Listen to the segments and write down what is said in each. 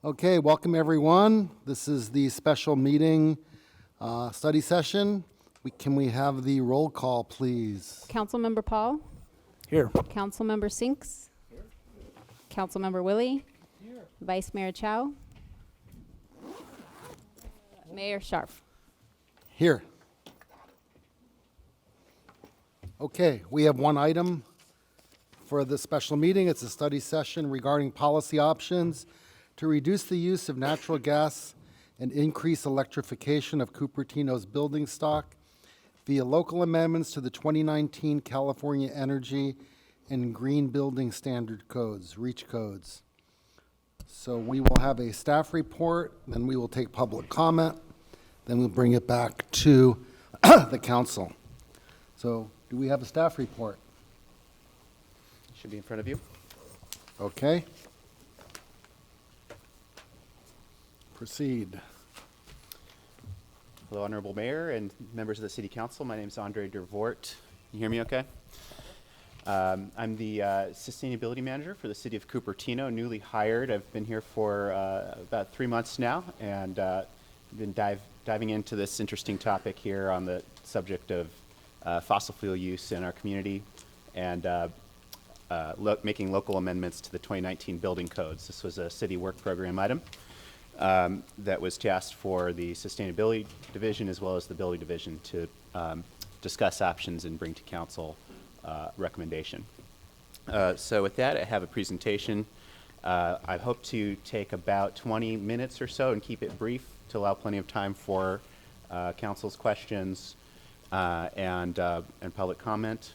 Okay, welcome everyone. This is the special meeting study session. Can we have the roll call, please? Councilmember Paul. Here. Councilmember Sinks. Here. Councilmember Willie. Here. Vice Mayor Chow. Mayor Scharf. Here. Okay, we have one item for the special meeting. It's a study session regarding policy options to reduce the use of natural gas and increase electrification of Cupertino's building stock via local amendments to the 2019 California Energy and Green Building Standard Codes, REACH codes. So we will have a staff report, then we will take public comment, then we'll bring it back to the council. So do we have a staff report? Should be in front of you. Okay. Proceed. Hello, Honorable Mayor and members of the City Council. My name is Andre Dervort. You hear me okay? I'm the Sustainability Manager for the City of Cupertino, newly hired. I've been here for about 3 months now, and been diving into this interesting topic here on the subject of fossil fuel use in our community and making local amendments to the 2019 building codes. This was a city work program item that was tasked for the Sustainability Division as well as the Building Division to discuss options and bring to Council recommendation. So with that, I have a presentation. I hope to take about 20 minutes or so and keep it brief to allow plenty of time for Council's questions and public comment.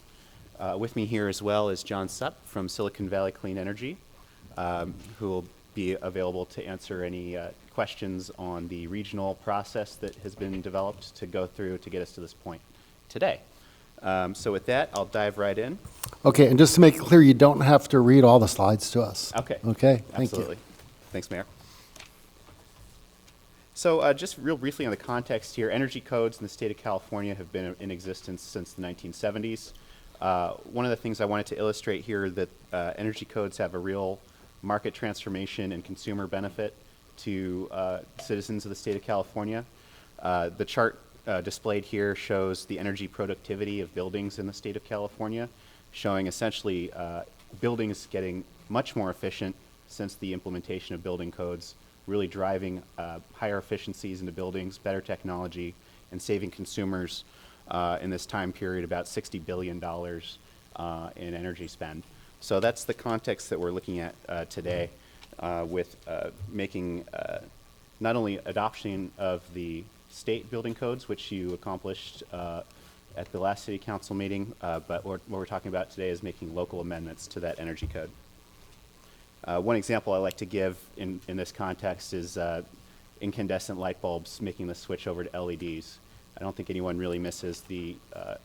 With me here as well is John Supp from Silicon Valley Clean Energy, who will be available to answer any questions on the regional process that has been developed to go through to get us to this point today. So with that, I'll dive right in. Okay, and just to make it clear, you don't have to read all the slides to us. Okay. Okay, thank Absolutely. you. Thanks, Mayor. So just real briefly on the context here, energy codes in the state of California have been in existence since the 1970s. One of the things I wanted to illustrate here that energy codes have a real market transformation and consumer benefit to citizens of the state of California. The chart displayed here shows the energy productivity of buildings in the state of California, showing essentially buildings getting much more efficient since the implementation of building codes, really driving higher efficiencies into buildings, better technology, and saving consumers in this time period about $60 billion in energy spend. So that's the context that we're looking at today with making not only adoption of the state building codes, which you accomplished at the last City Council meeting, but what we're talking about today is making local amendments to that energy code. One example I like to give in this context is incandescent light bulbs, making the switch over to LEDs. I don't think anyone really misses the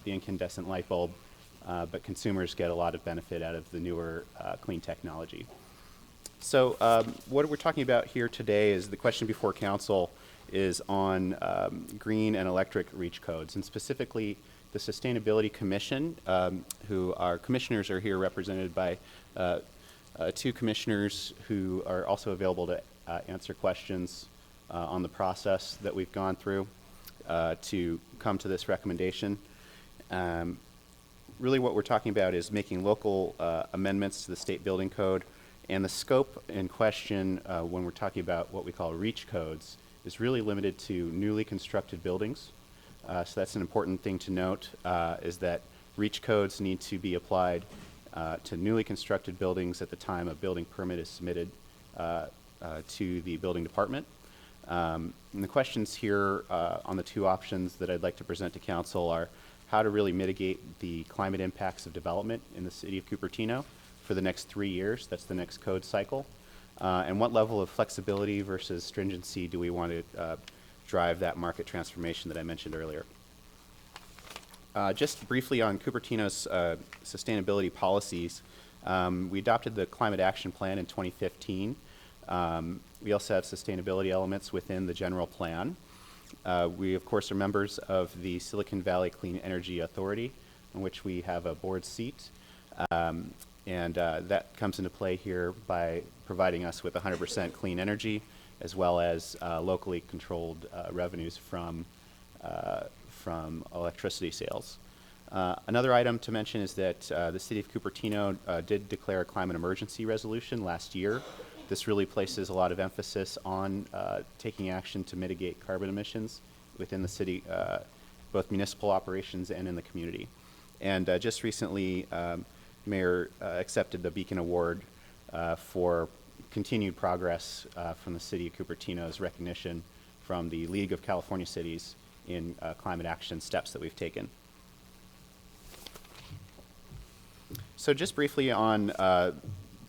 incandescent light bulb, but consumers get a lot of benefit out of the newer clean technology. So what we're talking about here today is the question before Council is on green and electric REACH codes, and specifically the Sustainability Commission, who our commissioners are here represented by two commissioners who are also available to answer questions on the process that we've gone through to come to this recommendation. Really what we're talking about is making local amendments to the state building code, and the scope in question when we're talking about what we call REACH codes is really limited to newly constructed buildings. So that's an important thing to note, is that REACH codes need to be applied to newly constructed buildings at the time a building permit is submitted to the building department. And the questions here on the two options that I'd like to present to Council are how to really mitigate the climate impacts of development in the city of Cupertino for the next 3 years. That's the next code cycle. And what level of flexibility versus stringency do we want to drive that market transformation that I mentioned earlier. Just briefly on Cupertino's sustainability policies, we adopted the Climate Action Plan in 2015. We also have sustainability elements within the general plan. We, of course, are members of the Silicon Valley Clean Energy Authority, in which we have a board seat. that comes into play here by providing us with 100% clean energy, as well as locally controlled revenues from electricity sales. Another item to mention is that the city of Cupertino did declare a climate emergency resolution last year. This really places a lot of emphasis on taking action to mitigate carbon emissions within the city, both municipal operations and in the community. And just recently, Mayor accepted the Beacon Award for continued progress from the city of Cupertino's recognition from the League of California Cities in climate action steps that we've taken. So just briefly on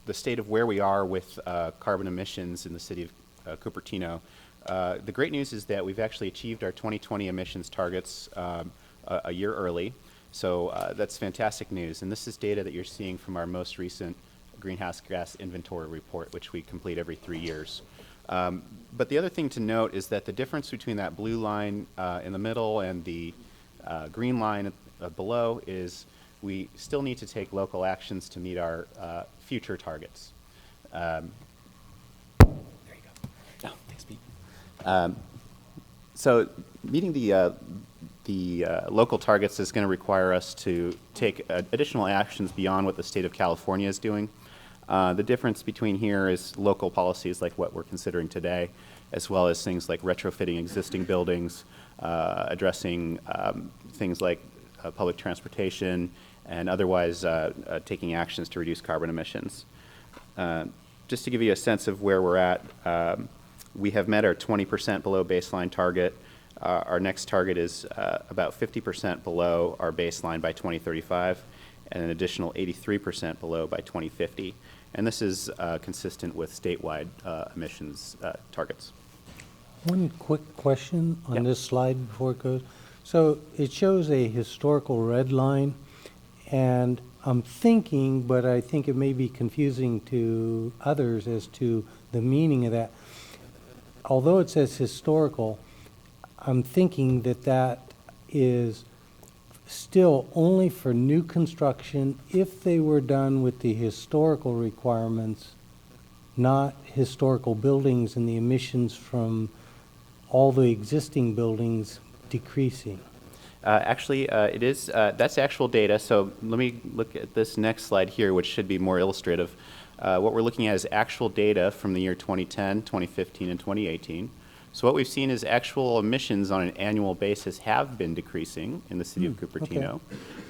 the state of where we are with carbon emissions in the city of Cupertino. The great news is that we've actually achieved our 2020 emissions targets a year early. So that's fantastic news. And this is data that you're seeing from our most recent greenhouse gas inventory report, which we complete every 3 years. But the other thing to note is that the difference between that blue line in the middle and the green line below is we still need to take local actions to meet our future targets. There you go. Oh, thanks, Pete. So meeting the local targets is going to require us to take additional actions beyond what the state of California is doing. The difference between here is local policies like what we're considering today, as well as things like retrofitting existing buildings, addressing things like public transportation, and otherwise taking actions to reduce carbon emissions. Just to give you a sense of where we're at, we have met our 20% below baseline target. Our next target is about 50% below our baseline by 2035, and an additional 83% below by 2050. And this is consistent with statewide emissions targets. One quick question on Yep. this slide before it goes. So it shows a historical red line, and I'm thinking, but I think it may be confusing to others as to the meaning of that. Although it says historical, I'm thinking that that is still only for new construction if they were done with the historical requirements, not historical buildings and the emissions from all the existing buildings decreasing. Actually, it is, that's actual data. So let me look at this next slide here, which should be more illustrative. What we're looking at is actual data from the year 2010, 2015, and 2018. So what we've seen is actual emissions on an annual basis have been decreasing in the city of Cupertino.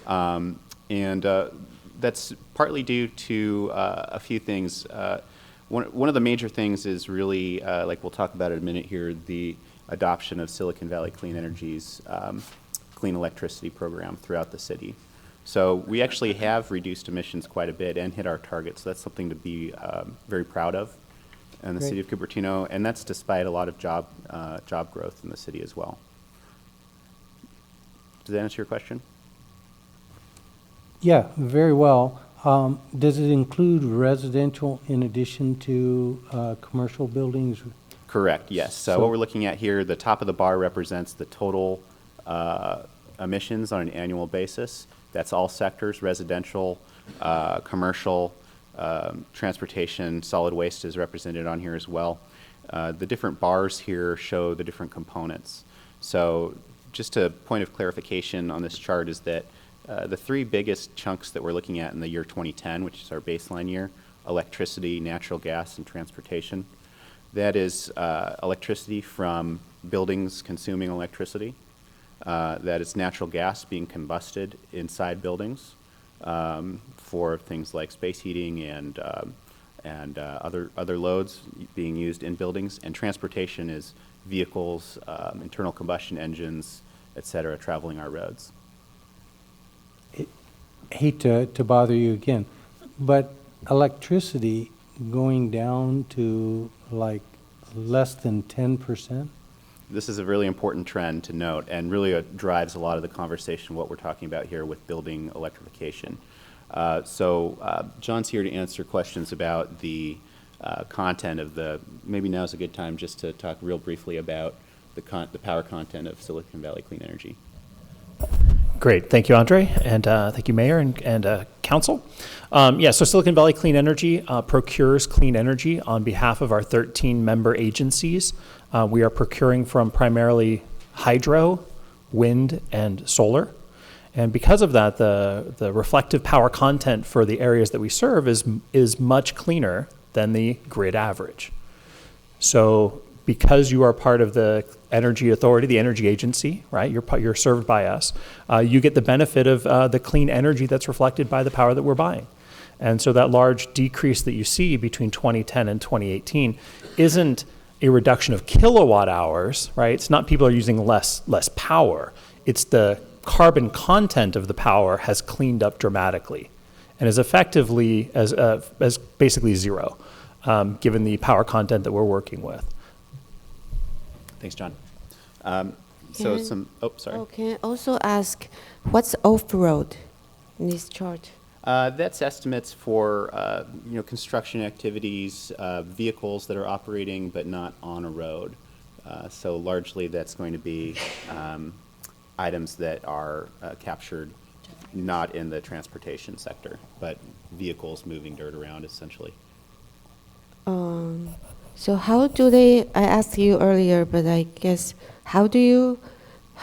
Okay. And that's partly due to a few things. One of the major things is really, like we'll talk about in a minute here, the adoption of Silicon Valley Clean Energy's clean electricity program throughout the city. So we actually have reduced emissions quite a bit and hit our targets. So that's something to be very proud of in the Great. city of Cupertino, and that's despite a lot of job growth in the city as well. Does that answer your question? Yeah, very well. Does it include residential in addition to commercial buildings? Correct, yes. So what we're looking at here, the top of the bar represents the total emissions on an annual basis. That's all sectors, residential, commercial, transportation, solid waste is represented on here as well. The different bars here show the different components. So just a point of clarification on this chart is that the three biggest chunks that we're looking at in the year 2010, which is our baseline year, electricity, natural gas, and transportation. That is electricity from buildings consuming electricity. That is natural gas being combusted inside buildings for things like space heating and other loads being used in buildings. And transportation is vehicles, internal combustion engines, et cetera, traveling our roads. Hate to bother you again, but electricity going down to like less than 10%? This is a really important trend to note, and really drives a lot of the conversation, what we're talking about here with building electrification. So John's here to answer questions about the content of the, maybe now's a good time just to talk real briefly about the power content of Silicon Valley Clean Energy. Great. Thank you, Andre, and thank you, Mayor and Council. So Silicon Valley Clean Energy procures clean energy on behalf of our 13 member agencies. We are procuring from primarily hydro, wind, and solar. And because of that, the reflective power content for the areas that we serve is much cleaner than the grid average. So because you are part of the energy authority, the energy agency, right? You're served by us. You get the benefit of the clean energy that's reflected by the power that we're buying. And so that large decrease that you see between 2010 and 2018 isn't a reduction of kilowatt hours, right? It's not people are using less power. It's the carbon content of the power has cleaned up dramatically and is effectively as basically zero, given the power content that we're working with. Thanks, John. Can I also ask, what's off-road in this chart? That's estimates for construction activities, vehicles that are operating but not on a road. So largely that's going to be items that are captured not in the transportation sector, but vehicles moving dirt around essentially. So how do they, I asked you earlier, but I guess, how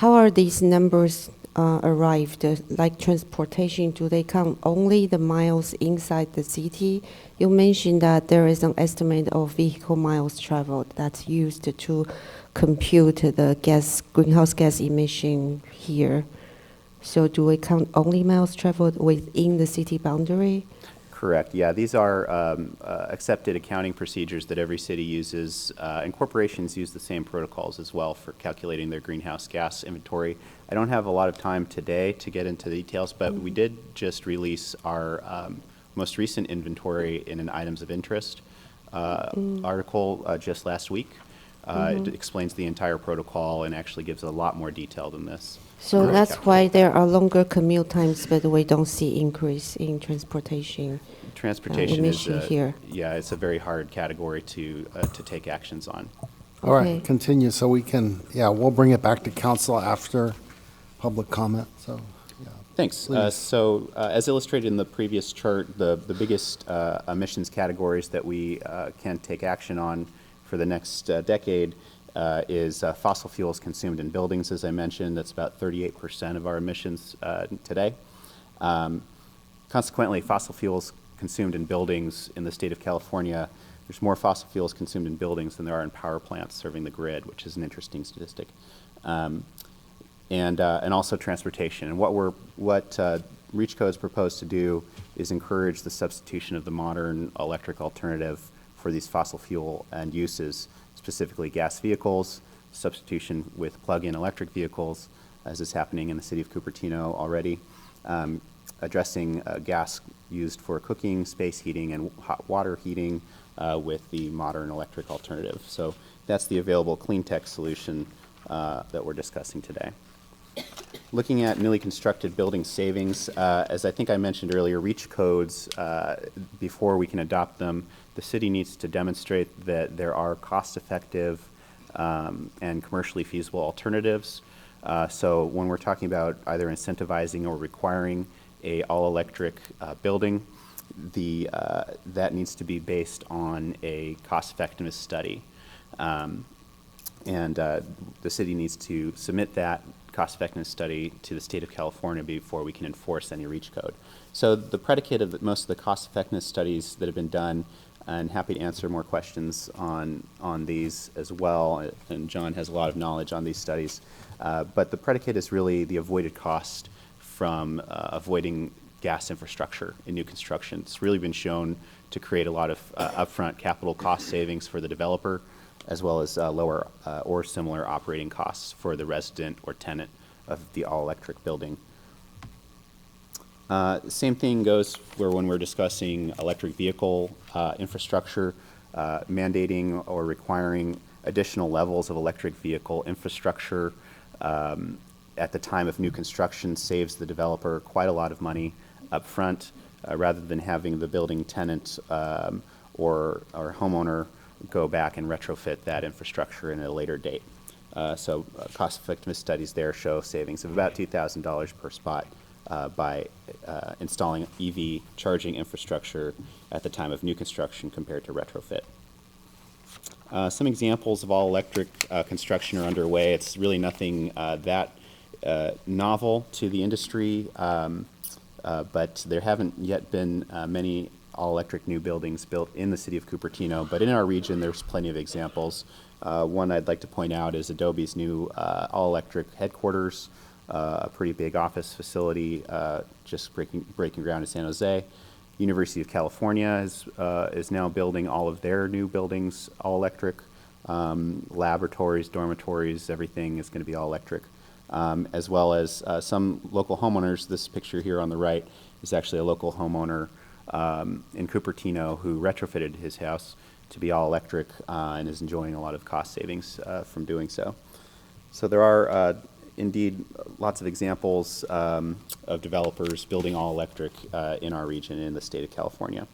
are these numbers arrived? Like transportation, do they count only the miles inside the city? You mentioned that there is an estimate of vehicle miles traveled that's used to compute the greenhouse gas emission here. So do we count only miles traveled within the city boundary? Correct. Yeah, these are accepted accounting procedures that every city uses, and corporations use the same protocols as well for calculating their greenhouse gas inventory. I don't have a lot of time today to get into the details, but we did just release our most recent inventory in an items of interest article just last week. It explains the entire protocol and actually gives a lot more detail than this. So that's why there are longer commute times, but we don't see increase in transportation. Transportation is here. Yeah, it's a very hard category to take actions on. All right, Okay. continue, so we can, we'll bring it back to council after public comment, so, Thanks. Please. As illustrated in the previous chart, the biggest emissions categories that we can take action on for the next decade is fossil fuels consumed in buildings, as I mentioned. That's about 38% of our emissions today. Consequently, fossil fuels consumed in buildings in the state of California, there's more fossil fuels consumed in buildings than there are in power plants serving the grid, which is an interesting statistic. And also transportation. And what REACH codes propose to do is encourage the substitution of the modern electric alternative for these fossil fuel end uses, specifically gas vehicles, substitution with plug-in electric vehicles, as is happening in the city of Cupertino already, addressing gas used for cooking, space heating, and hot water heating with the modern electric alternative. So that's the available clean tech solution that we're discussing today. Looking at newly constructed building savings, as I think I mentioned earlier, REACH codes, before we can adopt them, the city needs to demonstrate that there are cost-effective and commercially feasible alternatives. So when we're talking about either incentivizing or requiring a all-electric building, that needs to be based on a cost-effectiveness study. And the city needs to submit that cost-effectiveness study to the state of California before we can enforce any REACH code. So the predicate of most of the cost-effectiveness studies that have been done, and happy to answer more questions on these as well, and John has a lot of knowledge on these studies, but the predicate is really the avoided cost from avoiding gas infrastructure in new construction. It's really been shown to create a lot of upfront capital cost savings for the developer, as well as lower or similar operating costs for the resident or tenant of the all-electric building. Same thing goes when we're discussing electric vehicle infrastructure, mandating or requiring additional levels of electric vehicle infrastructure at the time of new construction saves the developer quite a lot of money up front, rather than having the building tenant or homeowner go back and retrofit that infrastructure in a later date. Cost-effectiveness studies there show savings of about $2,000 per spot by installing EV charging infrastructure at the time of new construction compared to retrofit. Some examples of all-electric construction are underway. It's really nothing that novel to the industry, but there haven't yet been many all-electric new buildings built in the city of Cupertino, but in our region there's plenty of examples. One I'd like to point out is Adobe's new all-electric headquarters, a pretty big office facility just breaking ground in San Jose. University of California is now building all of their new buildings all electric. Laboratories, dormitories, everything is going to be all electric. As well as some local homeowners. This picture here on the right is actually a local homeowner in Cupertino who retrofitted his house to be all electric and is enjoying a lot of cost savings from doing so. So there are indeed lots of examples of developers building all electric in our region in the state of California.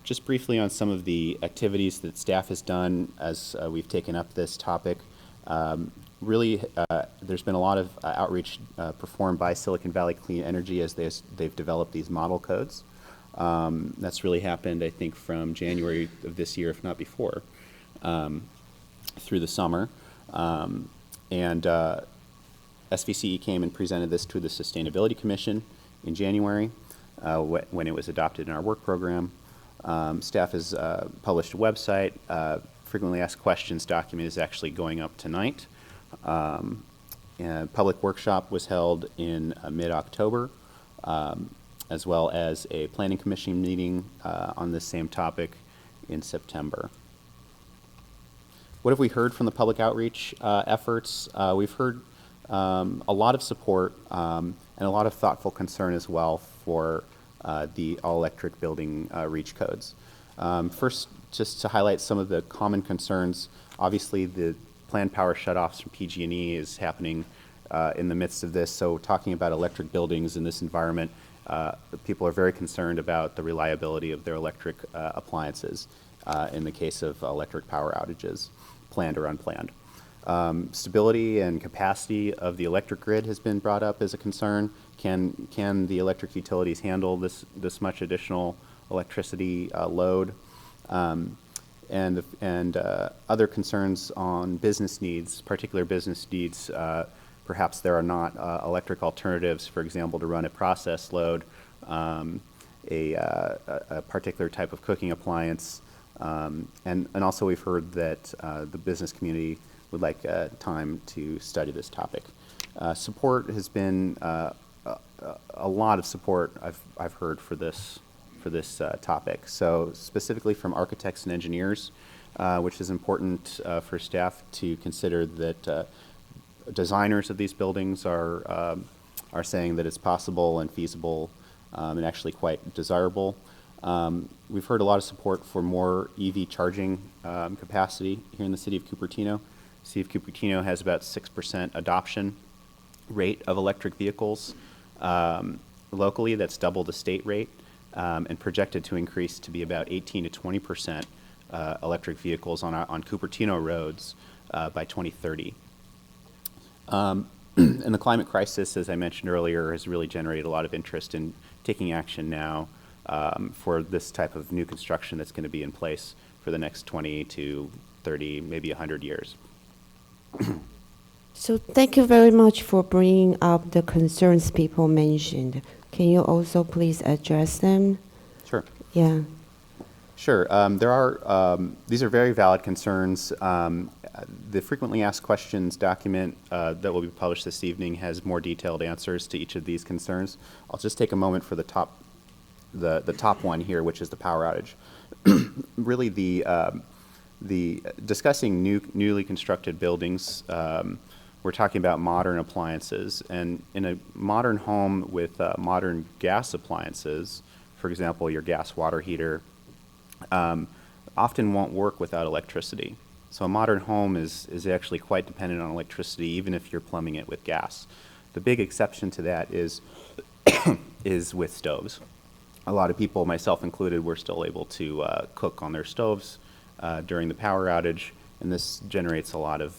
Just briefly on some of the activities that staff has done as we've taken up this topic. Really, there's been a lot of outreach performed by Silicon Valley Clean Energy as they've developed these model codes. That's really happened, I think, from January of this year, if not before, through the summer. SVCE came and presented this to the Sustainability Commission in January when it was adopted in our work program. Staff has published a website. Frequently asked questions document is actually going up tonight. A public workshop was held in mid-October, as well as a planning commission meeting on this same topic in September. What have we heard from the public outreach efforts? We've heard a lot of support and a lot of thoughtful concern as well for the all-electric building REACH codes. First, just to highlight some of the common concerns, obviously the planned power shutoffs from PG&E is happening in the midst of this, so talking about electric buildings in this environment, people are very concerned about the reliability of their electric appliances in the case of electric power outages, planned or unplanned. Stability and capacity of the electric grid has been brought up as a concern. Can the electric utilities handle this much additional electricity load? And other concerns on business needs, particular business needs. Perhaps there are not electric alternatives, for example, to run a process load, a particular type of cooking appliance. And also we've heard that the business community would like time to study this topic. Support has been a lot of support I've heard for this topic. So specifically from architects and engineers, which is important for staff to consider that designers of these buildings are saying that it's possible and feasible and actually quite desirable. We've heard a lot of support for more EV charging capacity here in the city of Cupertino. The city of Cupertino has about 6% adoption rate of electric vehicles locally. That's double the state rate. And projected to increase to be about 18 to 20% electric vehicles on Cupertino roads by 2030. And the climate crisis, as I mentioned earlier, has really generated a lot of interest in taking action now for this type of new construction that's going to be in place for the next 20 to 30, maybe 100 years. So thank you very much for bringing up the concerns people mentioned. Can you also please address them? Sure. Yeah. Sure. These are very valid concerns. The frequently asked questions document that will be published this evening has more detailed answers to each of these concerns. I'll just take a moment for the top one here, which is the power outage. Really, the discussing newly constructed buildings. We're talking about modern appliances, and in a modern home with modern gas appliances, for example, your gas water heater, often won't work without electricity. So a modern home is actually quite dependent on electricity, even if you're plumbing it with gas. The big exception to that is with stoves. A lot of people, myself included, were still able to cook on their stoves during the power outage, and this generates a lot of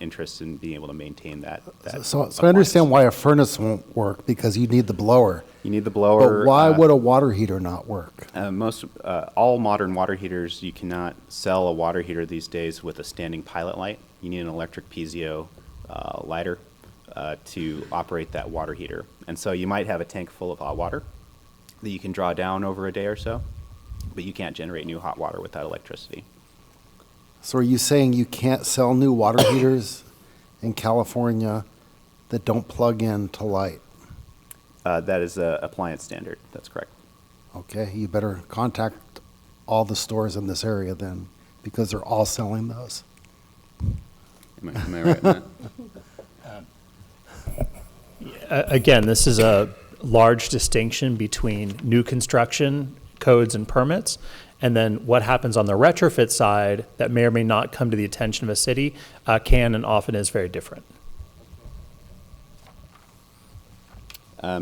interest in being able to maintain that. So I understand why a furnace won't work, because you need the blower. You need the blower. But why would a water heater not work? All modern water heaters, you cannot sell a water heater these days with a standing pilot light. You need an electric piezo lighter to operate that water heater. And so you might have a tank full of hot water that you can draw down over a day or so, but you can't generate new hot water without electricity. So are you saying you can't sell new water heaters in California that don't plug in to light? That is an appliance standard. That's correct. Okay, you better contact all the stores in this area then, because they're all selling those. Am I right in that? Again, this is a large distinction between new construction codes and permits, and then what happens on the retrofit side that may or may not come to the attention of a city can and often is very different. I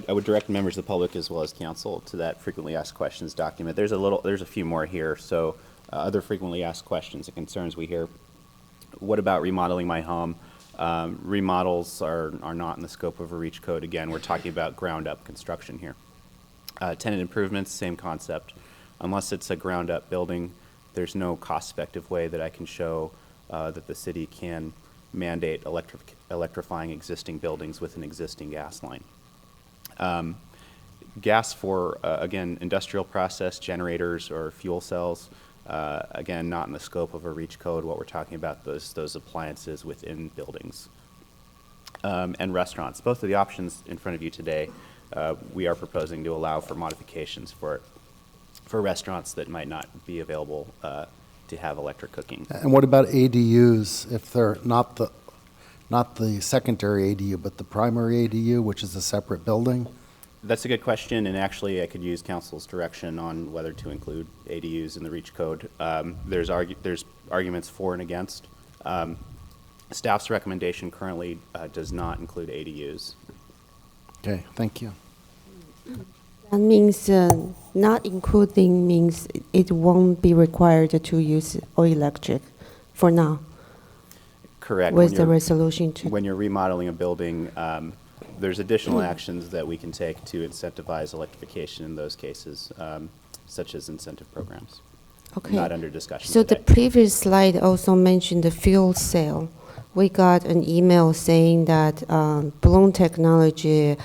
would direct members of the public as well as council to that frequently asked questions document. There's a few more here. So other frequently asked questions and concerns we hear. What about remodeling my home? Remodels are not in the scope of a REACH code. Again, we're talking about ground up construction here. Tenant improvements, same concept. Unless it's a ground up building, there's no cost effective way that I can show that the city can mandate electrifying existing buildings with an existing gas line. Gas for, again, industrial process generators or fuel cells, again, not in the scope of a REACH code. What we're talking about, those appliances within buildings. And restaurants. Both of the options in front of you today, we are proposing to allow for modifications for restaurants that might not be available to have electric cooking. And what about ADUs, if they're not the secondary ADU, but the primary ADU, which is a separate building? That's a good question, and actually I could use council's direction on whether to include ADUs in the REACH code. There's arguments for and against. Staff's recommendation currently does not include ADUs. Okay, thank you. That means not including means it won't be required to use AllElectric for now. Correct. With the resolution to. When you're remodeling a building, there's additional actions that we can take to incentivize electrification in those cases, such as incentive programs. Okay. Not under discussion So today. the previous slide also mentioned the fuel cell. We got an email saying that Bloom Technology,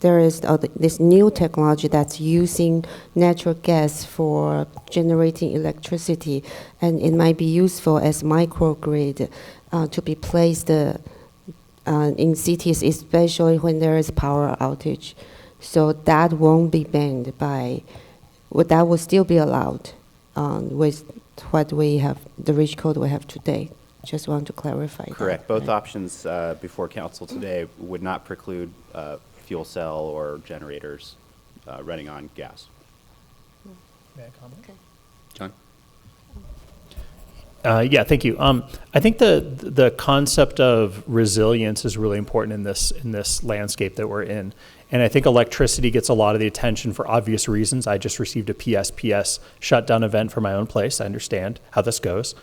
there is this new technology that's using natural gas for generating electricity, and it might be useful as microgrid to be placed in cities, especially when there is power outage. So that won't be banned that will still be allowed with what we have, the REACH code we have today. Just want to clarify that. Correct. Both options before council today would not preclude fuel cell or generators running on gas. May I comment? John? Yeah, thank you. I think the concept of resilience is really important in this landscape that we're in. And I think electricity gets a lot of the attention for obvious reasons. I just received a PSPS shutdown event for my own place. I understand how this goes.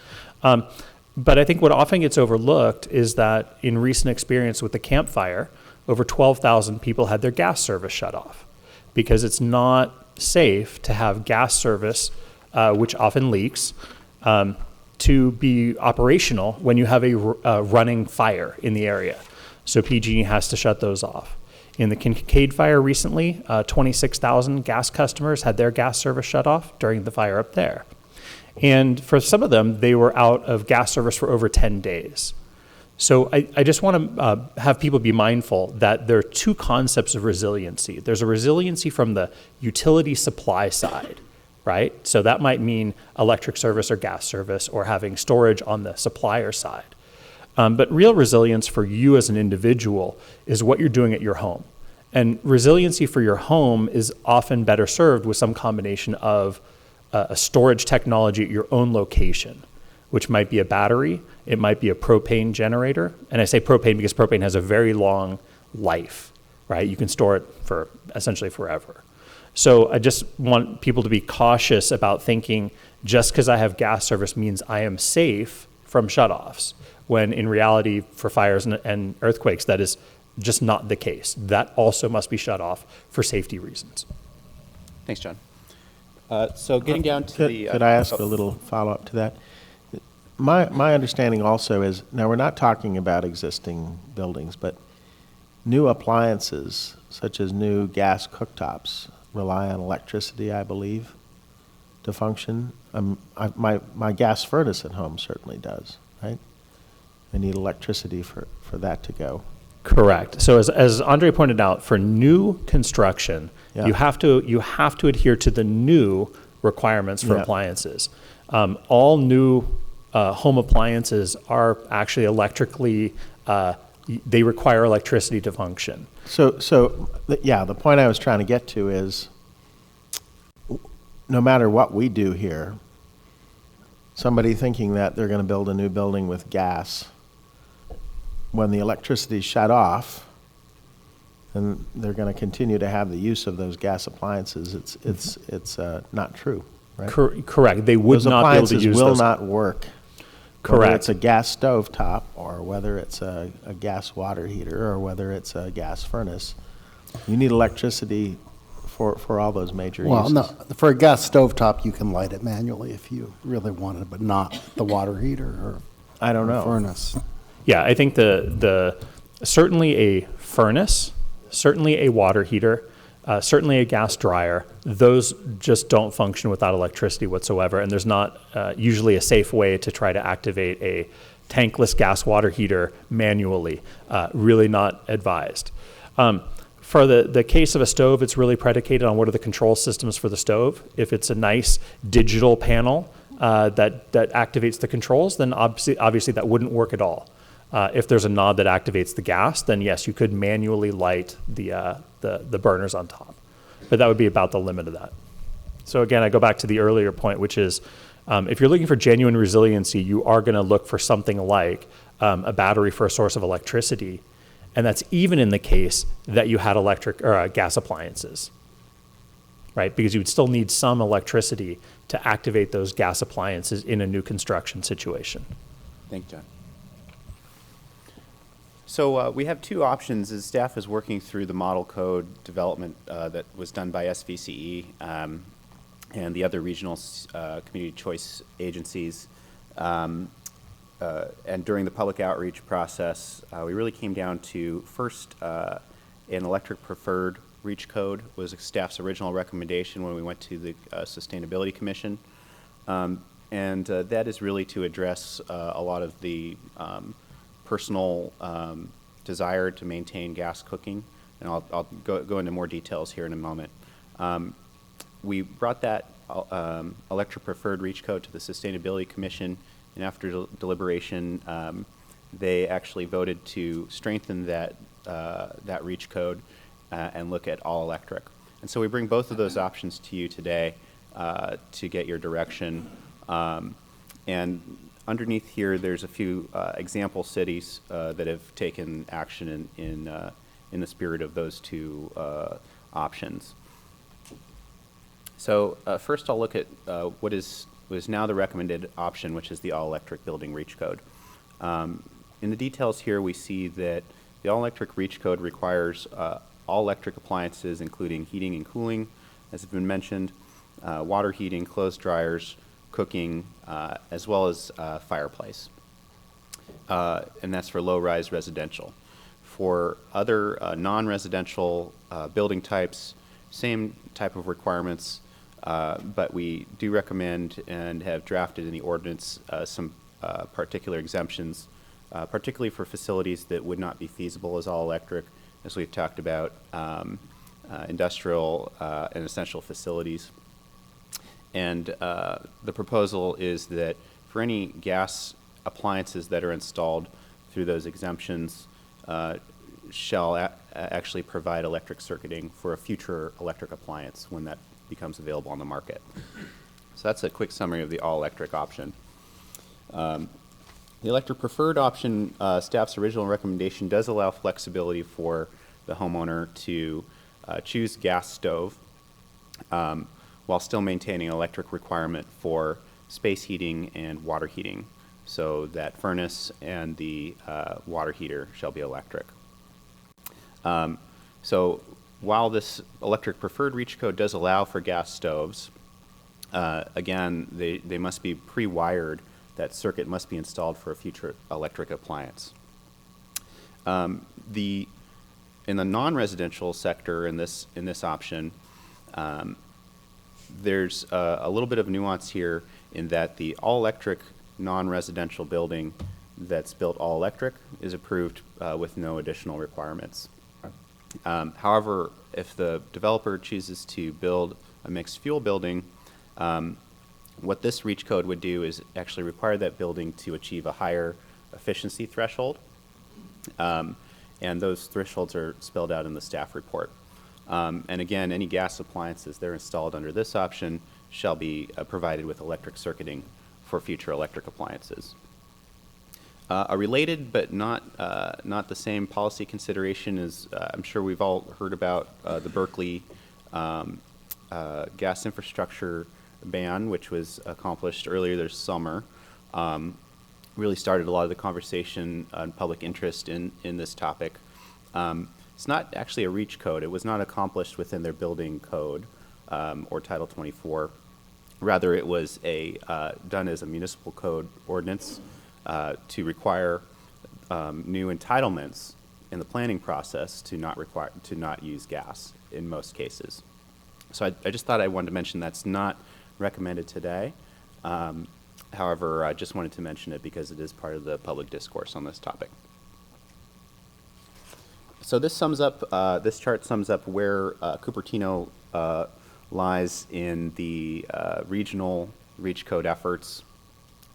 But I think what often gets overlooked is that in recent experience with the Camp Fire, over 12,000 people had their gas service shut off because it's not safe to have gas service, which often leaks, to be operational when you have a running fire in the area. So PG&E has to shut those off. In the Kincaid fire recently, 26,000 gas customers had their gas service shut off during the fire up there. And for some of them, they were out of gas service for over 10 days. So I just want to have people be mindful that there are two concepts of resiliency. There's a resiliency from the utility supply side, right? So that might mean electric service or gas service or having storage on the supplier side. But real resilience for you as an individual is what you're doing at your home. And resiliency for your home is often better served with some combination of a storage technology at your own location, which might be a battery, it might be a propane generator. And I say propane because propane has a very long life, right? You can store it for essentially forever. So I just want people to be cautious about thinking just because I have gas service means I am safe from shutoffs, when in reality, for fires and earthquakes, that is just not the case. That also must be shut off for safety reasons. Thanks, John. So getting down to the... Could I ask a little follow-up to that? My understanding also is, now we're not talking about existing buildings, but new appliances, such as new gas cooktops, rely on electricity, I believe, to function. My gas furnace at home certainly does, right? I need electricity for that to go. Correct. So as Andre pointed out, for new construction, Yeah. you have to adhere to the new requirements for Yeah. appliances. All new home appliances are actually electrically, they require electricity to function. The point I was trying to get to is, no matter what we do here, somebody thinking that they're going to build a new building with gas, when the electricity's shut off, and they're going to continue to have the use of those gas appliances, it's not true, right? Correct. They would Those not be able to appliances use will those. not work. Whether Correct. it's a gas stove top, or whether it's a gas water heater, or whether it's a gas furnace, you need electricity for all those major Well, uses. no, for a gas stovetop, you can light it manually if you really wanted, but not the water heater or I don't know. furnace. Yeah, I think the certainly a furnace, certainly a water heater, certainly a gas dryer, those just don't function without electricity whatsoever. And there's not usually a safe way to try to activate a tankless gas water heater manually. Really not advised. For the case of a stove, it's really predicated on what are the control systems for the stove. If it's a nice digital panel that activates the controls, then obviously that wouldn't work at all. If there's a knob that activates the gas, then yes, you could manually light the burners on top. But that would be about the limit of that. So again, I go back to the earlier point, which is if you're looking for genuine resiliency, you are going to look for something like a battery for a source of electricity. And that's even in the case that you had electric or gas appliances, right? Because you would still need some electricity to activate those gas appliances in a new construction situation. Thank you, John. So we have two options as staff is working through the model code development that was done by SVCE and the other regional community choice agencies. And during the public outreach process, we really came down to first an electric preferred reach code was staff's original recommendation when we went to the Sustainability Commission. And that is really to address a lot of the personal desire to maintain gas cooking. And I'll go into more details here in a moment. We brought that electric preferred reach code to the Sustainability Commission, and after deliberation, they actually voted to strengthen that reach code and look at all electric. And so we bring both of those options to you today to get your direction. And underneath here, there's a few example cities that have taken action in the spirit of those two options. So first I'll look at what is now the recommended option, which is the all-electric building reach code. In the details here, we see that the all-electric reach code requires all electric appliances, including heating and cooling, as has been mentioned, water heating, clothes dryers, cooking, as well as fireplace. And that's for low-rise residential. For other non-residential building types, same type of requirements, but we do recommend and have drafted in the ordinance some particular exemptions, particularly for facilities that would not be feasible as all electric, as we've talked about, industrial and essential facilities. And the proposal is that for any gas appliances that are installed through those exemptions, shall actually provide electric circuiting for a future electric appliance when that becomes available on the market. So that's a quick summary of the all-electric option. The electric preferred option, staff's original recommendation, does allow flexibility for the homeowner to choose gas stove while still maintaining an electric requirement for space heating and water heating, so that furnace and the water heater shall be electric. So while this electric preferred reach code does allow for gas stoves, again, they must be pre-wired. That circuit must be installed for a future electric appliance. In the non-residential sector in this option, there's a little bit of nuance here in that the all-electric non-residential building that's built all-electric is approved with no additional requirements. However, if the developer chooses to build a mixed fuel building, what this reach code would do is actually require that building to achieve a higher efficiency threshold. And those thresholds are spelled out in the staff report. And again, any gas appliances that are installed under this option shall be provided with electric circuiting for future electric appliances. A related but not the same policy consideration is, I'm sure we've all heard about the Berkeley Gas Infrastructure Ban, which was accomplished earlier this summer. Really started a lot of the conversation on public interest in this topic. It's not actually a reach code. It was not accomplished within their building code or Title 24. Rather, it was done as a municipal code ordinance to require new entitlements in the planning process to not use gas in most cases. So I just thought I wanted to mention that's not recommended today. However, I just wanted to mention it because it is part of the public discourse on this topic. So this chart sums up where Cupertino lies in the regional reach code efforts.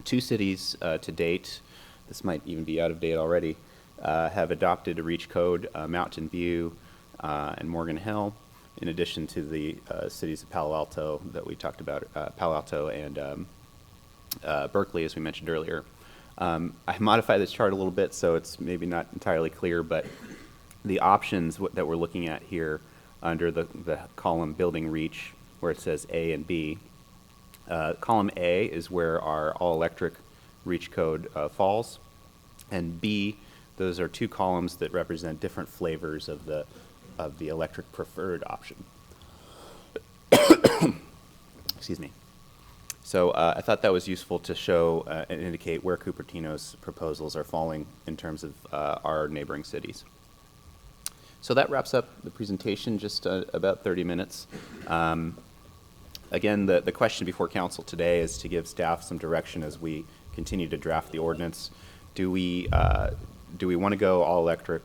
2 cities to date, this might even be out of date already, have adopted a reach code, Mountain View and Morgan Hill, in addition to the cities of Palo Alto that we talked about, Palo Alto and Berkeley, as we mentioned earlier. I modified this chart a little bit, so it's maybe not entirely clear, but the options that we're looking at here under the column building reach, where it says A and B, column A is where our all-electric reach code falls, and B, those are 2 columns that represent different flavors of the electric preferred option. Excuse me. So I thought that was useful to show and indicate where Cupertino's proposals are falling in terms of our neighboring cities. So that wraps up the presentation, just about 30 minutes. Again, the question before council today is to give staff some direction as we continue to draft the ordinance. Do we want to go all electric,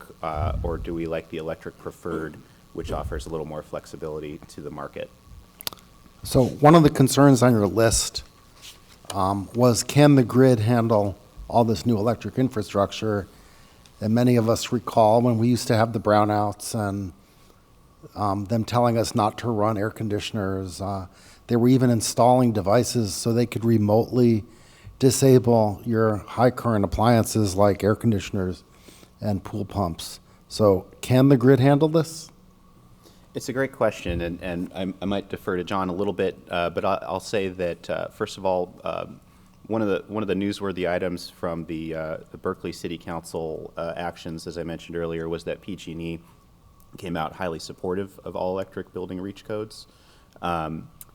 or do we like the electric preferred, which offers a little more flexibility to the market? So one of the concerns on your list was, can the grid handle all this new electric infrastructure? And many of us recall when we used to have the brownouts and them telling us not to run air conditioners. They were even installing devices so they could remotely disable your high current appliances like air conditioners and pool pumps. So can the grid handle this? It's a great question, and I might defer to John a little bit, but I'll say that first of all, one of the newsworthy items from the Berkeley City Council actions, as I mentioned earlier, was that PG&E came out highly supportive of all electric building reach codes,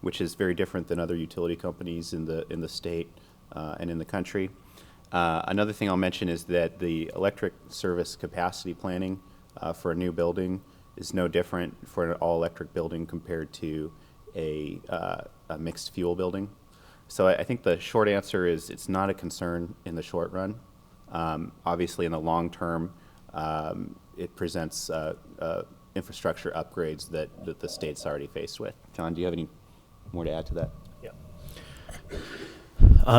which is very different than other utility companies in the state and in the country. Another thing I'll mention is that the electric service capacity planning for a new building is no different for an all-electric building compared to a mixed fuel building. So I think the short answer is it's not a concern in the short run. Obviously, in the long term, it presents infrastructure upgrades that the state's already faced with. John, do you have any more to add to that?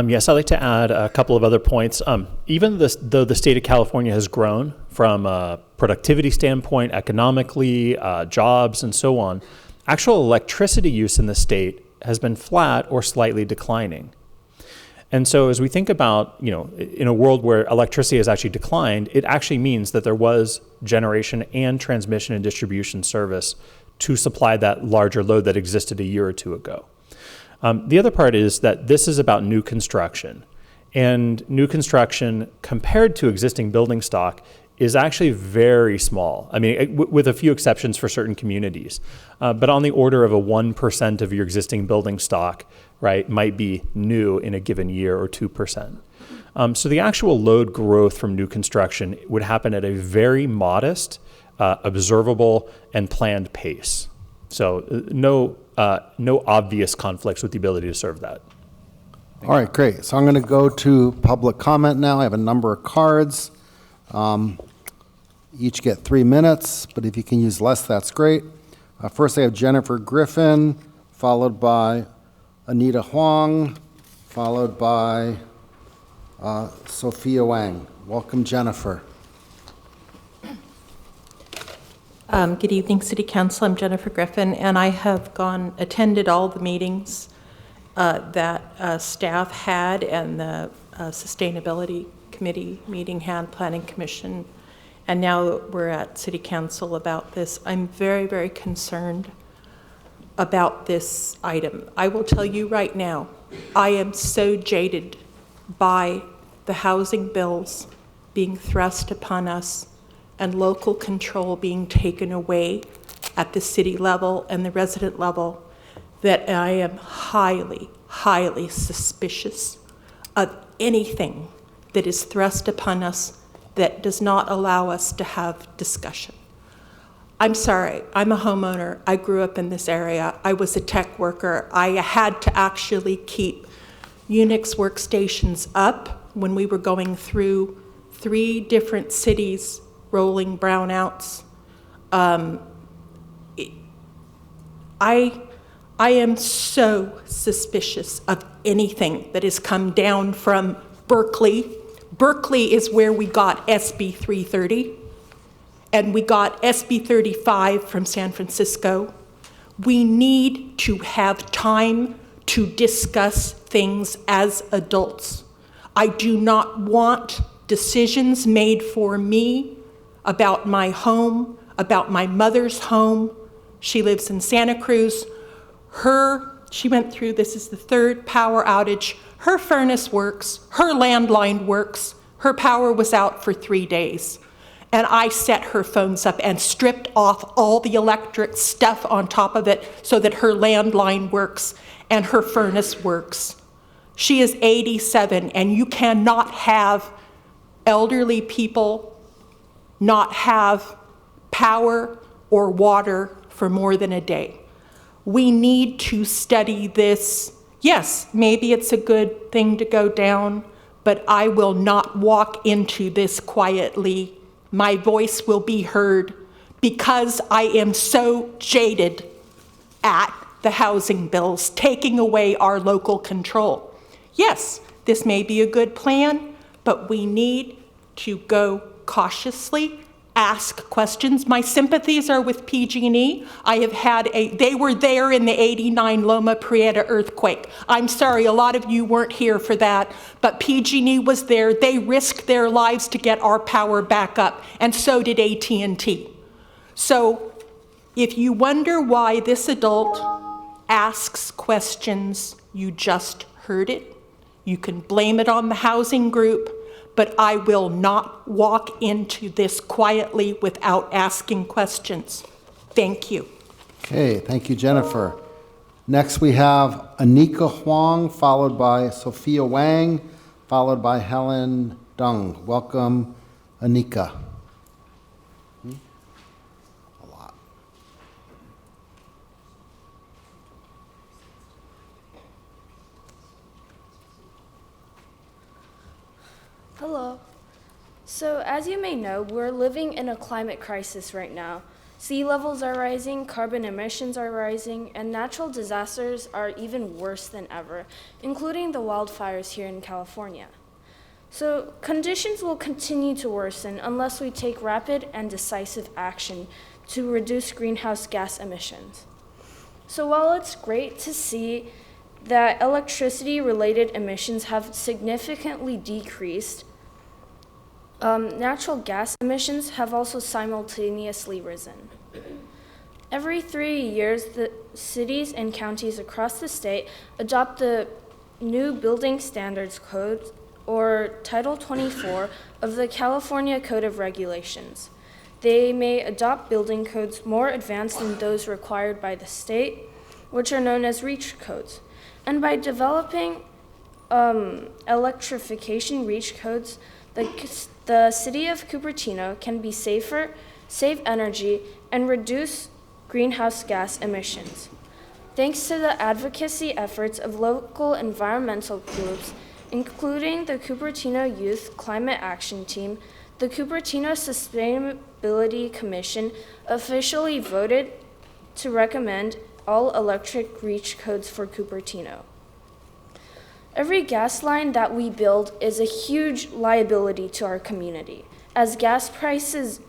Yes, I'd like to add a couple of other points. Even though the state of California has grown from a productivity standpoint, economically, jobs, and so on, actual electricity use in the state has been flat or slightly declining. And so as we think about, in a world where electricity has actually declined, it actually means that there was generation and transmission and distribution service to supply that larger load that existed a year or two ago. The other part is that this is about new construction. And new construction, compared to existing building stock, is actually very small. I mean, with a few exceptions for certain communities. But on the order of a 1% of your existing building stock, right, might be new in a given year, or 2%. So the actual load growth from new construction would happen at a very modest, observable, and planned pace. So no obvious conflicts with the ability to serve that. All right, great. So I'm going to go to public comment now. I have a number of cards. Each get 3 minutes, but if you can use less, that's great. First, I have Jennifer Griffin, followed by Anika Wong, followed by Sophia Wang. Welcome, Jennifer. Good evening, City Council. I'm Jennifer Griffin, and I have attended all the meetings that staff had, and the Sustainability Committee meeting had, Planning Commission, and now we're at City Council about this. I'm very, very concerned about this item. I will tell you right now, I am so jaded by the housing bills being thrust upon us and local control being taken away at the city level and the resident level, that I am highly, highly suspicious of anything that is thrust upon us that does not allow us to have discussion. I'm sorry, I'm a homeowner. I grew up in this area. I was a tech worker. I had to actually keep Unix workstations up when we were going through 3 different cities rolling brownouts. I am so suspicious of anything that has come down from Berkeley. Berkeley is where we got SB 330, and we got SB 35 from San Francisco. We need to have time to discuss things as adults. I do not want decisions made for me about my home, about my mother's home. She lives in Santa Cruz. She went through, this is the 3rd power outage. Her furnace works, her landline works. Her power was out for 3 days. And I set her phones up and stripped off all the electric stuff on top of it so that her landline works and her furnace works. She is 87, and you cannot have elderly people not have power or water for more than a day. We need to study this. Yes, maybe it's a good thing to go down, but I will not walk into this quietly. My voice will be heard because I am so jaded at the housing bills taking away our local control. Yes, this may be a good plan, but we need to go cautiously, ask questions. My sympathies are with PG&E. They were there in the 89 Loma Prieta earthquake. I'm sorry, a lot of you weren't here for that, but PG&E was there. They risked their lives to get our power back up, and so did AT&T. So if you wonder why this adult asks questions, you just heard it. You can blame it on the housing group, but I will not walk into this quietly without asking questions. Thank you. Okay, thank you, Jennifer. Next, we have Anika Wong, followed by Sophia Wang, followed by Helen Dung. Welcome, Anika. A lot. Hello. So, as you may know, we're living in a climate crisis right now. Sea levels are rising, carbon emissions are rising, and natural disasters are even worse than ever, including the wildfires here in California. So, conditions will continue to worsen unless we take rapid and decisive action to reduce greenhouse gas emissions. So, while it's great to see that electricity-related emissions have significantly decreased, natural gas emissions have also simultaneously risen. Every 3 years, the cities and counties across the state adopt the new Building Standards Code, or Title 24 of the California Code of Regulations. They may adopt building codes more advanced than those required by the state, which are known as REACH codes. And by developing electrification REACH codes, the city of Cupertino can be safer, save energy, and reduce greenhouse gas emissions. Thanks to the advocacy efforts of local environmental groups, including the Cupertino Youth Climate Action Team, the Cupertino Sustainability Commission officially voted to recommend all-electric REACH codes for Cupertino. Every gas line that we build is a huge liability to our community, as gas prices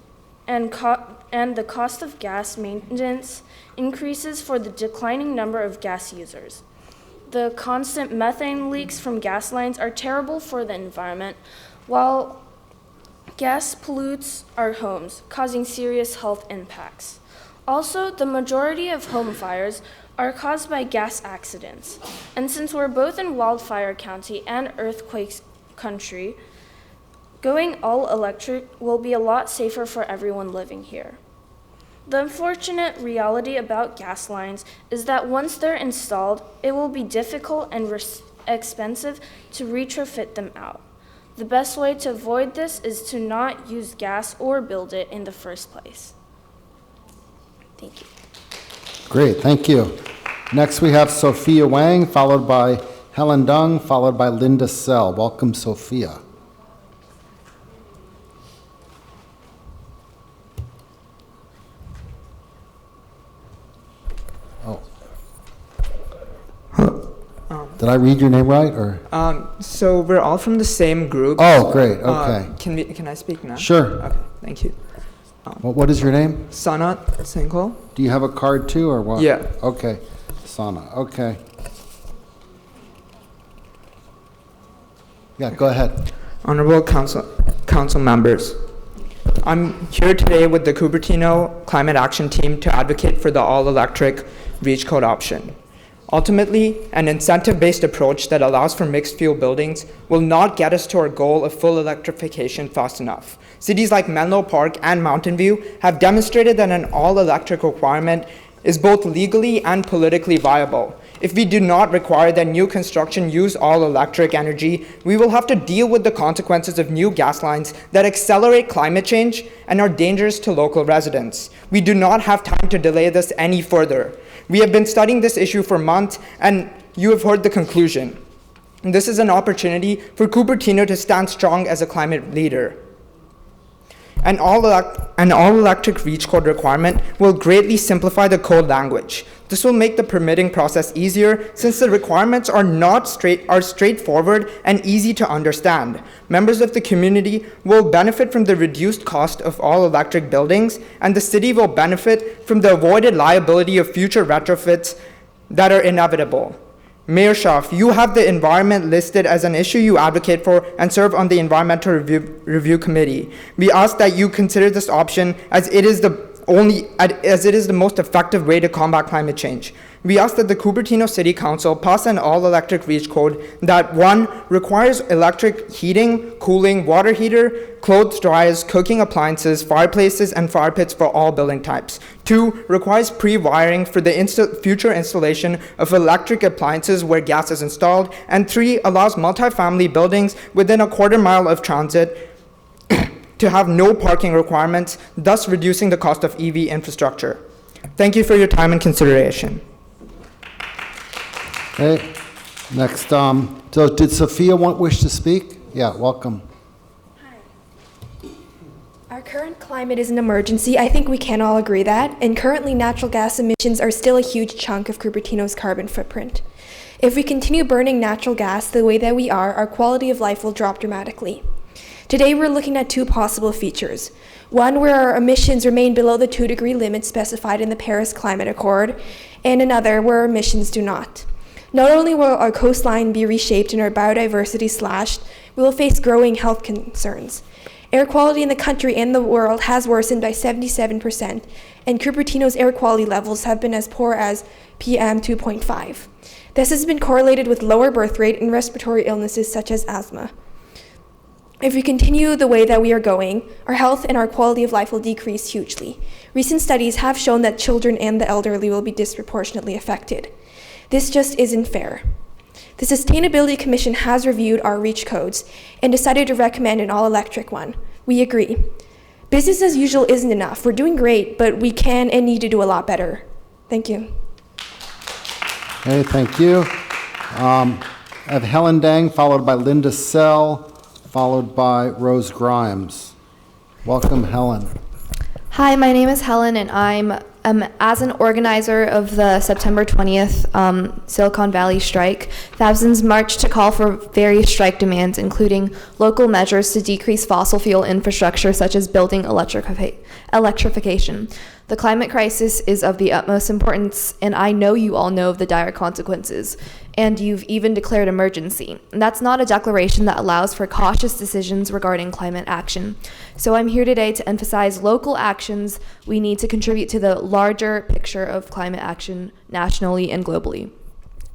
and the cost of gas maintenance increases for the declining number of gas users. The constant methane leaks from gas lines are terrible for the environment, while gas pollutes our homes, causing serious health impacts. Also, the majority of home fires are caused by gas accidents. And since we're both in wildfire county and earthquake country, going all electric will be a lot safer for everyone living here. The unfortunate reality about gas lines is that once they're installed, it will be difficult and expensive to retrofit them out. The best way to avoid this is to not use gas or build it in the first place. Thank you. Great, thank you. Next, we have Sophia Wang, followed by Helen Dung, followed by Linda Sell. Welcome, Sophia. Did I read your name right, or? So we're all from the same group. Oh, great, okay. Can I speak now? Sure. Okay, thank you. What is your name? Sanat Singhal. Do you have a card too, or what? Yeah. Okay, Sana, okay. Yeah, go ahead. Honorable council members, I'm here today with the Cupertino Climate Action Team to advocate for the all-electric REACH code option. Ultimately, an incentive-based approach that allows for mixed-fuel buildings will not get us to our goal of full electrification fast enough. Cities like Menlo Park and Mountain View have demonstrated that an all-electric requirement is both legally and politically viable. If we do not require that new construction use all-electric energy, we will have to deal with the consequences of new gas lines that accelerate climate change and are dangerous to local residents. We do not have time to delay this any further. We have been studying this issue for months, and you have heard the conclusion. This is an opportunity for Cupertino to stand strong as a climate leader. An all-electric REACH code requirement will greatly simplify the code language. This will make the permitting process easier since the requirements are straightforward and easy to understand. Members of the community will benefit from the reduced cost of all-electric buildings, and the city will benefit from the avoided liability of future retrofits that are inevitable. Mayor Schaaf, you have the environment listed as an issue you advocate for and serve on the Environmental Review Committee. We ask that you consider this option as it is the most effective way to combat climate change. We ask that the Cupertino City Council pass an all-electric REACH code that 1. requires electric heating, cooling, water heater, clothes dryers, cooking appliances, fireplaces, and fire pits for all building types. 2. requires pre-wiring for the future installation of electric appliances where gas is installed. And 3. allows multifamily buildings within a quarter mile of transit to have no parking requirements, thus reducing the cost of EV infrastructure. Thank you for your time and consideration. Okay, next, so did Sophia wish to speak? Yeah, welcome. Our current climate is an emergency. I think we can all agree that. And currently, natural gas emissions are still a huge chunk of Cupertino's carbon footprint. If we continue burning natural gas the way that we are, our quality of life will drop dramatically. Today, we're looking at 2 possible features. One, where our emissions remain below the 2-degree limit specified in the Paris Climate Accord, and another where our emissions do not. Not only will our coastline be reshaped and our biodiversity slashed, we will face growing health concerns. Air quality in the country and the world has worsened by 77%, and Cupertino's air quality levels have been as poor as PM 2.5. This has been correlated with lower birth rate and respiratory illnesses such as asthma. If we continue the way that we are going, our health and our quality of life will decrease hugely. Recent studies have shown that children and the elderly will be disproportionately affected. This just isn't fair. The Sustainability Commission has reviewed our REACH codes and decided to recommend an all-electric one. We agree. Business as usual isn't enough. We're doing great, but we can and need to do a lot better. Thank you. Okay, thank you. I have Helen Dang, followed by Linda Sell, followed by Rose Grimes. Welcome, Helen. Hi, my name is Helen, and I'm as an organizer of the September 20th Silicon Valley strike. Thousands marched to call for various strike demands, including local measures to decrease fossil fuel infrastructure, such as building electrification. The climate crisis is of the utmost importance, and I know you all know of the dire consequences, and you've even declared emergency. And that's not a declaration that allows for cautious decisions regarding climate action. So I'm here today to emphasize local actions we need to contribute to the larger picture of climate action nationally and globally.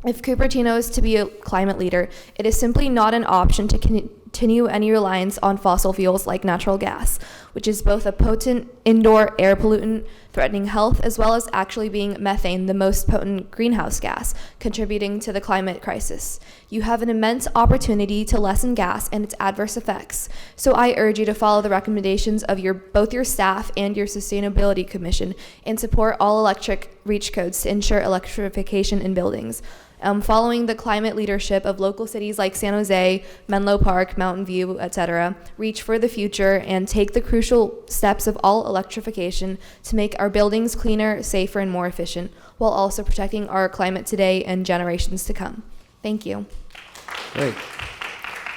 If Cupertino is to be a climate leader, it is simply not an option to continue any reliance on fossil fuels like natural gas, which is both a potent indoor air pollutant threatening health, as well as actually being methane, the most potent greenhouse gas, contributing to the climate crisis. You have an immense opportunity to lessen gas and its adverse effects, so I urge you to follow the recommendations of both your staff and your Sustainability Commission and support all electric REACH codes to ensure electrification in buildings. Following the climate leadership of local cities like San Jose, Menlo Park, Mountain View, etc., reach for the future and take the crucial steps of all electrification to make our buildings cleaner, safer, and more efficient, while also protecting our climate today and generations to come. Thank you. Great.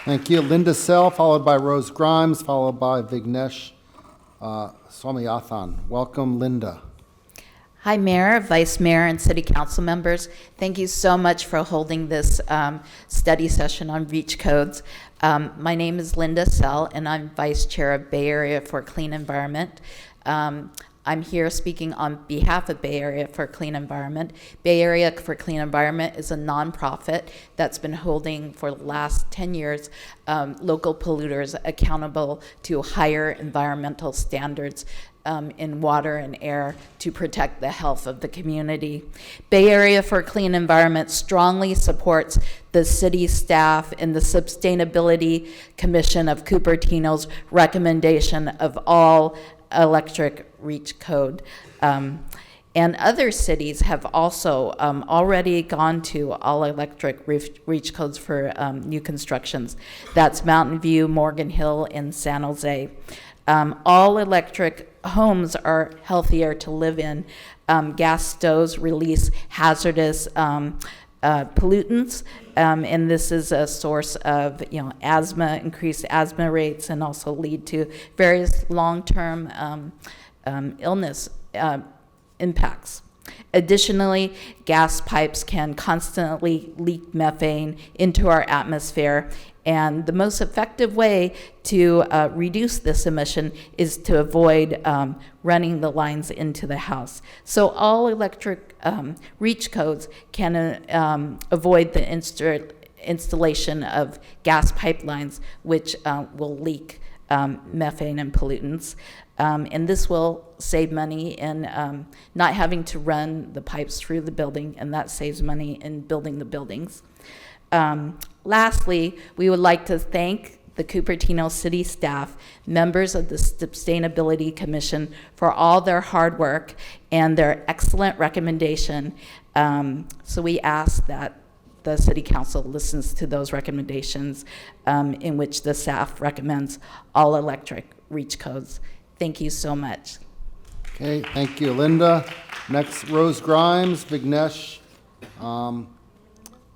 Thank you. Linda Sell, followed by Rose Grimes, followed by Vignesh Swamy. Welcome, Linda. Hi, Mayor, Vice Mayor, and City Council members. Thank you so much for holding this study session on REACH codes. My name is Linda Sell, and I'm Vice Chair of Bay Area for Clean Environment. I'm here speaking on behalf of Bay Area for Clean Environment. Bay Area for Clean Environment is a nonprofit that's been holding for the last 10 years local polluters accountable to higher environmental standards in water and air to protect the health of the community. Bay Area for Clean Environment strongly supports the city staff and the Sustainability Commission of Cupertino's recommendation of all electric REACH code. And other cities have also already gone to all electric REACH codes for new constructions. That's Mountain View, Morgan Hill, and San Jose. All electric homes are healthier to live in. Gas stoves release hazardous pollutants, and this is a source of asthma, increased asthma rates, and also lead to various long-term illness impacts. Additionally, gas pipes can constantly leak methane into our atmosphere, and the most effective way to reduce this emission is to avoid running the lines into the house. So all electric REACH codes can avoid the installation of gas pipelines, which will leak methane and pollutants. And this will save money in not having to run the pipes through the building, and that saves money in building the buildings. Lastly, we would like to thank the Cupertino City staff, members of the Sustainability Commission, for all their hard work and their excellent recommendation. So we ask that the City Council listens to those recommendations in which the staff recommends all electric REACH codes. Thank you so much. Okay, thank you, Linda. Next, Rose Grimes, Vignesh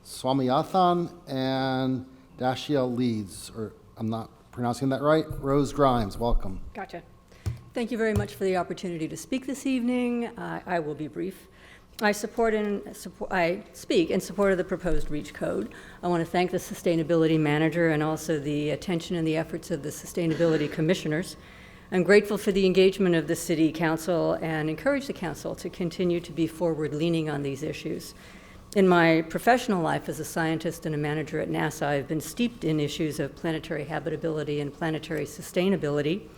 Swamy, and Dasha Leeds, or I'm not pronouncing that right. Rose Grimes, welcome. Gotcha. Thank you very much for the opportunity to speak this evening. I will be brief. I speak in support of the proposed REACH code. I want to thank the sustainability manager and also the attention and the efforts of the sustainability commissioners. I'm grateful for the engagement of the City Council and encourage the Council to continue to be forward-leaning on these issues. In my professional life as a scientist and a manager at NASA, I've been steeped in issues of planetary habitability and planetary sustainability.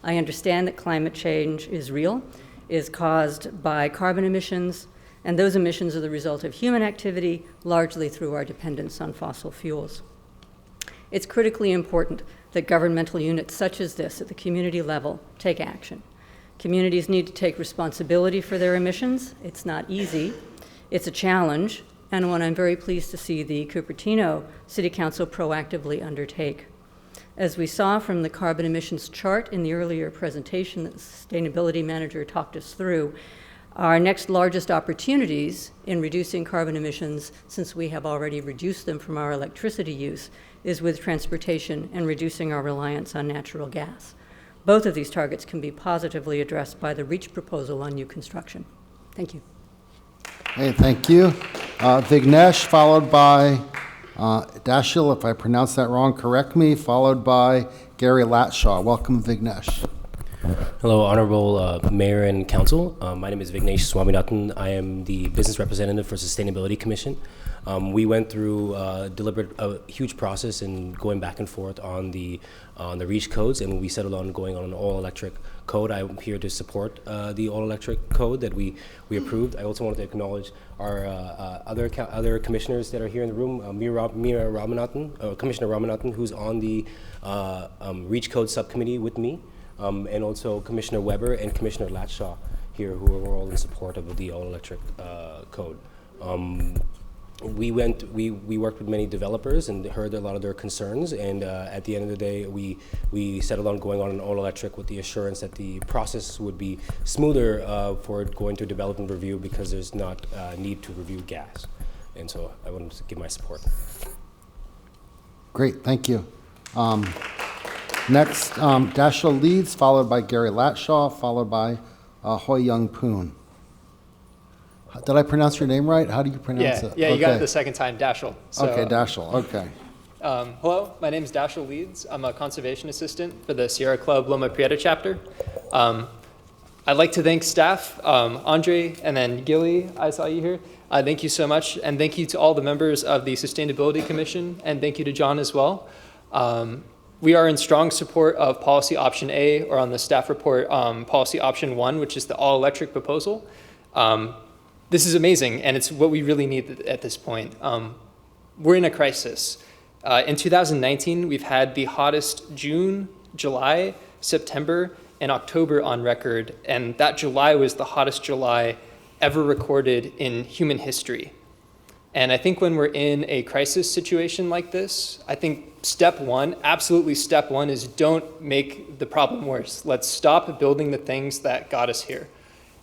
I understand that climate change is real, is caused by carbon emissions, and those emissions are the result of human activity, largely through our dependence on fossil fuels. It's critically important that governmental units such as this at the community level take action. Communities need to take responsibility for their emissions. It's not easy. It's a challenge, and one I'm very pleased to see the Cupertino City Council proactively undertake. As we saw from the carbon emissions chart in the earlier presentation that the sustainability manager talked us through, our next largest opportunities in reducing carbon emissions, since we have already reduced them from our electricity use, is with transportation and reducing our reliance on natural gas. Both of these targets can be positively addressed by the REACH proposal on new construction. Thank you. Hey, thank you. Vignesh, followed by Dasha, if I pronounce that wrong, correct me, followed by Gary Latshaw. Welcome, Vignesh. Hello, Honorable Mayor and Council. My name is Vignesh Swamy. I am the Business Representative for Sustainability Commission. We went through a huge process in going back and forth on the REACH codes, and we settled on going on an all-electric code. I'm here to support the all-electric code that we approved. I also wanted to acknowledge our other commissioners that are here in the room, Meera Ramanathan, Commissioner Ramanathan, who's on the REACH code subcommittee with me. And also Commissioner Weber and Commissioner Latshaw here, who are all in support of the all-electric code. We worked with many developers and heard a lot of their concerns, and at the end of the day, we settled on going on an all-electric with the assurance that the process would be smoother for going to development review because there's not need to review gas. And so I wanted to give my support. Great, thank you. Next, Dasha Leeds, followed by Gary Latshaw, followed by Hoi Young Poon. Did I pronounce your name right? How do you pronounce it? Yeah, you got it the second time, Dashel. So, okay, Dashel, okay. Hello, my name is Dasha Leeds. I'm a conservation assistant for the Sierra Club Loma Prieta chapter. I'd like to thank staff, Andre and then Gilly, I saw you here. Thank you so much, and thank you to all the members of the Sustainability Commission, and thank you to John as well. We are in strong support of policy option A, or on the staff report, policy option 1, which is the all-electric proposal. This is amazing, and it's what we really need at this point. We're in a crisis. In 2019, we've had the hottest June, July, September, and October on record, and that July was the hottest July ever recorded in human history. And I think when we're in a crisis situation like this, I think step one, absolutely step one, is don't make the problem worse. Let's stop building the things that got us here.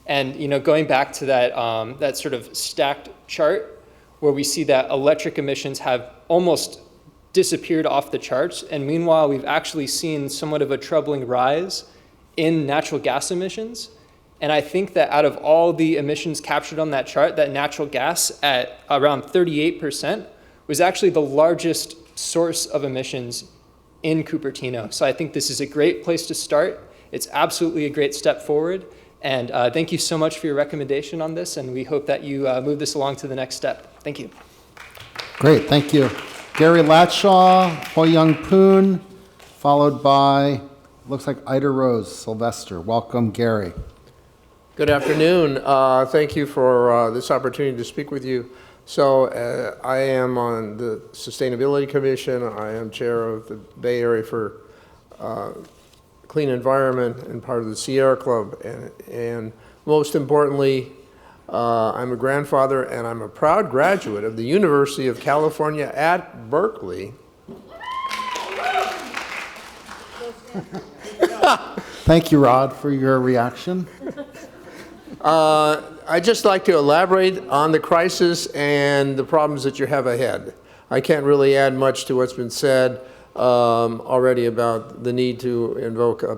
And going back to that, that sort of stacked chart where we see that electric emissions have almost disappeared off the charts, and meanwhile we've actually seen somewhat of a troubling rise in natural gas emissions. And I think that out of all the emissions captured on that chart, that natural gas at around 38% was actually the largest source of emissions in Cupertino. So I think this is a great place to start. It's absolutely a great step forward. And thank you so much for your recommendation on this, and we hope that you move this along to the next step. Thank you. Great, thank you. Gary Latshaw, Hoi Young Poon, followed by, looks like Ida Rose Sylvester. Welcome, Gary. Good afternoon. Thank you for this opportunity to speak with you. So I am on the Sustainability Commission. I am chair of the Bay Area for Clean Environment and part of the Sierra Club. And most importantly, I'm a grandfather and I'm a proud graduate of the University of California at Berkeley. Thank you, Rod, for your reaction. I'd just like to elaborate on the crisis and the problems that you have ahead. I can't really add much to what's been said already about the need to invoke a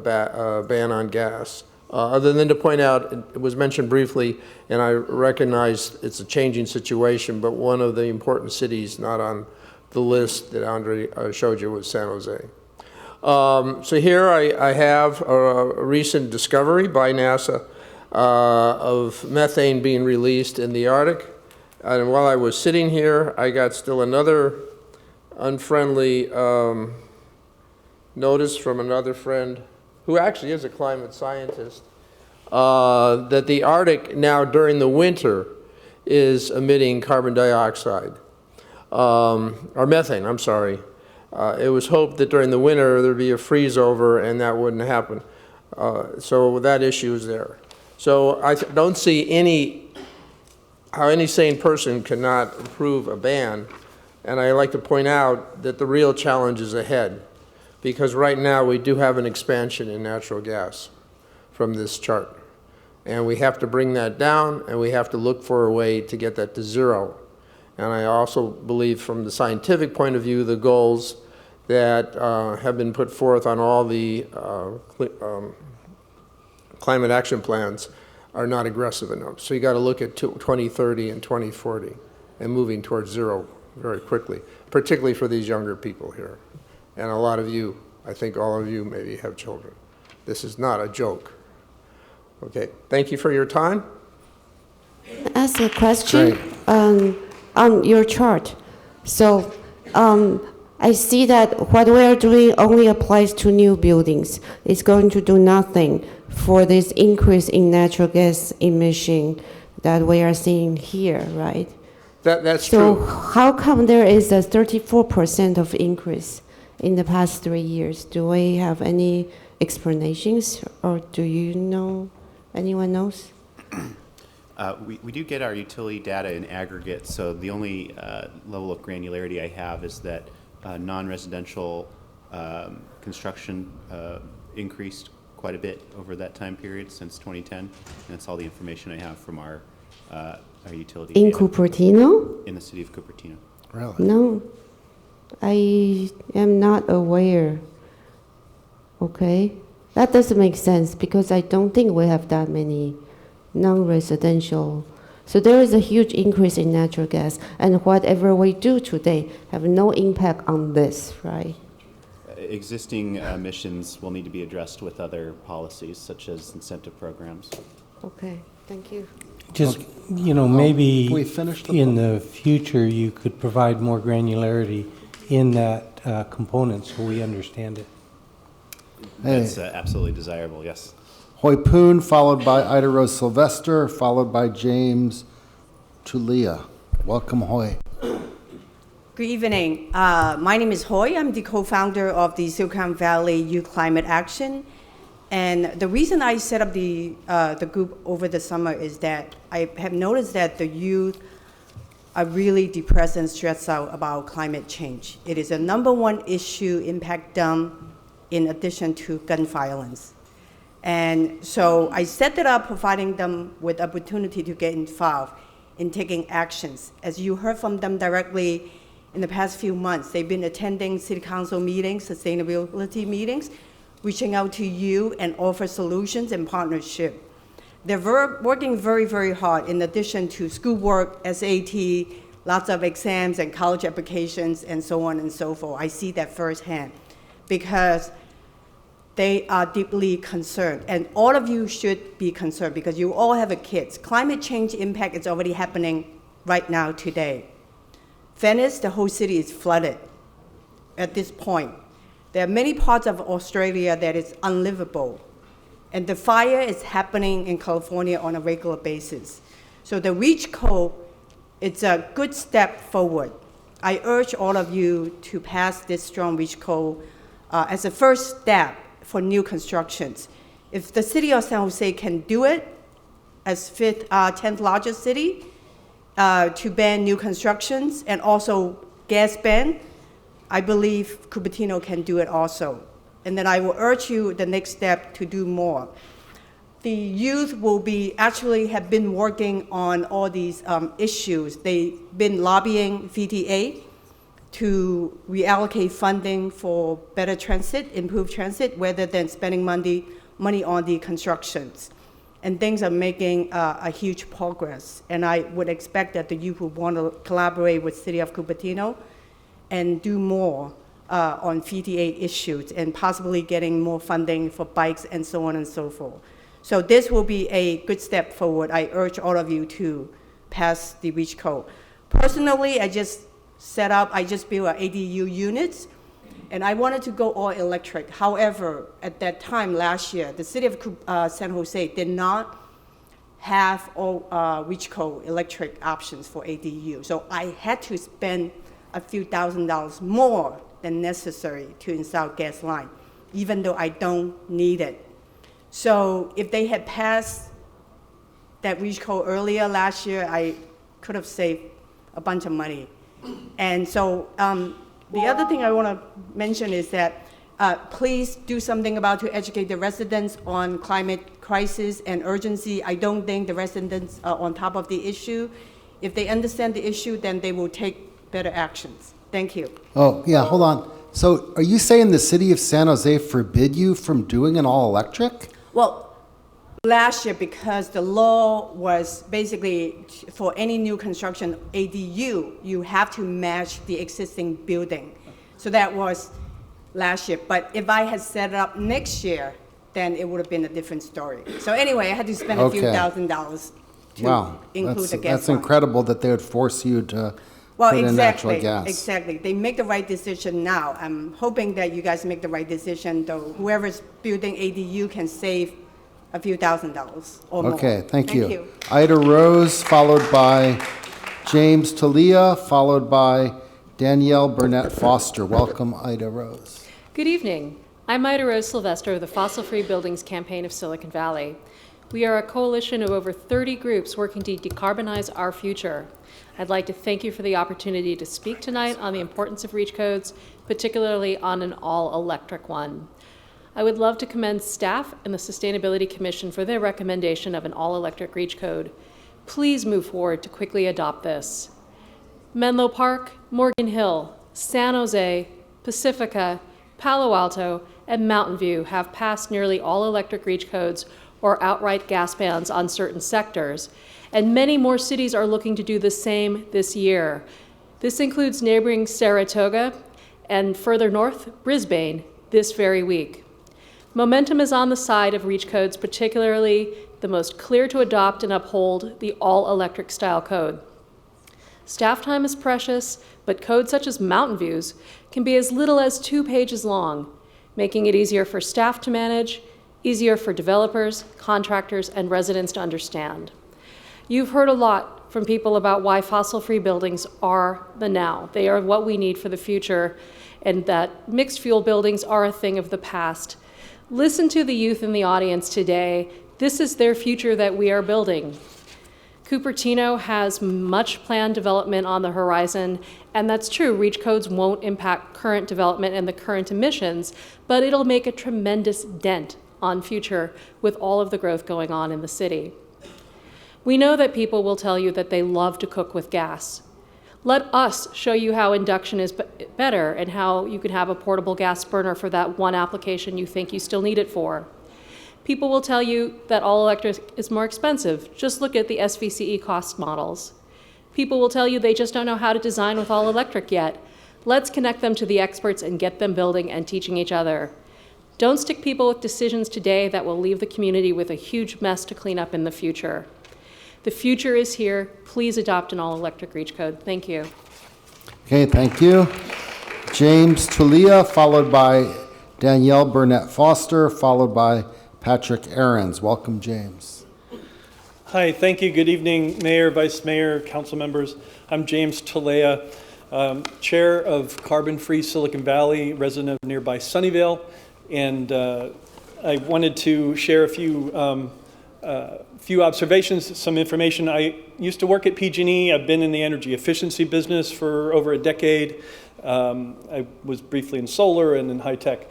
ban on gas. other than to point out, it was mentioned briefly, and I recognize it's a changing situation, but one of the important cities not on the list that Andre showed you was San Jose. So here I have a recent discovery by NASA of methane being released in the Arctic. And while I was sitting here, I got still another unfriendly notice from another friend who actually is a climate scientist, that the Arctic now during the winter is emitting carbon dioxide, or methane, I'm sorry. It was hoped that during the winter there'd be a freeze over and that wouldn't happen. So that issue is there. So I don't see how any sane person cannot approve a ban. And I like to point out that the real challenge is ahead, because right now we do have an expansion in natural gas from this chart. And we have to bring that down, and we have to look for a way to get that to zero. And I also believe from the scientific point of view, the goals that have been put forth on all the climate action plans are not aggressive enough. So you got to look at 2030 and 2040 and moving towards zero very quickly, particularly for these younger people here. And a lot of you, I think all of you maybe have children. This is not a joke. Okay, thank you for your time. Ask a question on your chart. So I see that what we are doing only applies to new buildings. It's going to do nothing for this increase in natural gas emission that we are seeing here, right? That's so true. So how come there is a 34% of increase in the past 3 years? Do we have any explanations, or do you know, anyone knows? We do get our utility data in aggregate, so the only level of granularity I have is that non-residential construction increased quite a bit over that time period since 2010, and that's all the information I have from our utility in data. Cupertino? In the city of Cupertino. Really? No, I am not aware. Okay, that doesn't make sense because I don't think we have that many non-residential. So there is a huge increase in natural gas, and whatever we do today have no impact on this, right? Existing emissions will need to be addressed with other policies, such as incentive programs. Okay, thank you. Just, maybe we finish in the future you could provide more granularity in that component so we understand it. That's absolutely desirable, yes. Hoi Poon, followed by Ida Rose Sylvester, followed by James Tulia. Welcome, Hoi. Good evening. My name is Hoi. I'm the co-founder of the Silicon Valley Youth Climate Action. And the reason I set up the group over the summer is that I have noticed that the youth are really depressed and stressed out about climate change. It is the #1 issue impact them in addition to gun violence. And so I set it up providing them with opportunity to get involved in taking actions. As you heard from them directly in the past few months, they've been attending city council meetings, sustainability meetings, reaching out to you and offer solutions and partnership. They're working very, very hard in addition to schoolwork, SAT, lots of exams and college applications and so on and so forth. I see that firsthand because they are deeply concerned, and all of you should be concerned because you all have kids. Climate change impact is already happening right now today. Venice, the whole city is flooded at this point. There are many parts of Australia that is unlivable, and the fire is happening in California on a regular basis. So the REACH code, it's a good step forward. I urge all of you to pass this strong REACH code as a first step for new constructions. If the city of San Jose can do it as 10th largest city to ban new constructions and also gas ban, I believe Cupertino can do it also. And then I will urge you the next step to do more. The youth will actually have been working on all these issues. They've been lobbying VTA to reallocate funding for better transit, improved transit, rather than spending money money on the constructions. And things are making a huge progress. And I would expect that the youth would want to collaborate with City of Cupertino and do more on VTA issues and possibly getting more funding for bikes and so on and so forth. So this will be a good step forward. I urge all of you to pass the REACH code. Personally, I just built an ADU units, and I wanted to go all electric. However, at that time last year, the city of San Jose did not have all REACH code electric options for ADU. So I had to spend a few $1,000s more than necessary to install gas line, even though I don't need it. So if they had passed that REACH code earlier last year, I could have saved a bunch of money. And so the other thing I want to mention is that please do something about to educate the residents on climate crisis and urgency. I don't think the residents are on top of the issue. If they understand the issue, then they will take better actions. Thank you. Oh, yeah, hold on. So are you saying the city of San Jose forbid you from doing an all-electric? Well, last year, because the law was basically for any new construction ADU, you have to match the existing building. So that was last year. But if I had set it up next year, then it would have been a different story. So anyway, I had to spend a few $1,000s to include the gas That's line. incredible that they would force you to put in natural gas. Exactly. They make the right decision now. I'm hoping that you guys make the right decision, though whoever's building ADU can save a few $1,000s or more. Okay, thank you. Ida Rose, followed by James Talia, followed by Danielle Burnett Foster. Welcome, Ida Rose. Good evening. I'm Ida Rose Sylvester of the Fossil Free Buildings Campaign of Silicon Valley. We are a coalition of over 30 groups working to decarbonize our future. I'd like to thank you for the opportunity to speak tonight on the importance of REACH codes, particularly on an all-electric one. I would love to commend staff and the Sustainability Commission for their recommendation of an all-electric REACH code. Please move forward to quickly adopt this. Menlo Park, Morgan Hill, San Jose, Pacifica, Palo Alto, and Mountain View have passed nearly all-electric REACH codes or outright gas bans on certain sectors, and many more cities are looking to do the same this year. This includes neighboring Saratoga and further north, Brisbane, this very week. Momentum is on the side of REACH codes, particularly the most clear to adopt and uphold the all-electric style code. Staff time is precious, but codes such as Mountain View's can be as little as 2 pages long, making it easier for staff to manage, easier for developers, contractors, and residents to understand. You've heard a lot from people about why fossil-free buildings are the now. They are what we need for the future, and that mixed-fuel buildings are a thing of the past. Listen to the youth in the audience today. This is their future that we are building. Cupertino has much planned development on the horizon, and that's true. REACH codes won't impact current development and the current emissions, but it'll make a tremendous dent on future with all of the growth going on in the city. We know that people will tell you that they love to cook with gas. Let us show you how induction is better and how you can have a portable gas burner for that one application you think you still need it for. People will tell you that all electric is more expensive. Just look at the SVCE cost models. People will tell you they just don't know how to design with all electric yet. Let's connect them to the experts and get them building and teaching each other. Don't stick people with decisions today that will leave the community with a huge mess to clean up in the future. The future is here. Please adopt an all-electric REACH code. Thank you. Okay, thank you. James Talia, followed by Danielle Burnett Foster, followed by Patrick Aarons. Welcome, James. Hi, thank you. Good evening, Mayor, Vice Mayor, council members. I'm James Talia, Chair of Carbon Free Silicon Valley, resident of nearby Sunnyvale, and I wanted to share a few observations, some information. I used to work at PG&E. I've been in the energy efficiency business for over a decade. I was briefly in solar and in high tech.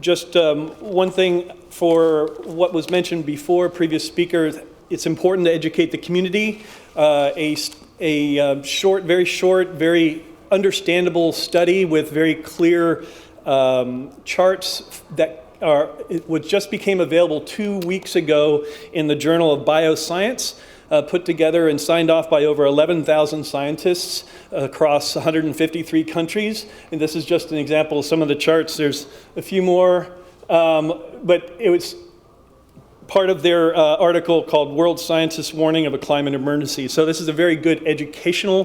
Just one thing for what was mentioned before, previous speakers, it's important to educate the community. A short, very understandable study with very clear charts that just became available 2 weeks ago in the Journal of Bioscience, put together and signed off by over 11,000 scientists across 153 countries. And this is just an example of some of the charts. There's a few more, but it was part of their article called World Scientists Warning of a Climate Emergency. So this is a very good educational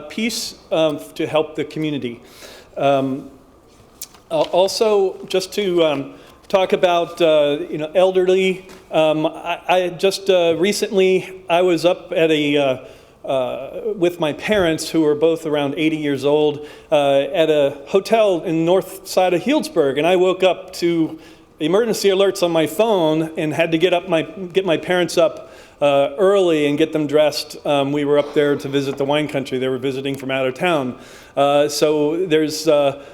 piece to help the community. Also, just to talk about elderly, I just recently I was up at a with my parents, who are both around 80 years old, at a hotel in the north side of Healdsburg, and I woke up to emergency alerts on my phone and had to get my parents up early and get them dressed. We were up there to visit the wine country. They were visiting from out of town. So there's a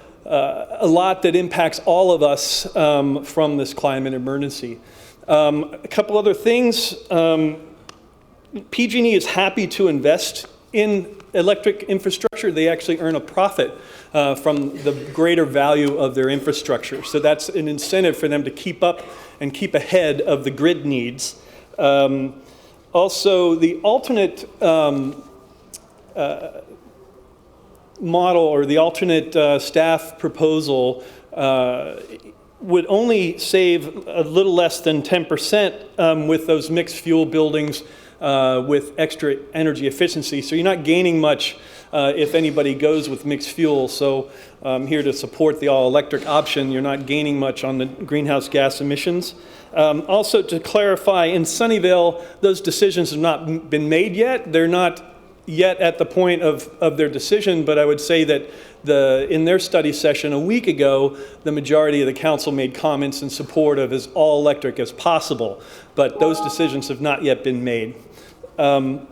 lot that impacts all of us from this climate emergency. A couple other things. PG&E is happy to invest in electric infrastructure. They actually earn a profit from the greater value of their infrastructure. So that's an incentive for them to keep up and keep ahead of the grid needs. Also, the alternate model, or the alternate staff proposal, would only save a little less than 10% with those mixed fuel buildings with extra energy efficiency. So you're not gaining much if anybody goes with mixed fuel. So I'm here to support the all-electric option. You're not gaining much on the greenhouse gas emissions. Also, to clarify, in Sunnyvale, those decisions have not been made yet. They're not yet at the point of their decision, but I would say that in their study session a week ago, the majority of the council made comments in support of as all electric as possible, but those decisions have not yet been made. And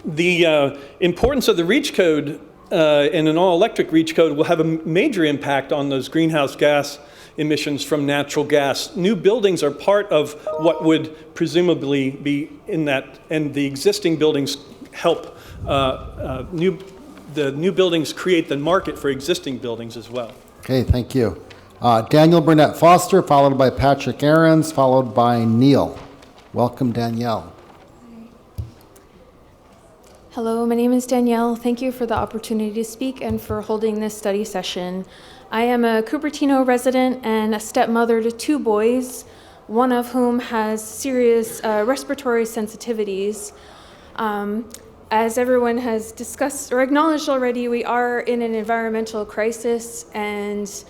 the importance of the REACH code and an all electric REACH code will have a major impact on those greenhouse gas emissions from natural gas. New buildings are part of what would presumably be in that, and the existing buildings help the new buildings create the market for existing buildings as well. Okay, thank you. Daniel Burnett Foster, followed by Patrick Ahrens, followed by Neil. Welcome, Danielle. Hello, my name is Danielle. Thank you for the opportunity to speak and for holding this study session. I am a Cupertino resident and a stepmother to 2 boys, one of whom has serious respiratory sensitivities. As everyone has discussed or acknowledged already, we are in an environmental crisis, and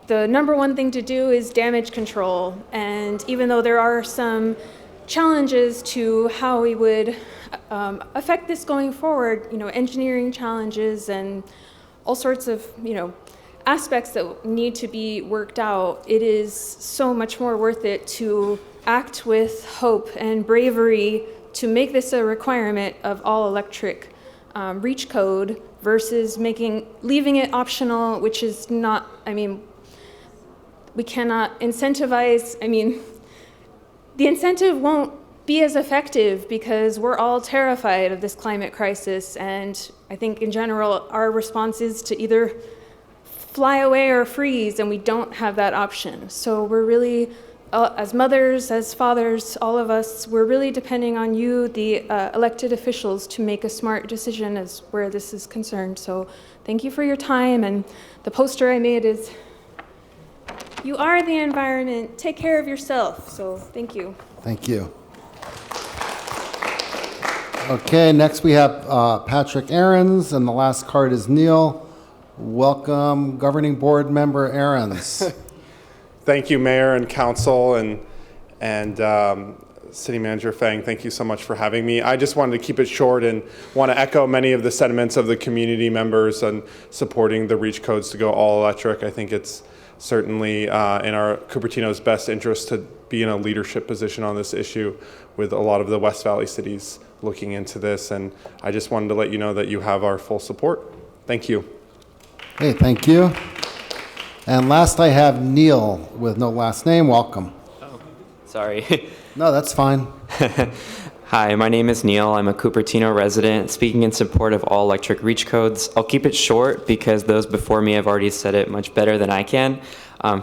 the number one thing to do is damage control. And even though there are some challenges to how we would affect this going forward, engineering challenges and all sorts of, aspects that need to be worked out, it is so much more worth it to act with hope and bravery to make this a requirement of all electric REACH code versus leaving it optional, which is not, we cannot incentivize, the incentive won't be as effective because we're all terrified of this climate crisis, and I think in general our response is to either fly away or freeze, and we don't have that option. So we're really, as mothers, as fathers, all of us, we're really depending on you, the elected officials, to make a smart decision as where this is concerned. So thank you for your time, and the poster I made is, you are the environment, take care of yourself. So thank you. Thank you. Okay, next we have Patrick Ahrens, and the last card is Neil. Welcome, Governing Board Member Ahrens. Thank you, Mayor and Council and City Manager Fang. Thank you so much for having me. I just wanted to keep it short and want to echo many of the sentiments of the community members and supporting the REACH codes to go all electric. I think it's certainly in our Cupertino's best interest to be in a leadership position on this issue with a lot of the West Valley cities looking into this. And I just wanted to let you know that you have our full support. Thank you. Hey, thank you. And last I have Neil with no last name. Welcome. Oh, sorry. No, that's fine. Hi, my name is Neil. I'm a Cupertino resident speaking in support of all electric reach codes. I'll keep it short because those before me have already said it much better than I can.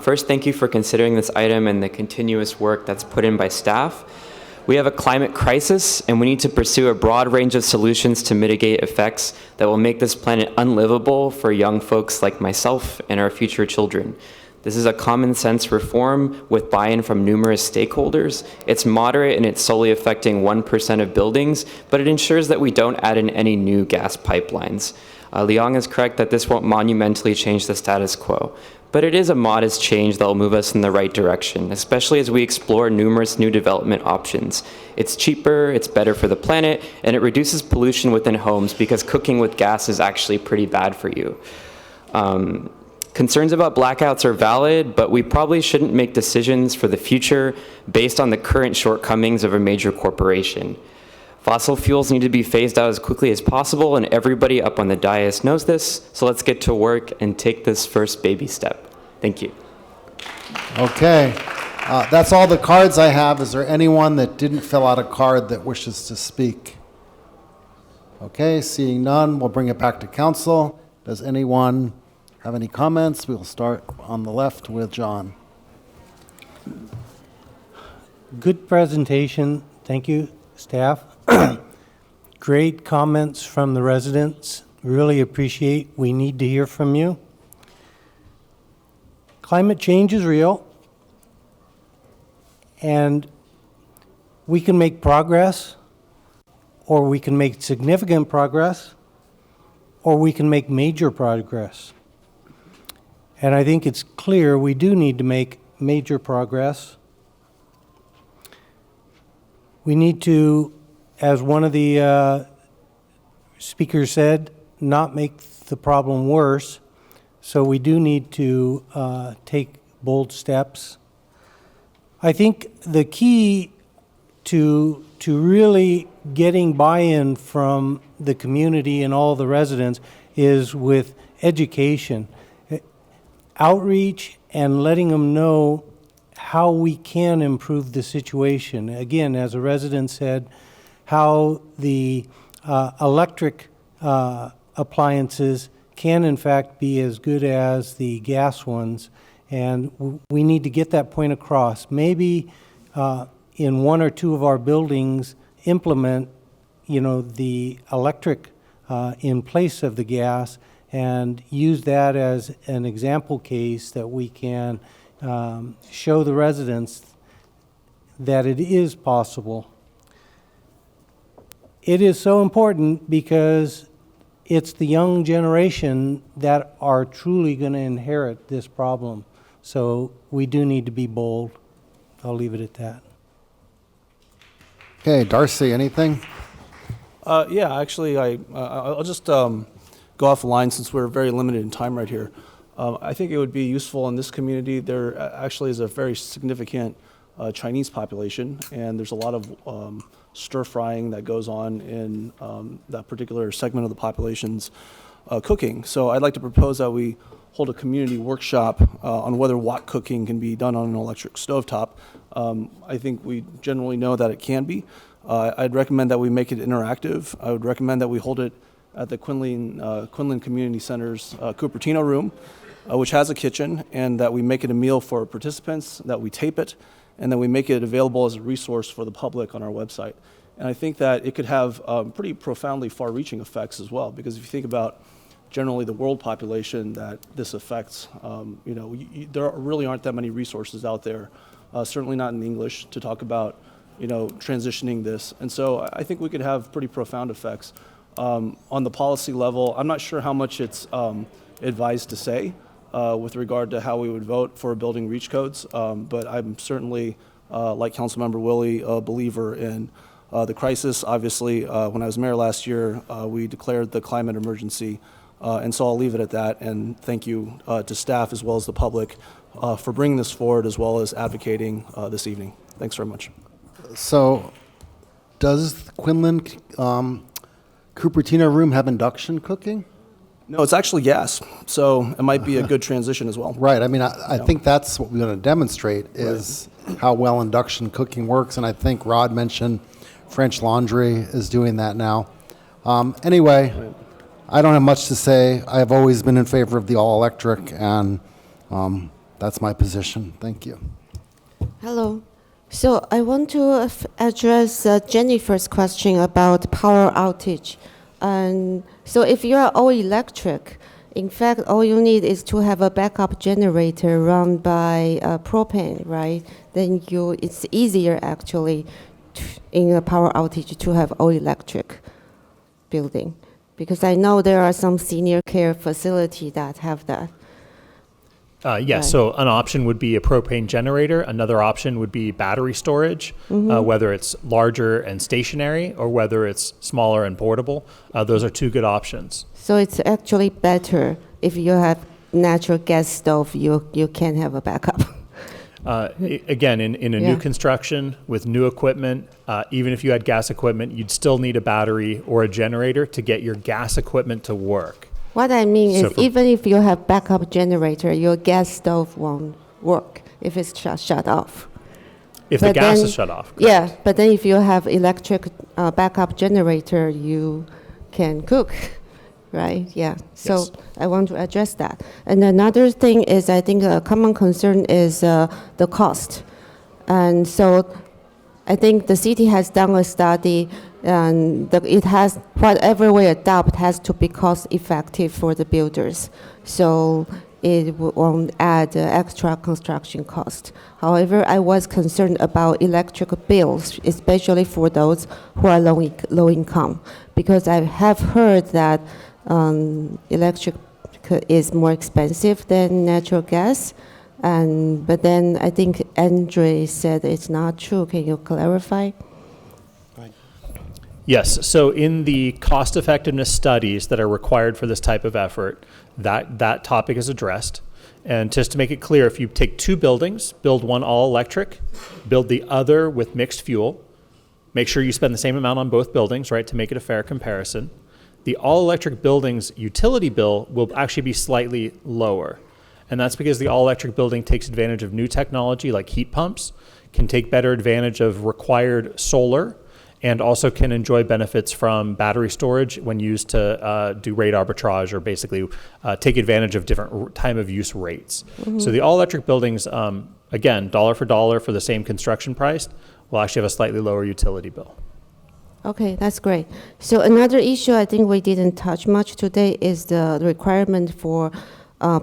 First, thank you for considering this item and the continuous work that's put in by staff. We have a climate crisis, and we need to pursue a broad range of solutions to mitigate effects that will make this planet unlivable for young folks like myself and our future children. This is a common sense reform with buy-in from numerous stakeholders. It's moderate and it's solely affecting 1% of buildings, but it ensures that we don't add in any new gas pipelines. Liang is correct that this won't monumentally change the status quo, but it is a modest change that will move us in the right direction, especially as we explore numerous new development options. It's cheaper, it's better for the planet, and it reduces pollution within homes because cooking with gas is actually pretty bad for you. Concerns about blackouts are valid, but we probably shouldn't make decisions for the future based on the current shortcomings of a major corporation. Fossil fuels need to be phased out as quickly as possible, and everybody up on the dais knows this, so let's get to work and take this first baby step. Thank you. Okay. That's all the cards I have. Is there anyone that didn't fill out a card that wishes to speak? Okay, seeing none, we'll bring it back to council. Does anyone have any comments? We'll start on the left with John. Good presentation. Thank you, staff. Great comments from the residents. Really appreciate. We need to hear from you. Climate change is real, and we can make progress, or we can make significant progress, or we can make major progress. And I think it's clear we do need to make major progress. We need to, as one of the speakers said, not make the problem worse. So we do need to take bold steps. I think the key to really getting buy-in from the community and all the residents is with education, outreach, and letting them know how we can improve the situation. Again, as a resident said, how the electric appliances can in fact be as good as the gas ones, and we need to get that point across. Maybe in one or two of our buildings implement, the electric in place of the gas, and use that as an example case that we can show the residents that it is possible. It is so important because it's the young generation that are truly going to inherit this problem. So we do need to be bold. I'll leave it at that. Okay, Darcy, anything? Yeah, actually, I'll just go off the line since we're very limited in time right here. I think it would be useful in this community. There actually is a very significant Chinese population, and there's a lot of stir-frying that goes on in that particular segment of the population's cooking. So I'd like to propose that we hold a community workshop on whether wok cooking can be done on an electric stovetop. I think we generally know that it can be. I'd recommend that we make it interactive. I would recommend that we hold it at the Quinlan Community Center's Cupertino room, which has a kitchen, and that we make it a meal for participants, that we tape it, and then we make it available as a resource for the public on our website. And I think that it could have pretty profoundly far-reaching effects as well, because if you think about generally the world population that this affects, there really aren't that many resources out there, certainly not in English, to talk about transitioning this. And so I think we could have pretty profound effects. On the policy level, I'm not sure how much it's advised to say with regard to how we would vote for building reach codes, but I'm certainly, like Councilmember Willie, a believer in the crisis. Obviously, when I was mayor last year, we declared the climate emergency, and so I'll leave it at that, and thank you to staff as well as the public for bringing this forward as well as advocating this evening. Thanks very much. So does Quinlan Cupertino room have induction cooking? No, it's actually gas, so it might be a good transition as well. Right. I mean, I think that's what we're going to demonstrate is how well induction cooking works. And I think Rod mentioned French Laundry is doing that now. Anyway, I don't have much to say. I've always been in favor of the all-electric, and that's my position. Thank you. Hello. So I want to address Jennifer's question about power outage. And so if you are all electric, in fact, all you need is to have a backup generator run by propane, right? Then it's easier actually in a power outage to have all electric building, because I know there are some senior care facility that have that. Yes, so an option would be a propane generator. Another option would be battery storage, whether it's larger and stationary or whether it's smaller and portable. Those are two good options. So it's actually better if you have natural gas stove, you can have a backup. Again, in a new construction with new equipment, even if you had gas equipment, you'd still need a battery or a generator to get your gas equipment to work. What I mean is, even if you have backup generator, your gas stove won't work if it's shut off. If the gas is shut off. Correct. Yeah, but then if you have electric backup generator, you can cook, right? Yeah. So Yes. I want to address that. And another thing is, I think a common concern is the cost. And so I think the city has done a study, and it has, whatever we adopt has to be cost effective for the builders. So it won't add extra construction cost. However, I was concerned about electric bills, especially for those who are low income, because I have heard that electric is more expensive than natural gas. But then I think Andre said it's not true. Can you clarify? Yes, so in the cost effectiveness studies that are required for this type of effort, that topic is addressed. And just to make it clear, if you take two buildings, build one all electric, build the other with mixed fuel, make sure you spend the same amount on both buildings, right, to make it a fair comparison. The all electric building's utility bill will actually be slightly lower. And that's because the all-electric building takes advantage of new technology like heat pumps, can take better advantage of required solar, and also can enjoy benefits from battery storage when used to do rate arbitrage, or basically take advantage of different time of use rates. So the all-electric buildings, again, dollar for the same construction price, will actually have a slightly lower utility bill. Okay, that's great. So another issue I think we didn't touch much today is the requirement for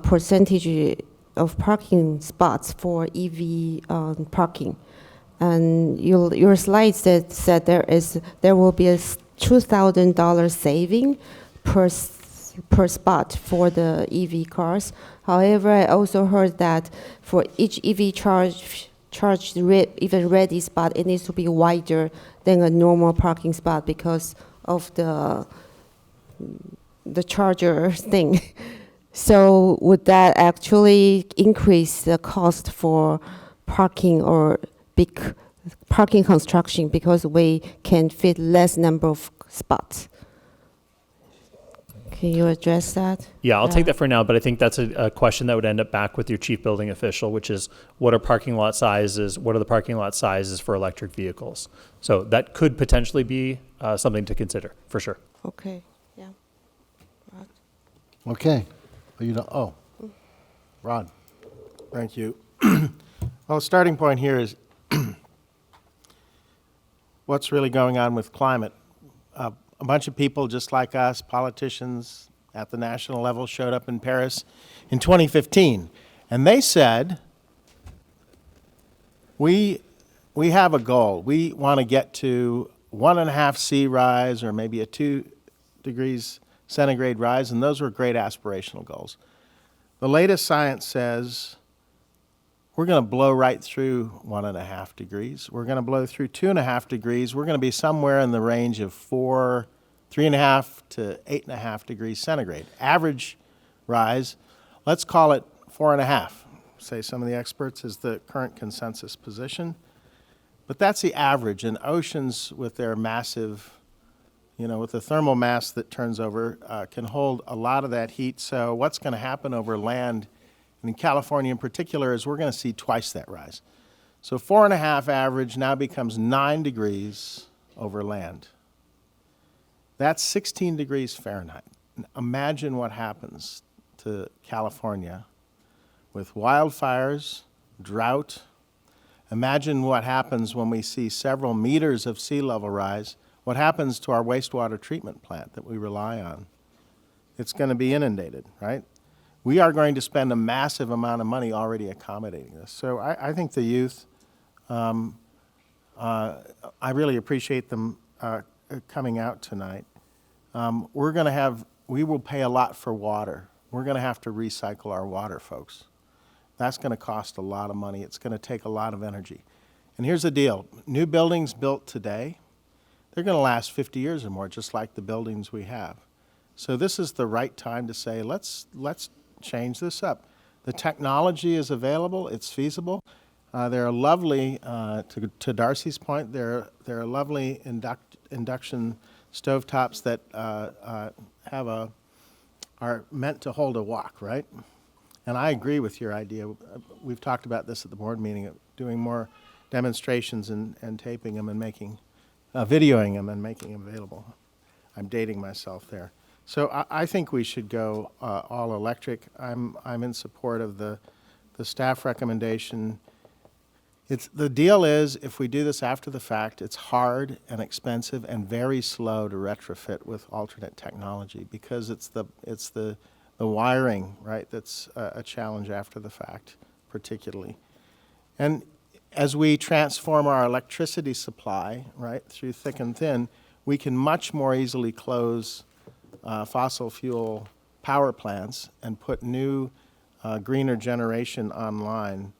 percentage of parking spots for EV parking. And your slides said there will be a $2,000 saving per spot for the EV cars. However, I also heard that for each EV even ready spot, it needs to be wider than a normal parking spot because of the charger thing. So would that actually increase the cost for parking or big parking construction because we can fit less number of spots? Can you address that? Yeah, I'll take that for now, but I think that's a question that would end up back with your chief building official, which is what are parking lot sizes? What are the parking lot sizes for electric vehicles? So that could potentially be something to consider, for sure. Okay, yeah. Rod. Okay. Rod. Thank you. Well, starting point here is what's really going on with climate. A bunch of people just like us, politicians at the national level, showed up in Paris in 2015, and they said, we have a goal. We want to get to 1.5 C rise or maybe a 2 degrees centigrade rise, and those were great aspirational goals. The latest science says we're going to blow right through 1.5 degrees. We're going to blow through 2.5 degrees. We're going to be somewhere in the range of 3.5 to 8.5 degrees centigrade. Average rise, let's call it 4.5, say some of the experts, is the current consensus position. But that's the average, and oceans with their massive, with the thermal mass that turns over, can hold a lot of that heat. So what's going to happen over land, and in California in particular, is we're going to see twice that rise. So 4.5 average now becomes 9 degrees over land. That's 16 degrees Fahrenheit. Imagine what happens to California with wildfires, drought. Imagine what happens when we see several meters of sea level rise. What happens to our wastewater treatment plant that we rely on? It's going to be inundated, right? We are going to spend a massive amount of money already accommodating this. So I think the youth, I really appreciate them coming out tonight. We will pay a lot for water. We're going to have to recycle our water, folks. That's going to cost a lot of money. It's going to take a lot of energy. And here's the deal. New buildings built today, they're going to last 50 years or more, just like the buildings we have. So this is the right time to say, let's change this up. The technology is available. It's feasible. There are lovely, to Darcy's point, there are lovely induction stovetops that are meant to hold a wok, right? And I agree with your idea. We've talked about this at the board meeting, of doing more demonstrations and taping them and videoing them and making them available. I'm dating myself there. So I think we should go all electric. I'm in support of the staff recommendation. The deal is, if we do this after the fact, it's hard and expensive and very slow to retrofit with alternate technology, because it's the wiring, right, that's a challenge after the fact, particularly. And as we transform our electricity supply, right, through thick and thin, we can much more easily close fossil fuel power plants and put new greener generation online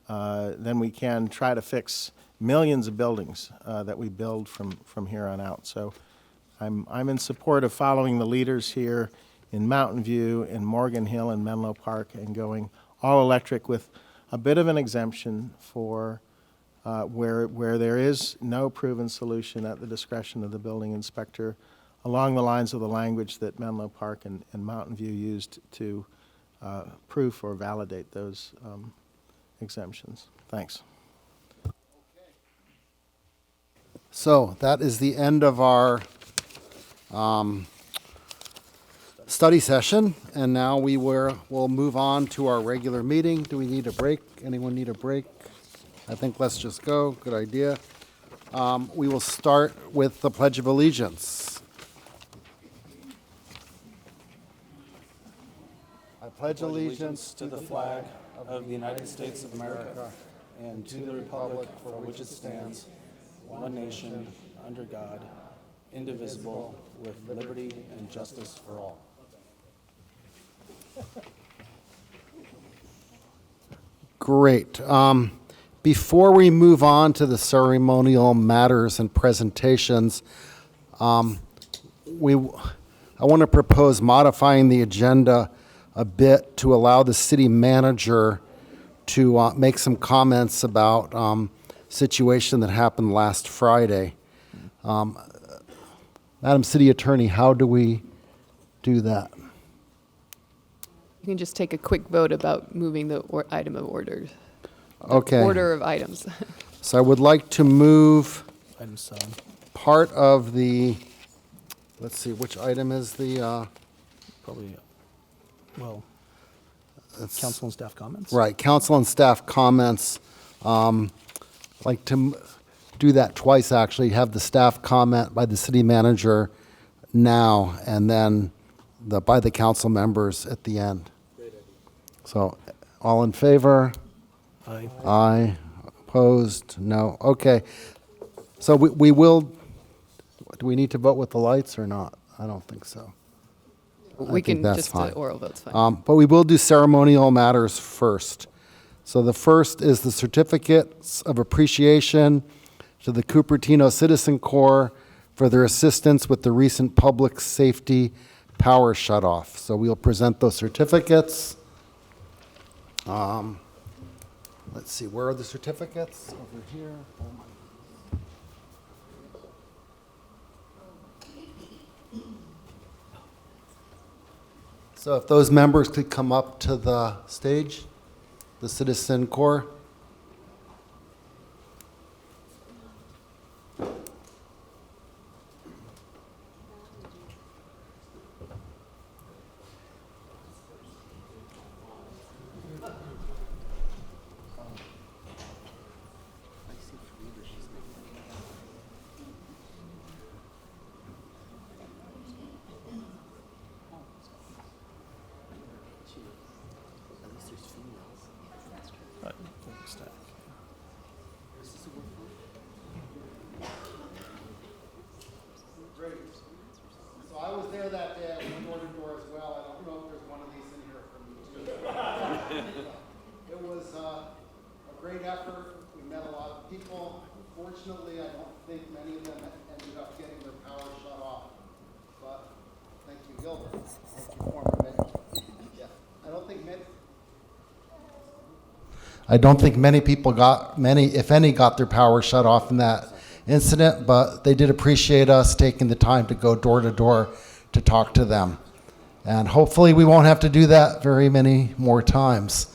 than we can try to fix millions of buildings that we build from here on out. So I'm in support of following the leaders here in Mountain View, in Morgan Hill, and Menlo Park, and going all electric with a bit of an exemption for where there is no proven solution at the discretion of the building inspector, along the lines of the language that Menlo Park and Mountain View used to proof or validate those exemptions. Thanks. So that is the end of our study session, and now we'll move on to our regular meeting. Do we need a break? Anyone need a break? I think let's just go. Good idea. We will start with the Pledge of Allegiance. I pledge allegiance to the flag of the United States of America and to the republic for which it stands, one nation, under God, indivisible, with liberty and justice for all. Great. Before we move on to the ceremonial matters and presentations, I want to propose modifying the agenda a bit to allow the city manager to make some comments about situation that happened last Friday. Madam City Attorney, how do we do that? You can just take a quick vote about moving the item of order. Okay. Order of items. So I would like to move Item 7. part of the, let's see, which item is the? Probably, council and staff comments. Right, council and staff comments. Like to do that twice, actually, have the staff comment by the city manager now, and then by the council members at the end. So, all in favor? Aye. Aye. Opposed? No. Okay. So we will, do we need to vote with the lights or not? I don't think so. We can that's just, fine. oral vote's fine. But we will do ceremonial matters first. So the first is the certificates of appreciation to the Cupertino Citizen Corps for their assistance with the recent public safety power shutoff. So we'll present those certificates. Let's see, where are the certificates? Over here. So if those members could come up to the stage, the Citizen Corps. It was a great effort. We met a lot of people. Unfortunately, I don't think many of them ended up getting their power shut off. But thank you, Gilbert. Thank you, former mayor. Yeah, I don't think many people if any, got their power shut off in that incident, but they did appreciate us taking the time to go door to door to talk to them. And hopefully we won't have to do that very many more times.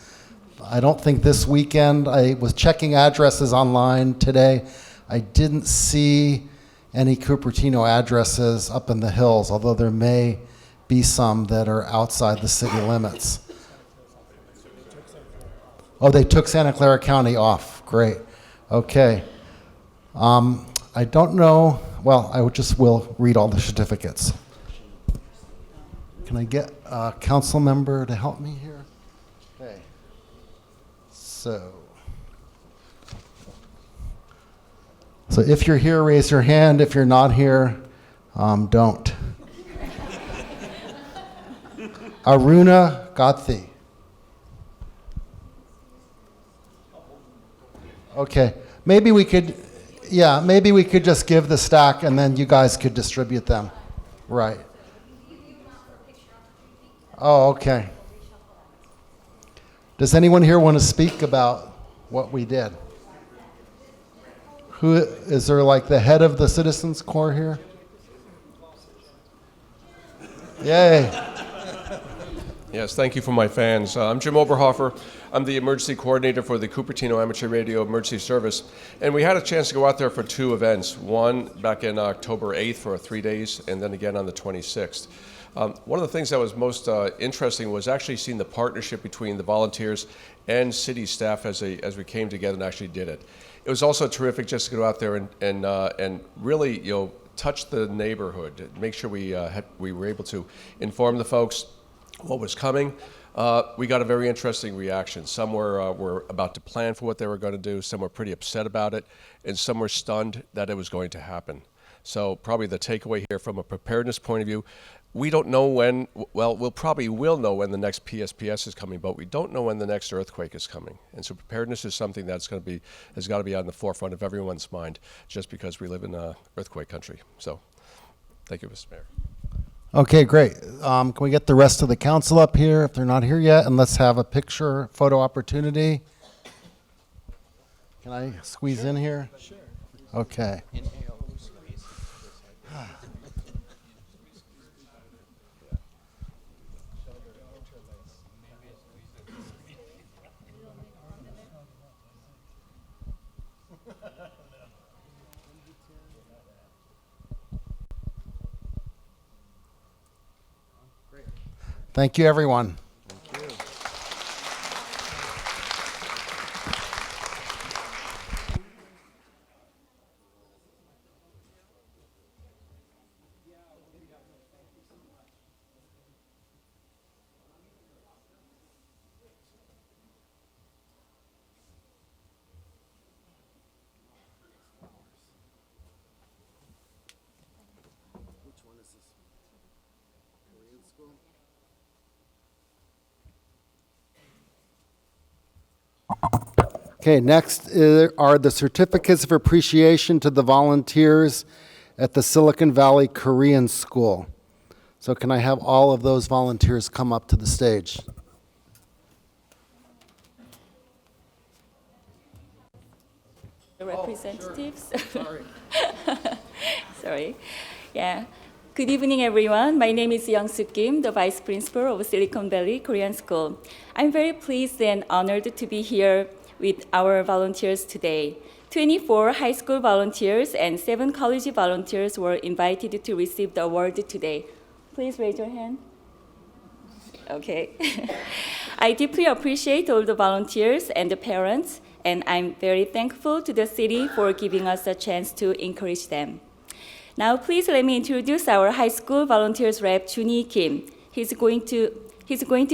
I don't think this weekend, I was checking addresses online today. I didn't see any Cupertino addresses up in the hills, although there may be some that are outside the city limits. Oh, they took Santa Clara County off. Great. Okay. I don't know. Well, I will read all the certificates. Can I get a council member to help me here? Okay. So if you're here, raise your hand. If you're not here, don't. Aruna Gathi. Okay. Maybe we could just give the stack and then you guys could distribute them. Right. Oh, okay. Does anyone here want to speak about what we did? Who is there, like the head of the Citizens Corps here? Yay. Yes, thank you for my fans. I'm Jim Oberhofer. I'm the emergency coordinator for the Cupertino Amateur Radio Emergency Service. And we had a chance to go out there for two events, one back in October 8th for 3 days, and then again on the 26th. One of the things that was most interesting was actually seeing the partnership between the volunteers and city staff as we came together and actually did it. It was also terrific just to go out there and really touch the neighborhood, make sure we were able to inform the folks what was coming. We got a very interesting reaction. Some were about to plan for what they were going to do, some were pretty upset about it, and some were stunned that it was going to happen. So probably the takeaway here from a preparedness point of view, we don't know when, well, we'll probably will know when the next PSPS is coming, but we don't know when the next earthquake is coming. And so preparedness is something has got to be on the forefront of everyone's mind, just because we live in an earthquake country. So thank you, Mr. Mayor. Okay, great. Can we get the rest of the council up here if they're not here yet? And let's have a photo opportunity. Can I squeeze in here? Sure. Okay. Thank you, everyone. Thank you. Which one is this? Korean school? Okay, next are the certificates of appreciation to the volunteers at the Silicon Valley Korean School. So can I have all of those volunteers come up to the stage? Representatives. Oh, sure. Sorry. Sorry. Yeah. Good evening, everyone. My name is Young-Suk Kim, the Vice Principal of Silicon Valley Korean School. I'm very pleased and honored to be here with our volunteers today. 24 high school volunteers and 7 college volunteers were invited to receive the award today. Please raise your hand. Okay. I deeply appreciate all the volunteers and the parents, and I'm very thankful to the city for giving us a chance to encourage them. Now, please let me introduce our high school volunteers rep, Judy Kim. He's going to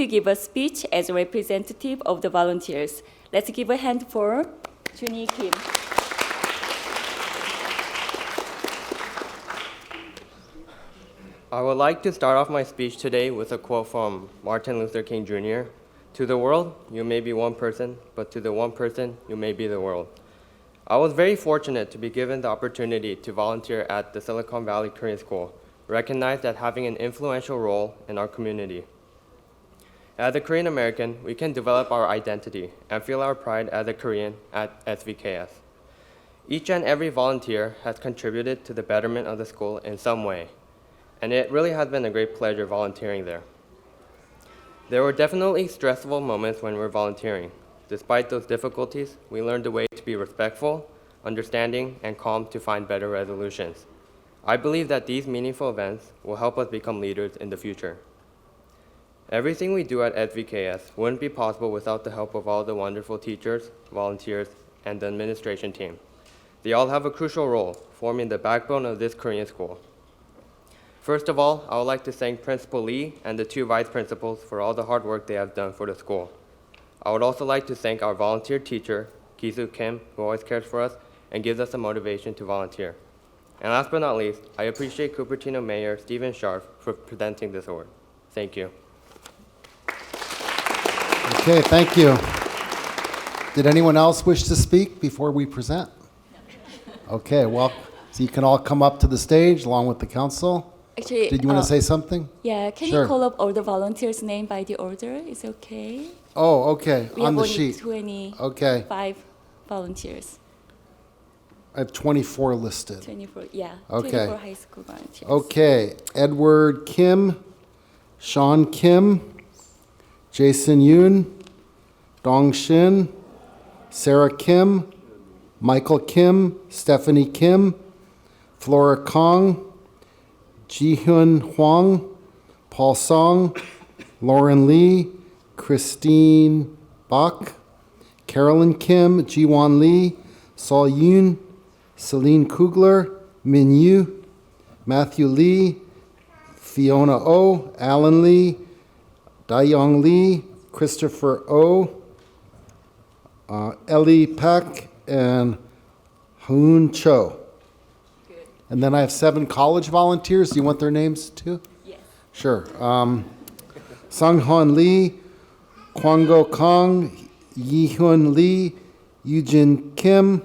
give a speech as a representative of the volunteers. Let's give a hand for Judy Kim. I would like to start off my speech today with a quote from Martin Luther King Jr. To the world, you may be one person, but to the one person, you may be the world. I was very fortunate to be given the opportunity to volunteer at the Silicon Valley Korean School, recognized as having an influential role in our community. As a Korean American, we can develop our identity and feel our pride as a Korean at SVKS. Each and every volunteer has contributed to the betterment of the school in some way, and it really has been a great pleasure volunteering there. There were definitely stressful moments when we were volunteering. Despite those difficulties, we learned a way to be respectful, understanding, and calm to find better resolutions. I believe that these meaningful events will help us become leaders in the future. Everything we do at SVKS wouldn't be possible without the help of all the wonderful teachers, volunteers, and the administration team. They all have a crucial role, forming the backbone of this Korean school. First of all, I would like to thank Principal Lee and the 2 vice principals for all the hard work they have done for the school. I would also like to thank our volunteer teacher, Ki-soo Kim, who always cares for us and gives us the motivation to volunteer. And last but not least, I appreciate Cupertino Mayor Stephen Scharf for presenting this award. Thank you. Okay, thank you. Did anyone else wish to speak before we present? Okay, well, so you can all come up to the stage along with the council. Actually, Did you want to say something? Yeah, can Sure. you call up all the volunteers' name by the order? Is it okay? Oh, okay, We on have the sheet. 25 Okay, volunteers. I have 24 listed. 24, yeah. Okay. 24 high school volunteers. Okay, Edward Kim, Sean Kim, Jason Yoon, Dong Shin, Sarah Kim, Michael Kim, Stephanie Kim, Flora Kong, Jihyun Huang, Paul Song, Lauren Lee, Christine Bach, Carolyn Kim, Jiwon Lee, Saul Yoon, Celine Kugler, Min Yu, Matthew Lee, Fiona Oh, Alan Lee, Dayong Lee, Christopher Oh, Ellie Peck, and Hoon Cho. And then I have 7 college volunteers. Do you want their names too? Yes. Sure. Sung-Hwan Lee, Kwang-go Kong, Yi-Hyun Lee, Yoo-jin Kim,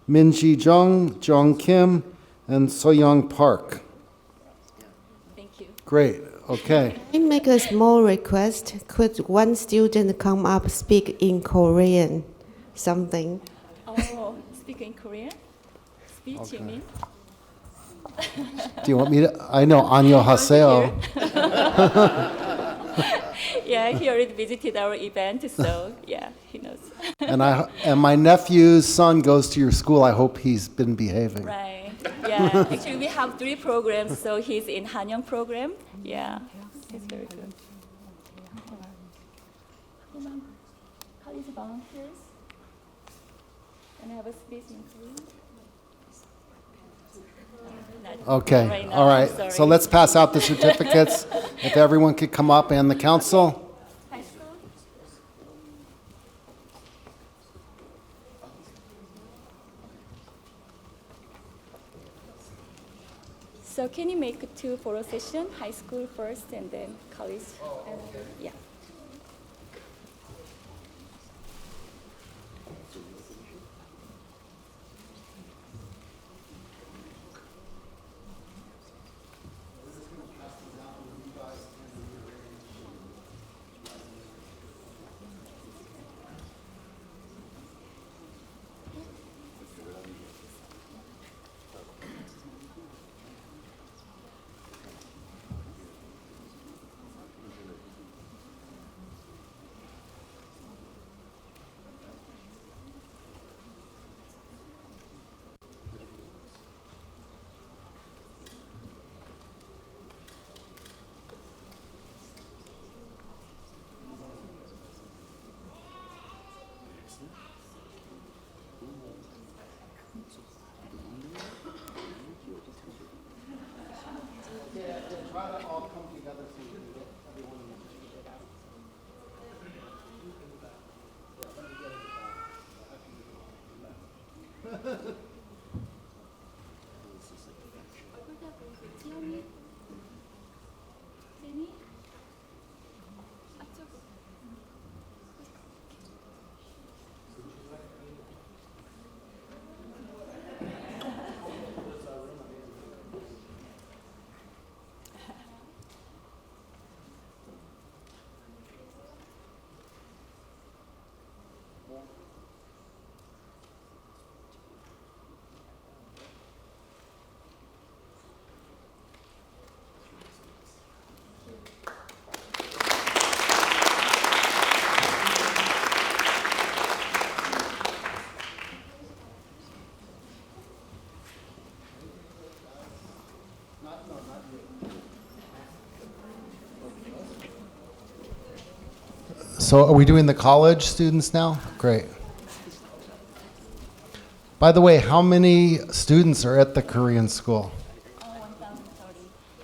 Min-ji Jung, Jong Kim, and So-young Park. Thank you. Great. Okay. I make a small request. Could one student come up speak in Korean something? Oh, speak in Korean? Speech, you mean? Do you want me to? I know Anyo Haseo. Yeah, he already visited our event, so yeah, he knows. And my nephew's son goes to your school. I hope he's been behaving. Right. Yeah. Actually, we have 3 programs, so he's in Hanyang program. Yeah, he's very good. College volunteers. And I have a space in Korean. Okay. Right now, All right. I'm sorry. So let's pass out the certificates. If everyone could come up and the council. So can you make 2 photo sessions? High school first and then college? Yeah. So are we doing the college students now? Great. By the way, how many students are at the Korean school?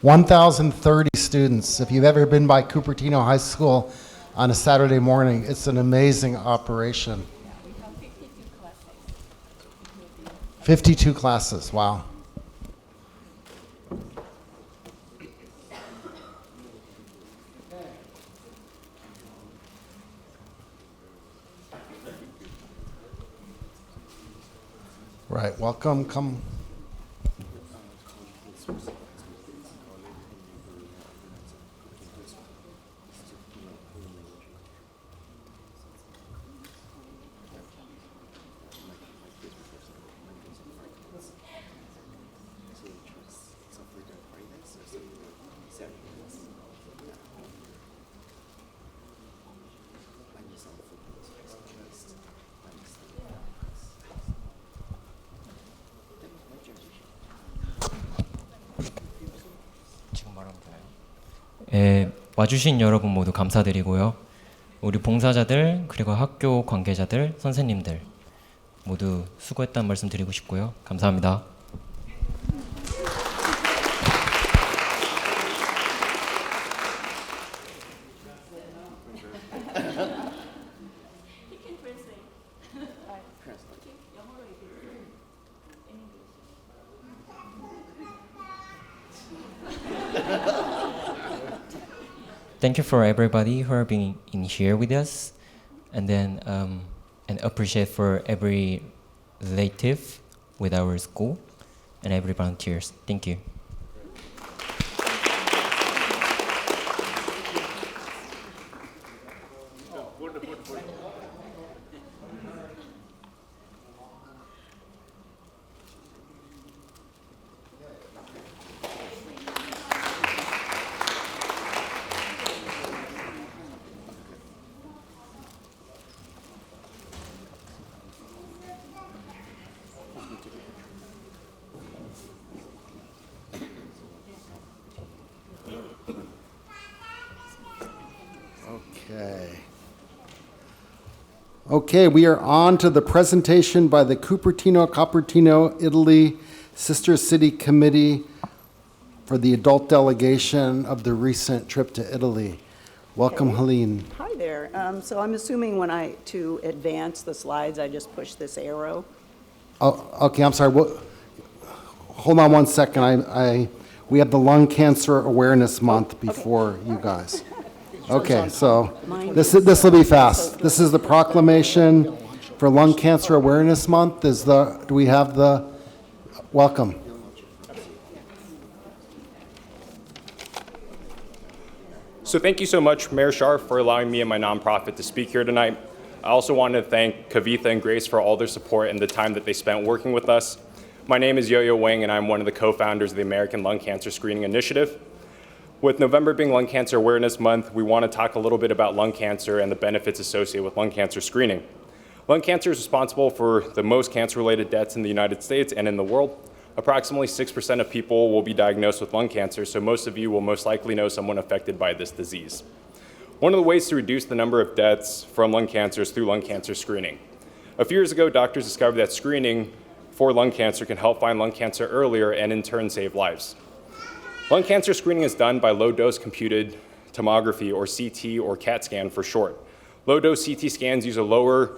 1,030 students. If you've ever been by Cupertino High School on a Saturday morning, it's an amazing operation. 52 classes, wow. Right, welcome, come. 와주신 여러분 모두 감사드리고요. 우리 봉사자들 그리고 학교 관계자들, 선생님들 모두 수고했다는 말씀 드리고 싶고요. 감사합니다. Thank you for everybody who are being in here with us, and then and appreciate for every relative with our school and every volunteers. Thank you. Okay, we are on to the presentation by the Cupertino-Cupertino, Italy Sister City Committee for the adult delegation of the recent trip to Italy. Welcome, Helene. Hi there. So I'm assuming to advance the slides, I just push this arrow. Oh, okay, I'm sorry. Hold on one second. We have the Lung Cancer Awareness Month before you guys. Okay, so this will be fast. This is the proclamation for Lung Cancer Awareness Month. Do we have the welcome? So thank you so much, Mayor Scharf, for allowing me and my nonprofit to speak here tonight. I also want to thank Kavitha and Grace for all their support and the time that they spent working with us. My name is Yo-Yo Wang, and I'm one of the co-founders of the American Lung Cancer Screening Initiative. With November being Lung Cancer Awareness Month, we want to talk a little bit about lung cancer and the benefits associated with lung cancer screening. Lung cancer is responsible for the most cancer-related deaths in the United States and in the world. Approximately 6% of people will be diagnosed with lung cancer, so most of you will most likely know someone affected by this disease. One of the ways to reduce the number of deaths from lung cancer is through lung cancer screening. A few years ago, doctors discovered that screening for lung cancer can help find lung cancer earlier and in turn save lives. Lung cancer screening is done by low-dose computed tomography, or CT or CAT scan for short. Low-dose CT scans use a lower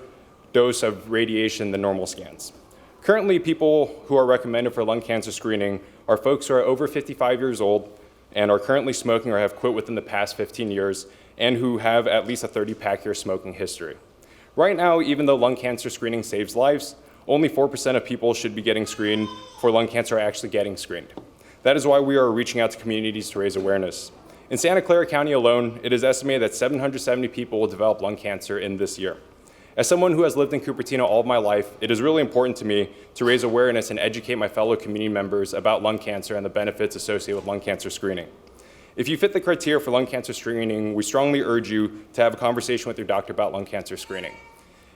dose of radiation than normal scans. Currently, people who are recommended for lung cancer screening are folks who are over 55 years old and are currently smoking or have quit within the past 15 years and who have at least a 30-pack year smoking history. Right now, even though lung cancer screening saves lives, only 4% of people should be getting screened for lung cancer are actually getting screened. That is why we are reaching out to communities to raise awareness. In Santa Clara County alone, it is estimated that 770 people will develop lung cancer in this year. As someone who has lived in Cupertino all of my life, it is really important to me to raise awareness and educate my fellow community members about lung cancer and the benefits associated with lung cancer screening. If you fit the criteria for lung cancer screening, we strongly urge you to have a conversation with your doctor about lung cancer screening.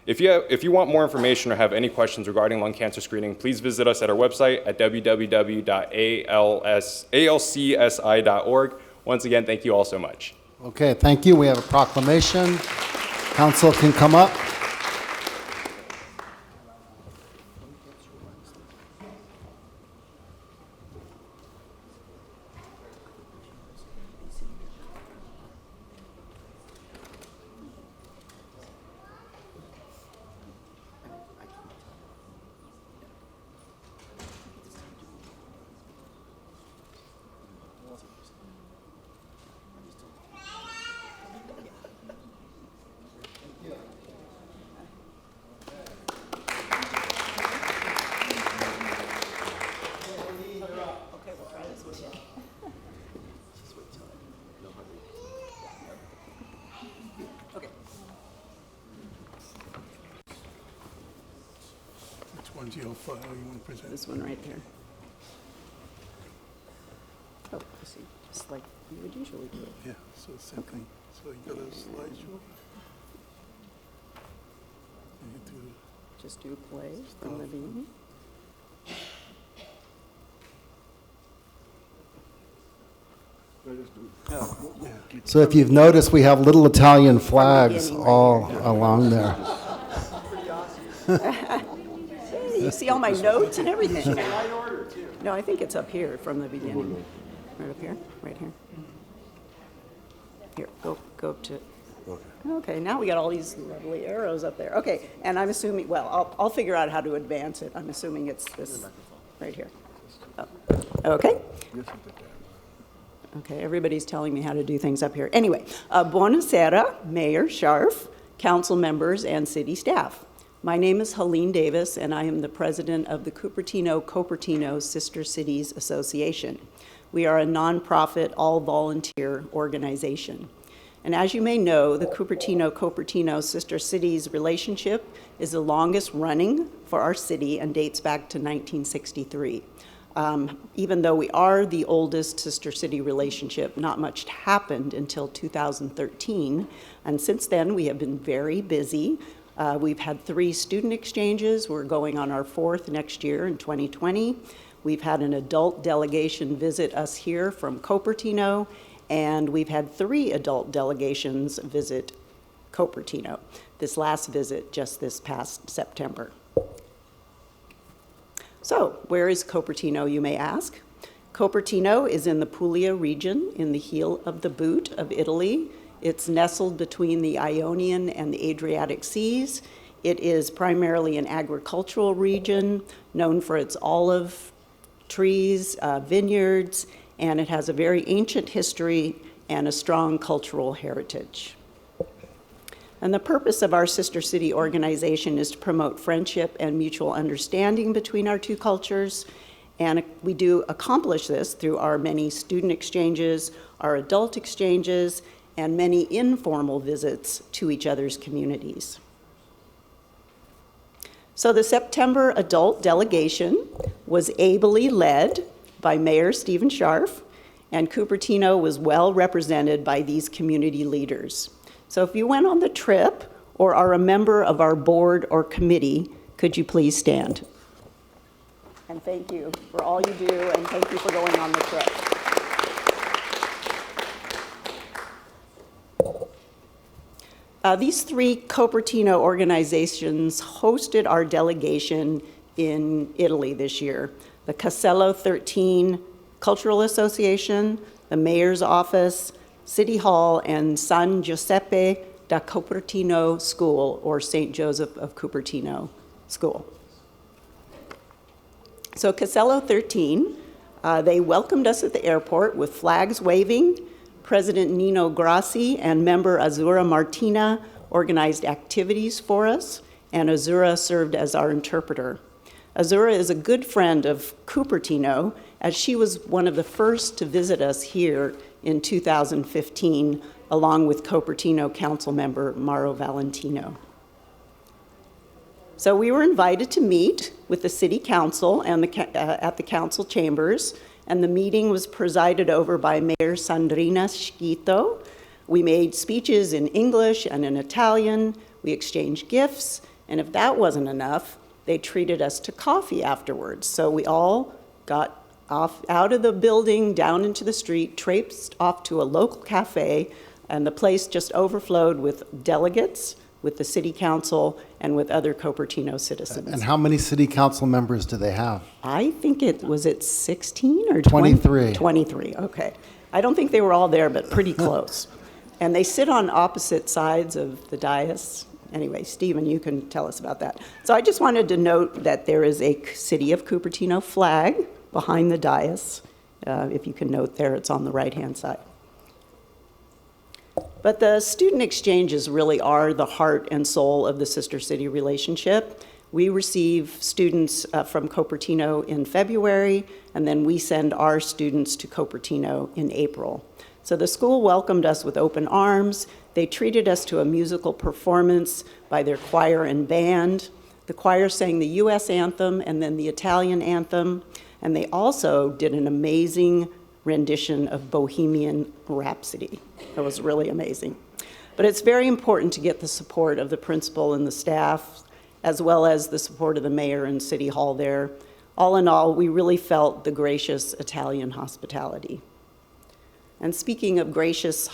If you want more information or have any questions regarding lung cancer screening, please visit us at our website at www.alcsi.org. Once again, thank you all so much. Okay, thank you. We have a proclamation. Council can come up. One's your file you want to present? This one right there. Oh, I see. Just like you would usually do. Yeah, so same thing. So you got a slideshow? Just do play from the beginning. So if you've noticed, we have little Italian flags all along there. You see all my notes and everything. No, I think it's up here from the beginning. Right up here, right here. Here, go up to. Okay, now we got all these lovely arrows up there. Okay, and I'm assuming, well, I'll figure out how to advance it. I'm assuming it's this right here. Oh. Okay. Okay, everybody's telling me how to do things up here. Anyway, buonasera, Mayor Scharf, council members, and city staff. My name is Helene Davis, and I am the president of the Cupertino-Cupertino Sister Cities Association. We are a nonprofit, all-volunteer organization. And as you may know, the Cupertino-Cupertino Sister Cities relationship is the longest running for our city and dates back to 1963. Even though we are the oldest sister city relationship, not much happened until 2013. And since then, we have been very busy. We've had 3 student exchanges. We're going on our 4th next year in 2020. We've had an adult delegation visit us here from Cupertino, and we've had 3 adult delegations visit Cupertino. This last visit just this past September. So, where is Cupertino, you may ask? Cupertino is in the Puglia region in the heel of the boot of Italy. It's nestled between the Ionian and the Adriatic Seas. It is primarily an agricultural region known for its olive trees, vineyards, and it has a very ancient history and a strong cultural heritage. And the purpose of our sister city organization is to promote friendship and mutual understanding between our 2 cultures. And we do accomplish this through our many student exchanges, our adult exchanges, and many informal visits to each other's communities. So the September adult delegation was ably led by Mayor Stephen Scharf, and Cupertino was well represented by these community leaders. So if you went on the trip or are a member of our board or committee, could you please stand? And thank you for all you do, and thank you for going on the trip. These 3 Cupertino organizations hosted our delegation in Italy this year. The Casello 13 Cultural Association, the Mayor's Office, City Hall, and San Giuseppe da Cupertino School, or St. Joseph of Cupertino School. So Casello 13, they welcomed us at the airport with flags waving. President Nino Grassi and member Azura Martina organized activities for us, and Azura served as our interpreter. Azura is a good friend of Cupertino, as she was one of the first to visit us here in 2015, along with Cupertino Council member Mauro Valentino. So we were invited to meet with the City Council and at the Council chambers, and the meeting was presided over by Mayor Sandrina Schito. We made speeches in English and in Italian, we exchanged gifts, and if that wasn't enough, they treated us to coffee afterwards. So we all got off out of the building, down into the street, traipsed off to a local cafe, and the place just overflowed with delegates with the city council, and with other Cupertino citizens. And how many city council members do they have? I think was it 16 or 23. 23, okay. I don't think they were all there, but pretty close. And they sit on opposite sides of the dais. Anyway, Stephen, you can tell us about that. So I just wanted to note that there is a City of Cupertino flag behind the dais. If you can note there, it's on the right-hand side. But the student exchanges really are the heart and soul of the sister city relationship. We receive students from Cupertino in February, and then we send our students to Cupertino in April. So the school welcomed us with open arms. They treated us to a musical performance by their choir and band. The choir sang the US anthem and then the Italian anthem, and they also did an amazing rendition of Bohemian Rhapsody. It was really amazing. But it's very important to get the support of the principal and the staff, as well as the support of the mayor and city hall there. All in all, we really felt the gracious Italian hospitality. And speaking of gracious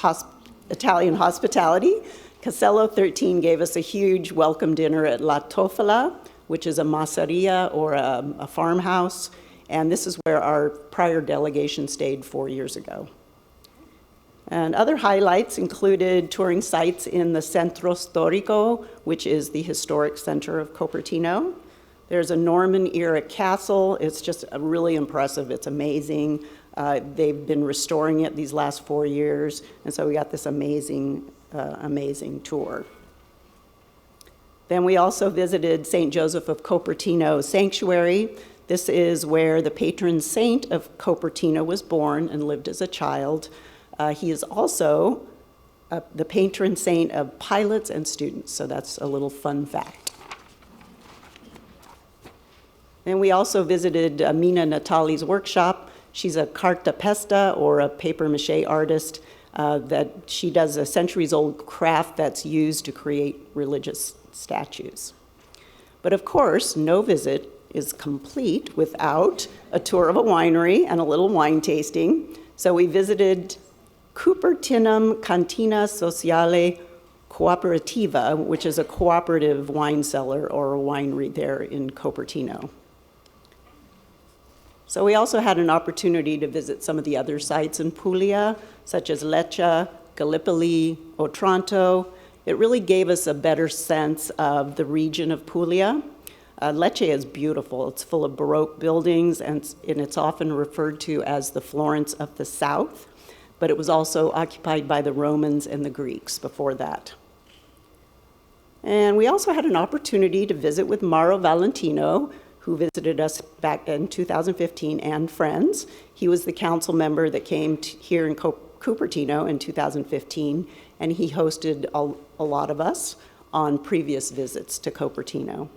Italian hospitality, Casello 13 gave us a huge welcome dinner at La Tofola, which is a masseria or a farmhouse. And this is where our prior delegation stayed 4 years ago. And other highlights included touring sites in the Centro Storico, which is the historic center of Cupertino. There's a Norman-era castle. It's just really impressive. It's amazing. They've been restoring it these last 4 years, and so we got this amazing, amazing tour. Then we also visited St. Joseph of Cupertino Sanctuary. This is where the patron saint of Cupertino was born and lived as a child. He is also the patron saint of pilots and students, so that's a little fun fact. And we also visited Mina Natali's workshop. She's a cartapesta, or a paper mache artist, that she does a centuries-old craft that's used to create religious statues. But of course, no visit is complete without a tour of a winery and a little wine tasting. So we visited Cupertinum Cantina Sociale Cooperativa, which is a cooperative wine cellar or a winery there in Cupertino. So we also had an opportunity to visit some of the other sites in Puglia, such as Lecce, Gallipoli, Otranto. It really gave us a better sense of the region of Puglia. Lecce is beautiful. It's full of Baroque buildings, and it's often referred to as the Florence of the South, but it was also occupied by the Romans and the Greeks before that. And we also had an opportunity to visit with Mauro Valentino, who visited us back in 2015, and friends. He was the council member that came here in Cupertino in 2015, and he hosted a lot of us on previous visits to Cupertino.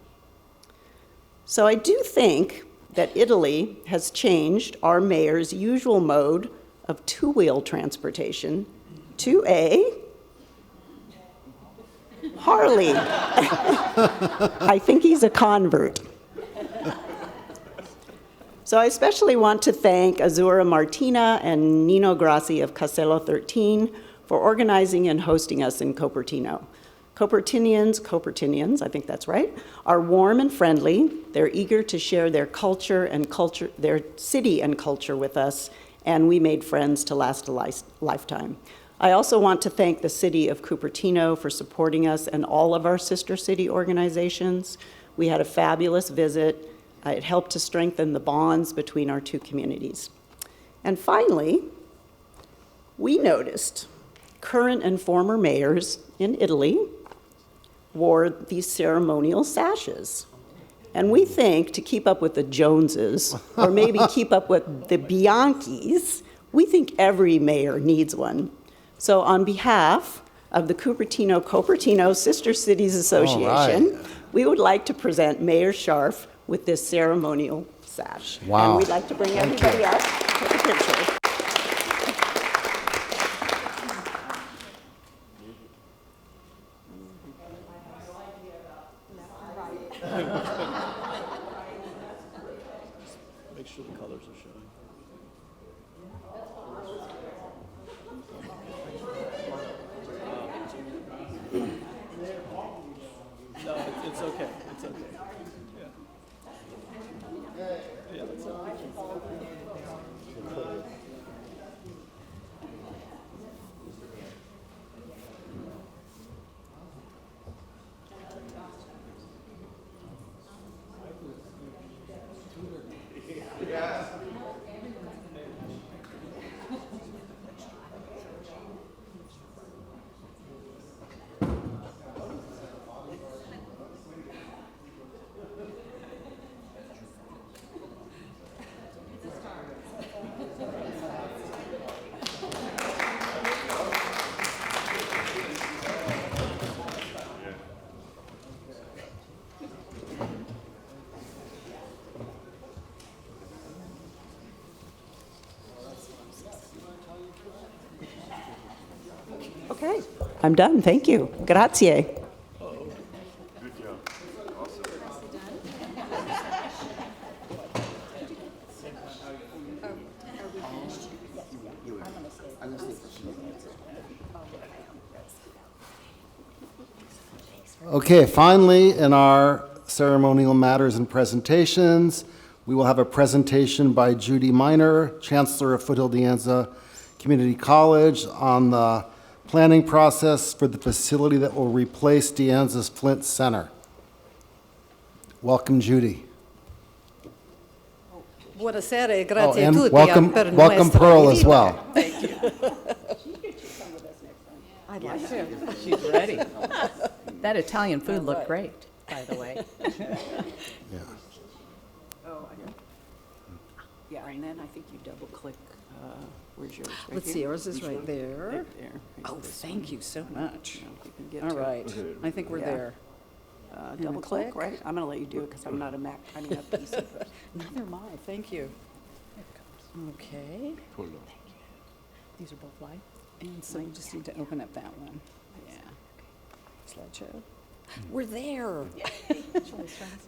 So I do think that Italy has changed our mayor's usual mode of two-wheel transportation to a Harley. I think he's a convert. So I especially want to thank Azura Martina and Nino Grassi of Casello 13 for organizing and hosting us in Cupertino. Cupertinians, I think that's right, are warm and friendly. They're eager to share their culture, their city and culture with us, and we made friends to last a lifetime. I also want to thank the city of Cupertino for supporting us and all of our sister city organizations. We had a fabulous visit. It helped to strengthen the bonds between our two communities. And finally, we noticed current and former mayors in Italy wore these ceremonial sashes. And we think to keep up with the Joneses, or maybe keep up with the Bianchis, we think every mayor needs one. So on behalf of the Cupertino-Cupertino Sister Cities Association, we would like to present Mayor Scharf with this ceremonial sash. Wow. And we'd like to bring everybody up to the picture. Make sure the colors are showing. Okay, I'm done. Thank you. Grazie. Okay, finally, in our ceremonial matters and presentations, we will have a presentation by Judy Miner, Chancellor of Foothill De Anza Community College, on the planning process for the facility that will replace De Anza's Flint Center. Welcome, Judy. Buonasera e grazie a and tutti. welcome Pearl as well. Thank you. I'd like to. She's ready. That Italian food looked great, by the way. Yeah. Yeah, and then I think you double click. Where's yours? Right Let's here? see, yours is This right one? there. Right there. Oh, thank you so much. You can get All to it. right, I think we're Yeah. there. Double And click, click. right? I'm going to let you do it because I'm not a Mac. I'm not a PC. Neither am I, thank you. Okay. These are both live? And so we just need to open up that one. Yeah. Slideshow. We're there.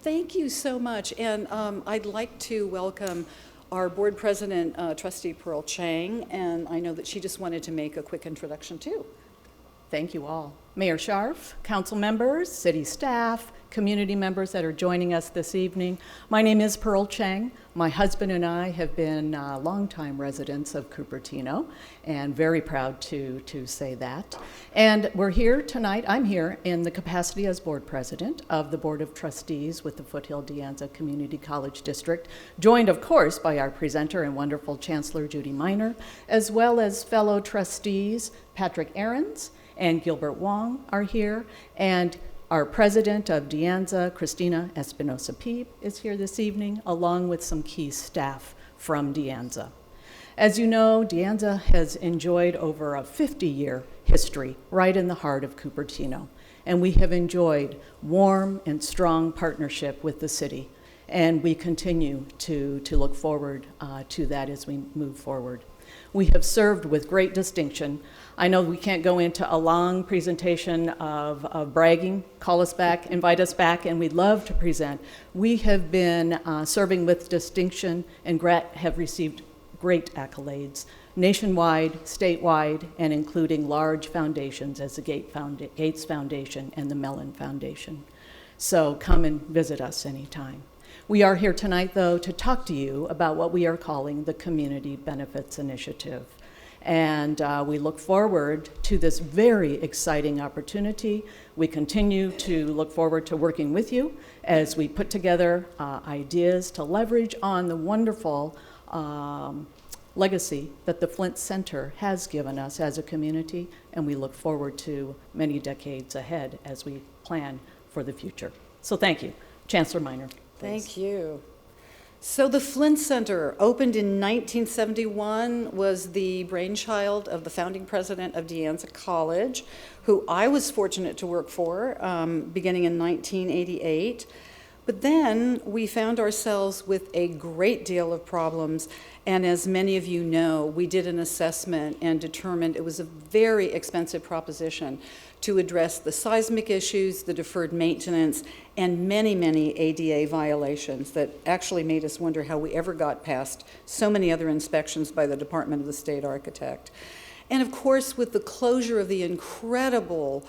Thank you so much. And I'd like to welcome our board president, Trustee Pearl Chang, and I know that she just wanted to make a quick introduction too. Thank you all. Mayor Scharf, council members, city staff, community members that are joining us this evening. My name is Pearl Chang. My husband and I have been longtime residents of Cupertino, and very proud to say that. And we're here tonight, I'm here in the capacity as board president of the Board of Trustees with the Foothill De Anza Community College District, joined of course by our presenter and wonderful Chancellor Judy Miner, as well as fellow trustees Patrick Ahrens and Gilbert Wong are here, and our president of De Anza, Christina Espinosa-Peep, is here this evening, along with some key staff from De Anza. As you know, De Anza has enjoyed over a 50-year history right in the heart of Cupertino, and we have enjoyed warm and strong partnership with the city, and we continue to look forward to that as we move forward. We have served with great distinction. I know we can't go into a long presentation of bragging. Call us back, invite us back, and we'd love to present. We have been serving with distinction and have received great accolades, nationwide, statewide, and including large foundations as the Gates Foundation and the Mellon Foundation. So come and visit us anytime. We are here tonight, though, to talk to you about what we are calling the Community Benefits Initiative. And we look forward to this very exciting opportunity. We continue to look forward to working with you as we put together ideas to leverage on the wonderful legacy that the Flint Center has given us as a community, and we look forward to many decades ahead as we plan for the future. So thank you. Chancellor Miner. Thank you. So the Flint Center, opened in 1971, was the brainchild of the founding president of De Anza College, who I was fortunate to work for, beginning in 1988. But then we found ourselves with a great deal of problems, and as many of you know, we did an assessment and determined it was a very expensive proposition to address the seismic issues, the deferred maintenance, and many, many ADA violations that actually made us wonder how we ever got past so many other inspections by the Department of the State Architect. And of course, with the closure of the incredible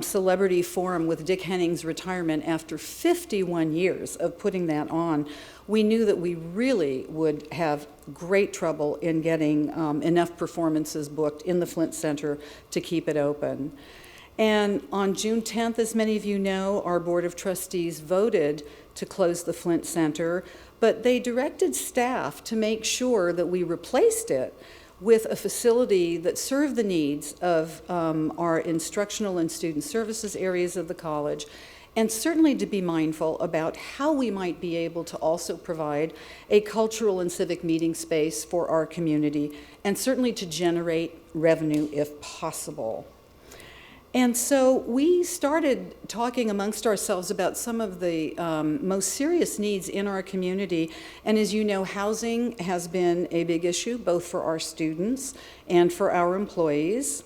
celebrity forum with Dick Henning's retirement after 51 years of putting that on, we knew that we really would have great trouble in getting enough performances booked in the Flint Center to keep it open. And on June 10th, as many of you know, our Board of Trustees voted to close the Flint Center, but they directed staff to make sure that we replaced it with a facility that served the needs of our instructional and student services areas of the college, and certainly to be mindful about how we might be able to also provide a cultural and civic meeting space for our community, and certainly to generate revenue if possible. And so we started talking amongst ourselves about some of the most serious needs in our community. And as you know, housing has been a big issue, both for our students and for our employees.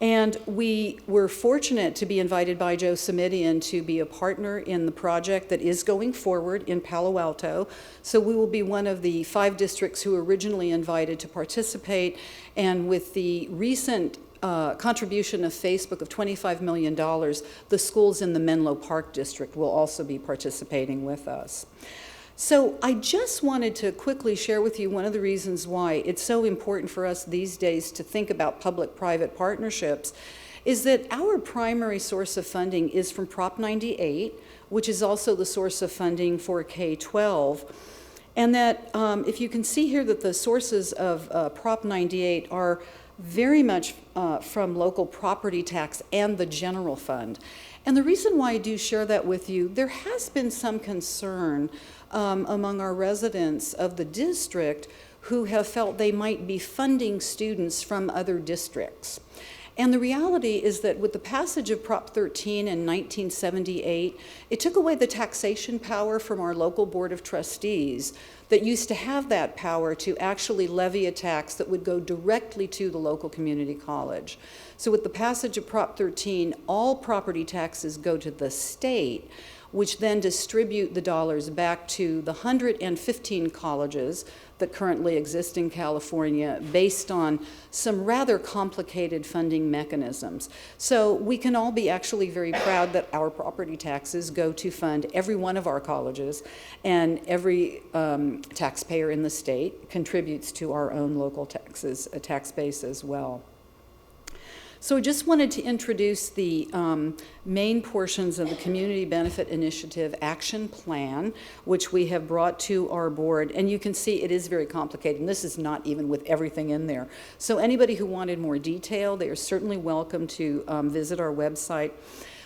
And we were fortunate to be invited by Joe Simidian to be a partner in the project that is going forward in Palo Alto. So we will be one of the 5 districts who were originally invited to participate. And with the recent contribution of Facebook of $25 million, the schools in the Menlo Park district will also be participating with us. So I just wanted to quickly share with you one of the reasons why it's so important for us these days to think about public-private partnerships is that our primary source of funding is from Prop 98, which is also the source of funding for K-12. And that if you can see here that the sources of Prop 98 are very much from local property tax and the general fund. And the reason why I do share that with you, there has been some concern among our residents of the district who have felt they might be funding students from other districts. And the reality is that with the passage of Prop 13 in 1978, it took away the taxation power from our local Board of Trustees that used to have that power to actually levy a tax that would go directly to the local community college. So with the passage of Prop 13, all property taxes go to the state, which then distribute the dollars back to the 115 colleges that currently exist in California based on some rather complicated funding mechanisms. So we can all be actually very proud that our property taxes go to fund every one of our colleges, and every taxpayer in the state contributes to our own local taxes, a tax base as well. So I just wanted to introduce the main portions of the Community Benefit Initiative Action Plan, which we have brought to our board. And you can see it is very complicated, and this is not even with everything in there. So anybody who wanted more detail, they are certainly welcome to visit our website.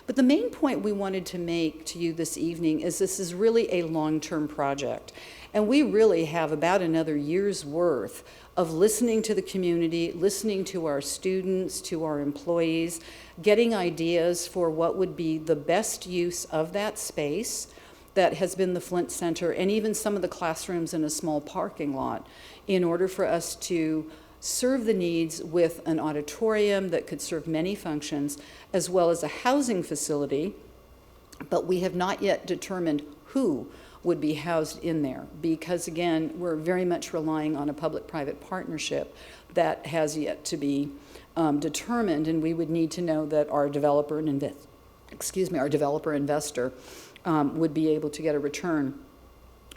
But the main point we wanted to make to you this evening is this is really a long-term project. And we really have about another year's worth of listening to the community, listening to our students, to our employees, getting ideas for what would be the best use of that space that has been the Flint Center, and even some of the classrooms in a small parking lot, in order for us to serve the needs with an auditorium that could serve many functions, as well as a housing facility. But we have not yet determined who would be housed in there, because again, we're very much relying on a public-private partnership that has yet to be determined, and we would need to know that our developer and investor would be able to get a return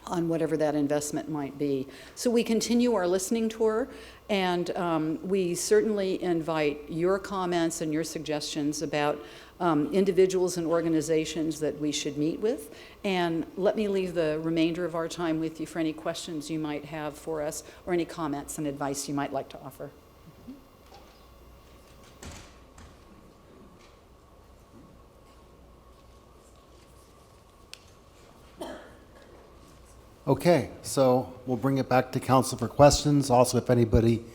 on whatever that investment might be. So we continue our listening tour, and we certainly invite your comments and your suggestions about individuals and organizations that we should meet with. And let me leave the remainder of our time with you for any questions you might have for us, or any comments and advice you might like to offer. Okay, so we'll bring it back to council for questions. Also, if anybody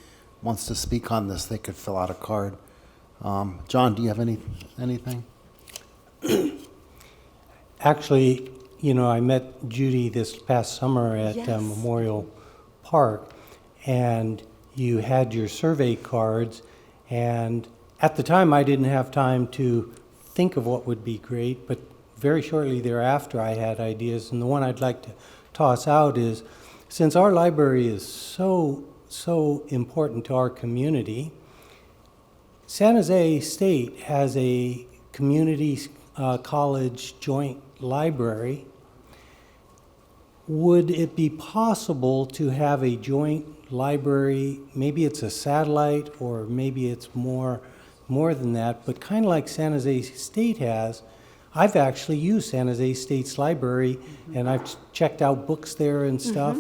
wants to speak on this, they could fill out a card. John, do you have anything? Actually, you know, I met Judy this past summer at Memorial Park, and you had your survey cards, and at the time I didn't have time to think of what would be great, but very shortly thereafter I had ideas, and the one I'd like to toss out is, since our library is so important to our community, San Jose State has a community college joint library. Would it be possible to have a joint library, maybe it's a satellite or maybe it's more than that, but kind of like San Jose State has? I've actually used San Jose State's library, and I've checked out books there and stuff.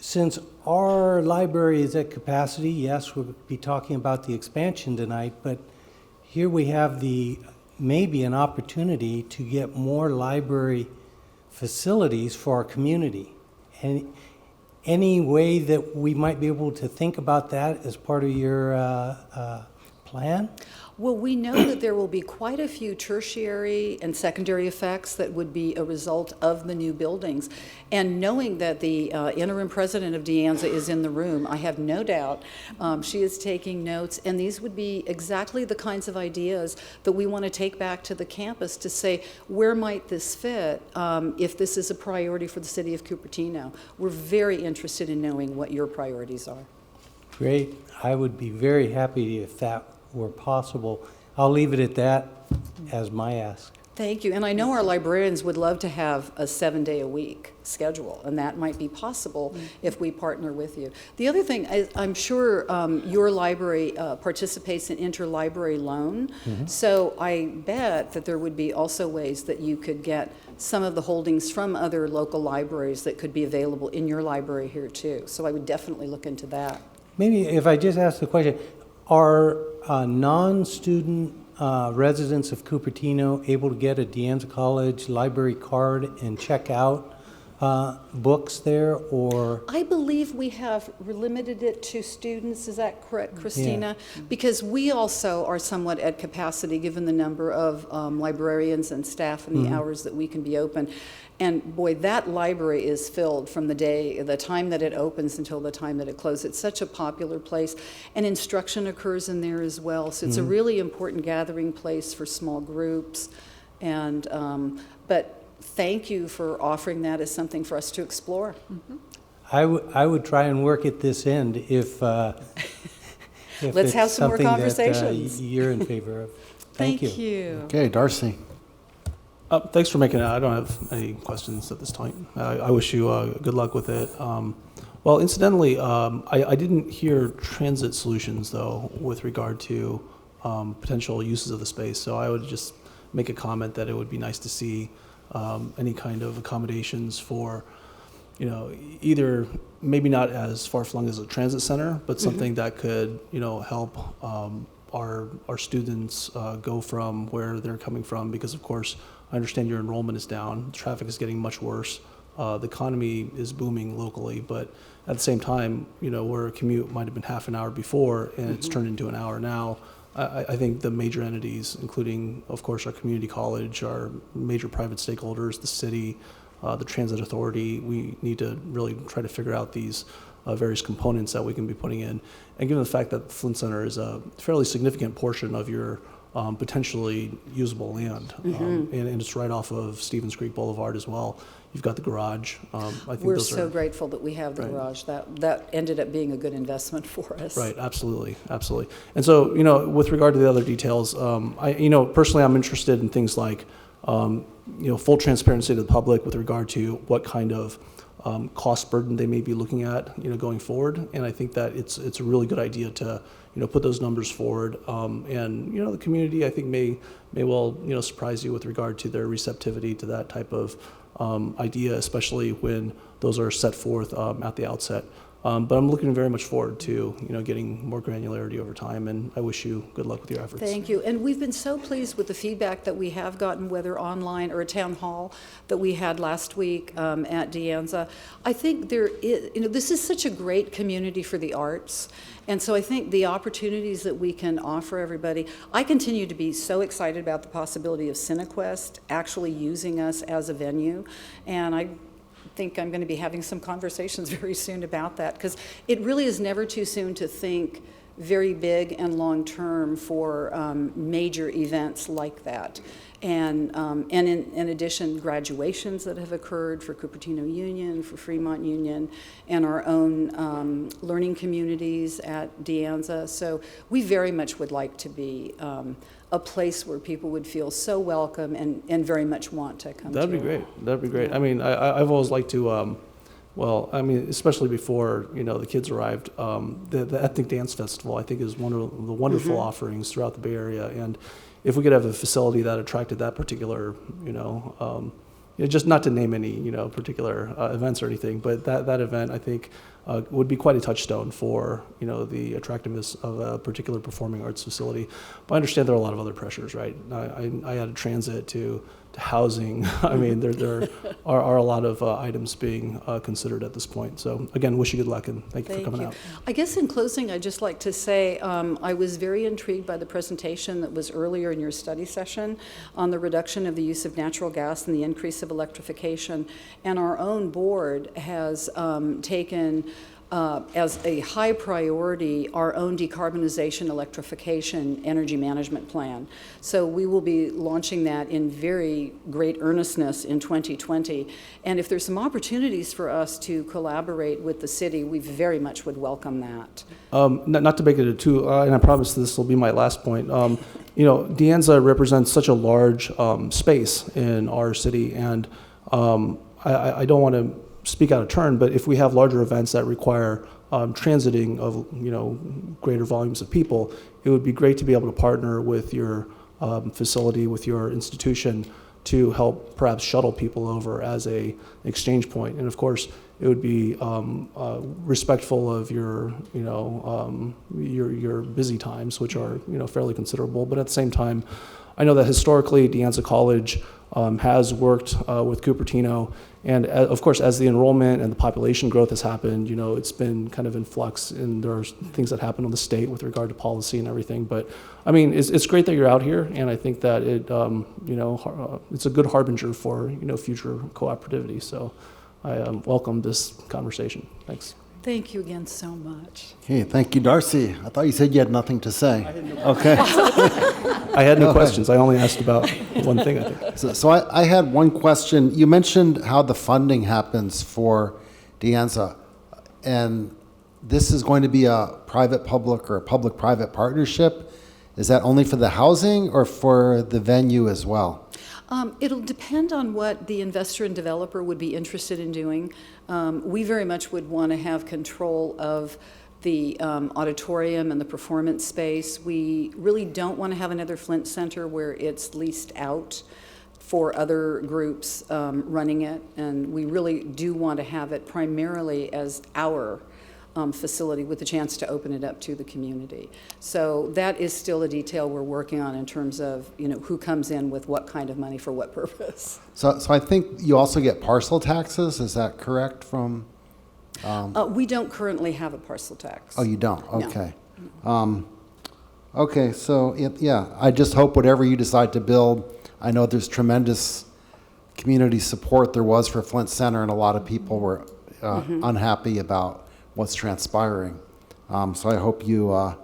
Since our library is at capacity, yes, we'll be talking about the expansion tonight, but here we have maybe an opportunity to get more library facilities for our community. And any way that we might be able to think about that as part of your plan? Well, we know that there will be quite a few tertiary and secondary effects that would be a result of the new buildings. And knowing that the interim president of Anza is in the room, I have no doubt she is taking notes. And these would be exactly the kinds of ideas that we want to take back to the campus to say, where might this fit if this is a priority for the city of Cupertino? We're very interested in knowing what your priorities are. Great. I would be very happy if that were possible. I'll leave it at that as my ask. Thank you. And I know our librarians would love to have a 7-day-a-week schedule, and that might be possible if we partner with you. The other thing is, I'm sure your library participates in interlibrary loan, so I bet that there would be also ways that you could get some of the holdings from other local libraries that could be available in your library here too. So I would definitely look into that. Maybe if I just ask the question, are non-student residents of Cupertino able to get a Anza College library card and check out books there, or? I believe we have limited it to students, is that correct, Christina? Yeah. Because we also are somewhat at capacity given the number of librarians and staff and the hours that we can be open. And boy, that library is filled from the time that it opens until the time that it closes. It's such a popular place, and instruction occurs in there as well. So it's a really important gathering place for small groups. And but thank you for offering that as something for us to explore. I would try and work at this end if Let's have some more conversations. That, you're in favor of. Thank you. Okay, Darcy. Thanks for making it. I don't have any questions at this time. I wish you good luck with it. Well, incidentally, I didn't hear transit solutions, though, with regard to potential uses of the space. So I would just make a comment that it would be nice to see any kind of accommodations for, either maybe not as far-flung as a transit center, but something that could, help our students go from where they're coming from, because, of course, I understand your enrollment is down, traffic is getting much worse, the economy is booming locally, but at the same time, where a commute might have been half an hour before and it's turned into an hour now, I think the major entities, including, of course, our community college, our major private stakeholders, the city, the transit authority, we need to really try to figure out these various components that we can be putting in. And given the fact that the Flint Center is a fairly significant portion of your potentially usable land, and it's right off of Stevens Creek Boulevard as well. You've got the garage. I think We're so grateful that we have the garage. That ended up being a good investment for us. Right, absolutely. And so, with regard to the other details, personally, I'm interested in things like, full transparency to the public with regard to what kind of cost burden they may be looking at, going forward. And I think that it's a really good idea to, put those numbers forward. And, the community, I think, may well, surprise you with regard to their receptivity to that type of idea, especially when those are set forth at the outset. But I'm looking very much forward to, getting more granularity over time, and I wish you good luck with your efforts. Thank you. And we've been so pleased with the feedback that we have gotten, whether online or a town hall that we had last week at Anza. I think there is, this is such a great community for the arts. And so I think the opportunities that we can offer everybody, I continue to be so excited about the possibility of CineQuest actually using us as a venue. And I think I'm going to be having some conversations very soon about that, because it really is never too soon to think very big and long-term for major events like that. And in addition, graduations that have occurred for Cupertino Union, for Fremont Union, and our own learning communities at De Anza. So we very much would like to be a place where people would feel so welcome and very much want to come. That'd be great. That'd be great. I mean, I've always liked to, well, I mean, especially before, you know, the kids arrived, the Ethnic Dance Festival, I think, is one of the wonderful offerings throughout the Bay Area. And if we could have a facility that attracted that particular, you know, just not to name any, you know, particular events or anything, but that event, I think, would be quite a touchstone for, you know, the attractiveness of a particular performing arts facility. But I understand there are a lot of other pressures, right? I added transit to housing. I mean, there are a lot of items being considered at this point. So again, wish you good luck and thank you for coming out. I guess in closing, I'd just like to say I was very intrigued by the presentation that was earlier in your study session on the reduction of the use of natural gas and the increase of electrification. And our own board has taken as a high priority our own decarbonization, electrification, energy management plan. So we will be launching that in very great earnestness in 2020. And if there's some opportunities for us to collaborate with the city, we very much would welcome that. Not to make it a two, and I promise this will be my last point. You know, De Anza represents such a large space in our city, and I don't want to speak out of turn, but if we have larger events that require transiting of, you know, greater volumes of people, it would be great to be able to partner with your facility, with your institution, to help perhaps shuttle people over as a exchange point. And of course, it would be respectful of your, you know, your busy times, which are, you know, fairly considerable. But at the same time, I know that historically De Anza College has worked with Cupertino, and of course, as the enrollment and the population growth has happened, you know, it's been kind of in flux, and there are things that happen on the state with regard to policy and everything. But I mean, it's great that you're out here, and I think that it, you know, it's a good harbinger for, you know, future cooperativity. So I welcome this conversation. Thanks. Thank you again so much. Okay, thank you, Darcy. I thought you said you had nothing to say. Okay. I had no questions. I only asked about one thing, I think. So I had one question. You mentioned how the funding happens for De Anza, and this is going to be a private-public or a public-private partnership. Is that only for the housing or for the venue as well? It'll depend on what the investor and developer would be interested in doing. We very much would want to have control of the auditorium and the performance space. We really don't want to have another Flint Center where it's leased out for other groups running it, and we really do want to have it primarily as our facility with the chance to open it up to the community. So that is still a detail we're working on in terms of, you know, who comes in with what kind of money for what purpose. So I think you also get parcel taxes, is that correct from? We don't currently have a parcel tax. Oh, you don't? No. Okay. Okay, so yeah, I just hope whatever you decide to build, I know there's tremendous community support there was for Flint Center, and a lot of people were unhappy about what's transpiring. So I hope you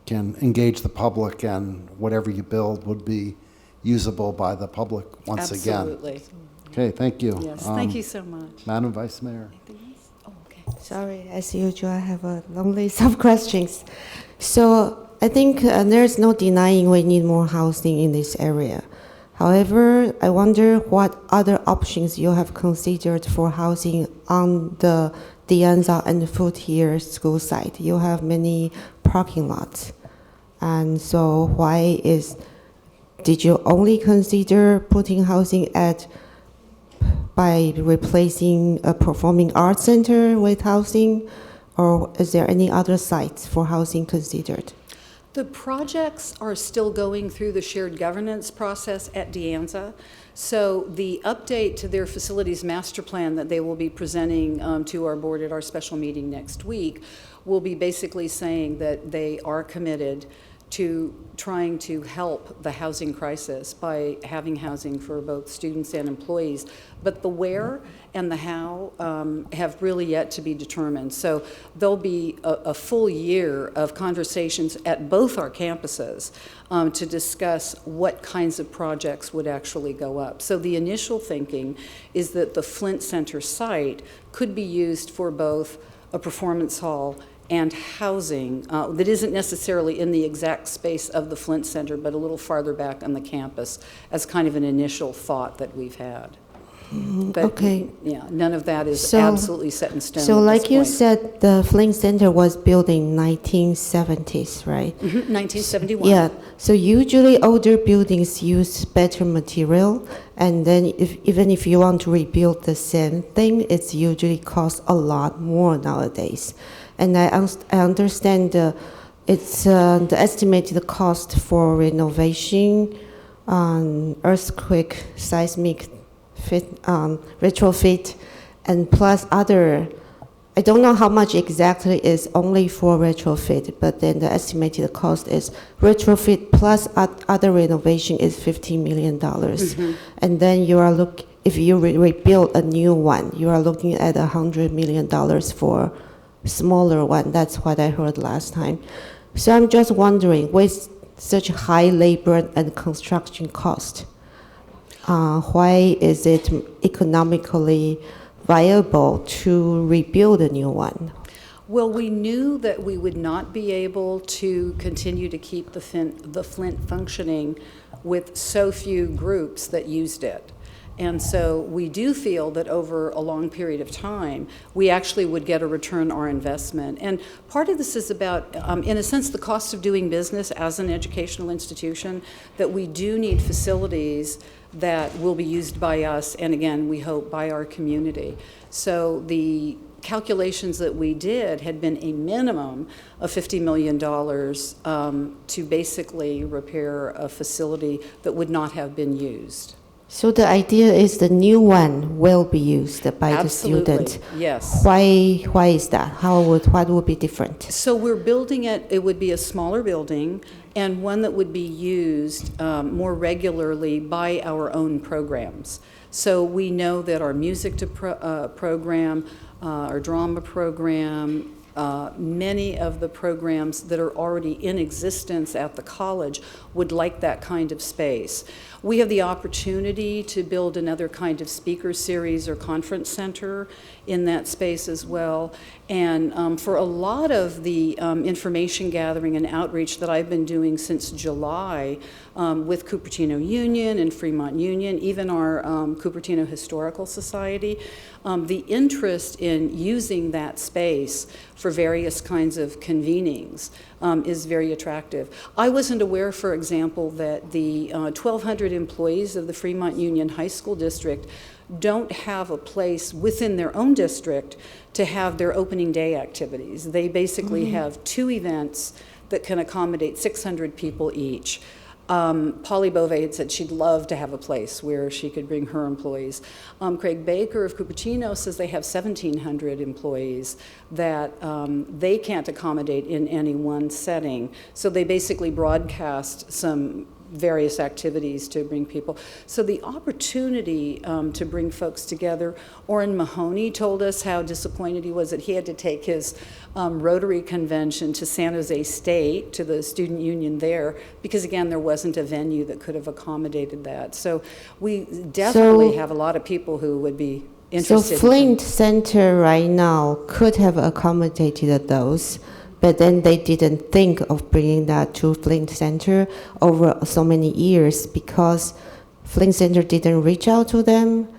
can engage the public, and whatever you build would be usable by the public once again. Absolutely. Okay, thank you. Yes, thank you so much. Madam Vice Mayor. Sorry, as usual, I have a long list of questions. So I think there's no denying we need more housing in this area. However, I wonder what other options you have considered for housing on the De Anza and Foothill school site. You have many parking lots. And so did you only consider putting housing by replacing a performing arts center with housing, or is there any other sites for housing considered? The projects are still going through the shared governance process at De Anza. So the update to their facilities master plan that they will be presenting to our board at our special meeting next week will be basically saying that they are committed to trying to help the housing crisis by having housing for both students and employees. But the where and the how have really yet to be determined. So there'll be a full year of conversations at both our campuses to discuss what kinds of projects would actually go up. So the initial thinking is that the Flint Center site could be used for both a performance hall and housing that isn't necessarily in the exact space of the Flint Center, but a little farther back on the campus as kind of an initial thought that we've had. But, okay. Yeah, none of that is absolutely set in stone. So at like this you point. said, the Flint Center was built in 1970s, right? 1971. Yeah, so usually older buildings use better material, and then even if you want to rebuild the same thing, it's usually costs a lot more nowadays. And I understand it's the estimated cost for renovation, earthquake, seismic retrofit, and plus other, I don't know how much exactly is only for retrofit, but then the estimated cost is retrofit plus other renovation is $15 million. And then you are if you rebuild a new one, you are looking at $100 million for smaller one. That's what I heard last time. So I'm just wondering, with such high labor and construction cost, why is it economically viable to rebuild a new one? Well, we knew that we would not be able to continue to keep the Flint functioning with so few groups that used it. And so we do feel that over a long period of time, we actually would get a return on our investment. And part of this is about, in a sense, the cost of doing business as an educational institution, that we do need facilities that will be used by us, and again, we hope by our community. So the calculations that we did had been a minimum of $50 million to basically repair a facility that would not have been used. So the idea is the new one will be used by Absolutely, the student. Yes. Why is that? What would be different? So we're building it would be a smaller building and one that would be used more regularly by our own programs. So we know that our music program, our drama program, many of the programs that are already in existence at the college would like that kind of space. We have the opportunity to build another kind of speaker series or conference center in that space as well. And for a lot of the information gathering and outreach that I've been doing since July with Cupertino Union and Fremont Union, even our Cupertino Historical Society, the interest in using that space for various kinds of convenings is very attractive. I wasn't aware, for example, that the 1,200 employees of the Fremont Union High School District don't have a place within their own district to have their opening day activities. They basically have 2 events that can accommodate 600 people each. Polly Bove had said she'd love to have a place where she could bring her employees. Craig Baker of Cupertino says they have 1,700 employees that they can't accommodate in any one setting. So they basically broadcast some various activities to bring people. So the opportunity to bring folks together. Orrin Mahoney told us how disappointed he was that he had to take his Rotary convention to San Jose State, to the student union there, because again, there wasn't a venue that could have accommodated that. So we definitely have a lot of people who would be interested. So Flint Center right now could have accommodated those, but then they didn't think of bringing that to Flint Center over so many years because Flint Center didn't reach out to them.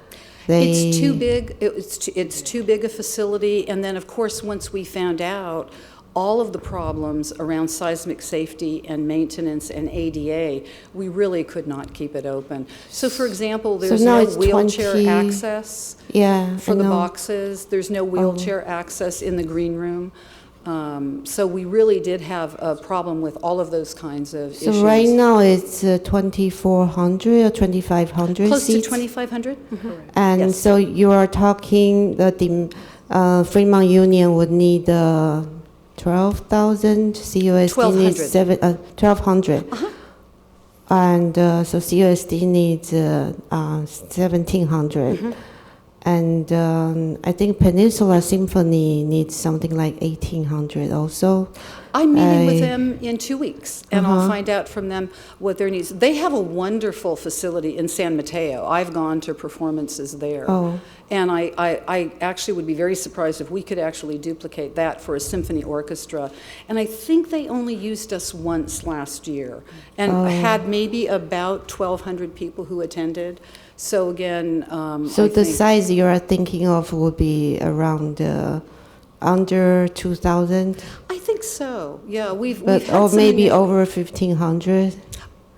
It's too big. It's too big a facility. And then, of course, once we found out all of the problems around seismic safety and maintenance and ADA, we really could not keep it open. So, for example, there's no wheelchair access for the boxes. There's no wheelchair access in the green room. So we really did have a problem with all of those kinds of issues. So right now it's 2,400 or 2,500 Close seats? to 2,500. And yes. so you are talking that the Fremont Union would need 12,000. CUSD needs 1,200. And so CUSD needs 1,700. And I think Peninsula Symphony needs something like 1,800 also. I'm meeting with them in 2 weeks, and I'll find out from them what their needs. They have a wonderful facility in San Mateo. I've gone to performances there. Oh. And I actually would be very surprised if we could actually duplicate that for a symphony orchestra. And I think they only used us once last year and had maybe about 1,200 people who attended. So again, so the size you are thinking of would be around under 2,000? I think so. Yeah, we've But had or some maybe initial- over 1,500.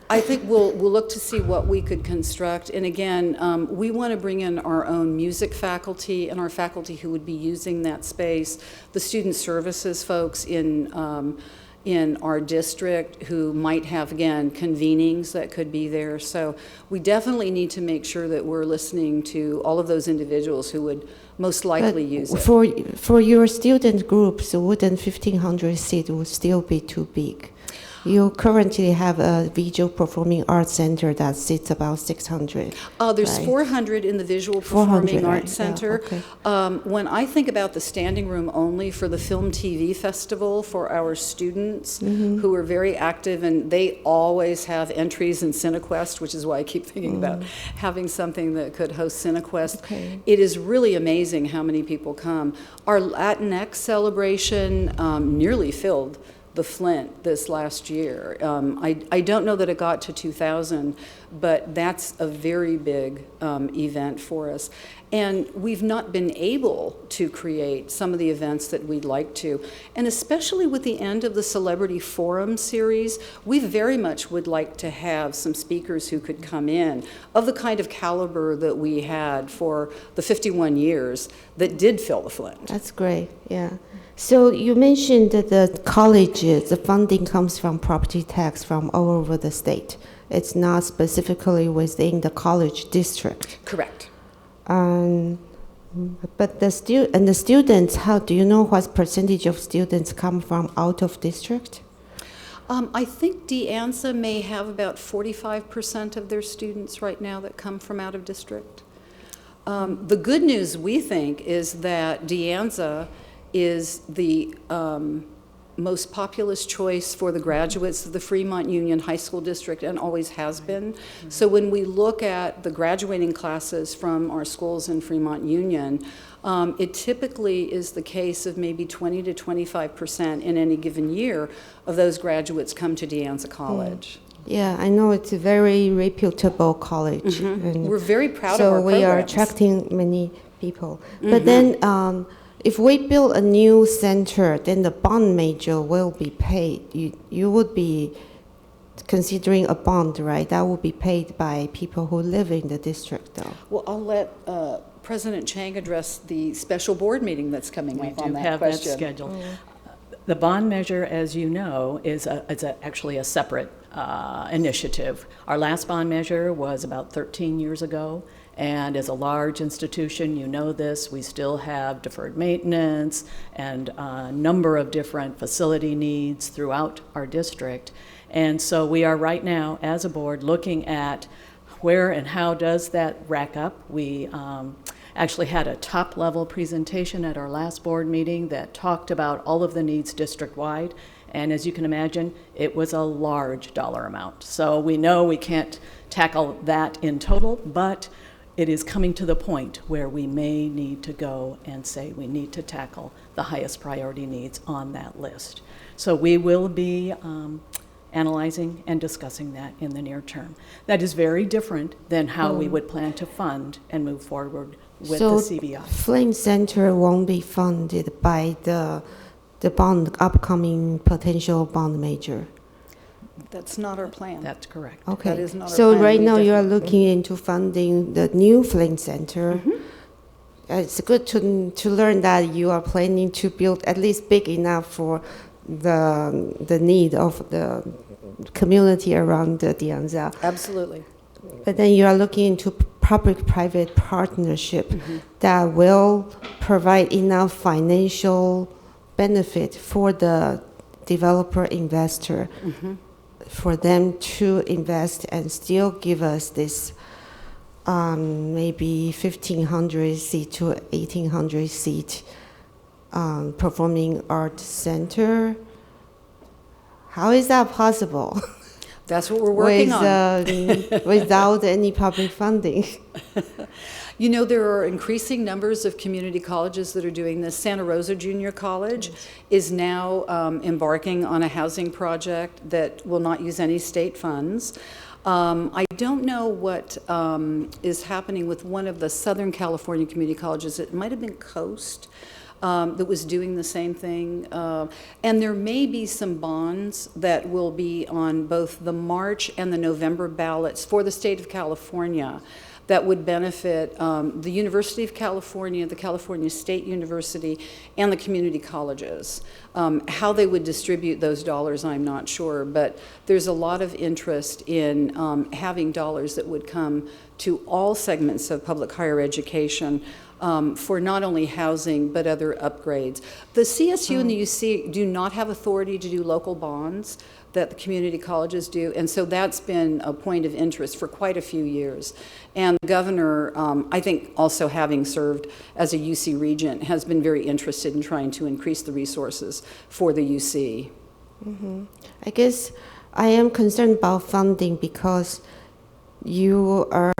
I think we'll look to see what we could construct. And again, we want to bring in our own music faculty and our faculty who would be using that space, the student services folks in our district who might have, again, convenings that could be there. So we definitely need to make sure that we're listening to all of those individuals who would most likely use it. For your student groups, wouldn't 1,500 seat would still be too big? You currently have a visual performing arts center that sits about 600. There's right? 400 in the Visual 400, Performing right, Arts yeah, Center. okay. When I think about the standing room only for the Film TV Festival for our students who are very active, and they always have entries in CineQuest, which is why I keep thinking about having something that could host CineQuest. Okay. It is really amazing how many people come. Our Latinx celebration nearly filled the Flint this last year. I don't know that it got to 2,000, but that's a very big event for us. And we've not been able to create some of the events that we'd like to. And especially with the end of the Celebrity Forum series, we very much would like to have some speakers who could come in of the kind of caliber that we had for the 51 years that did fill the Flint. That's great, yeah. So you mentioned that the colleges, the funding comes from property tax from all over the state. It's not specifically within the college district. Correct. But the students, how do you know what percentage of students come from out of district? I think Anza may have about 45% of their students right now that come from out of district. The good news, we think, is that Anza is the most populous choice for the graduates of the Fremont Union High School District and always has been. So when we look at the graduating classes from our schools in Fremont Union, it typically is the case of maybe 20 to 25% in any given year of those graduates come to Anza College. Yeah, I know it's a very reputable college. And we're very proud so of our programs. we are attracting many people. But then if we build a new center, then the bond major will be paid. You would be considering a bond, right? That will be paid by people who live in the district, though. Well, I'll let President Chang address the special board meeting that's coming up on that have question. that scheduled. The bond measure, as you know, is actually a separate initiative. Our last bond measure was about 13 years ago. And as a large institution, you know this, we still have deferred maintenance and a number of different facility needs throughout our district. And so we are right now, as a board, looking at where and how does that rack up. We actually had a top-level presentation at our last board meeting that talked about all of the needs district-wide. And as you can imagine, it was a large dollar amount. So we know we can't tackle that in total, but it is coming to the point where we may need to go and say we need to tackle the highest priority needs on that list. So we will be analyzing and discussing that in the near term. That is very different than how we would plan to fund and move forward with so the CBI. Flint Center won't be funded by the bond, upcoming potential bond major. That's not our plan. That's correct. Okay. That is not our So plan. right We now you are definitely- looking into funding the new Flint Center. It's good to learn that you are planning to build at least big enough for the need of the community around the Anza. Absolutely. But then you are looking into public-private partnership that will provide enough financial benefit for the developer investor, for them to invest and still give us this maybe 1,500 seat to 1,800 seat performing art center. How is that possible? That's what we're working on. Without any public funding. You know, there are increasing numbers of community colleges that are doing this. Santa Rosa Junior College is now embarking on a housing project that will not use any state funds. I don't know what is happening with one of the Southern California community colleges. It might have been Coast. That was doing the same thing. And there may be some bonds that will be on both the March and the November ballots for the state of California that would benefit the University of California, the California State University, and the community colleges. How they would distribute those dollars, I'm not sure, but there's a lot of interest in having dollars that would come to all segments of public higher education for not only housing, but other upgrades. The CSU and the UC do not have authority to do local bonds that the community colleges do, and so that's been a point of interest for quite a few years. And the governor, I think also having served as a UC regent, has been very interested in trying to increase the resources for the UC. I guess I am concerned about funding because you are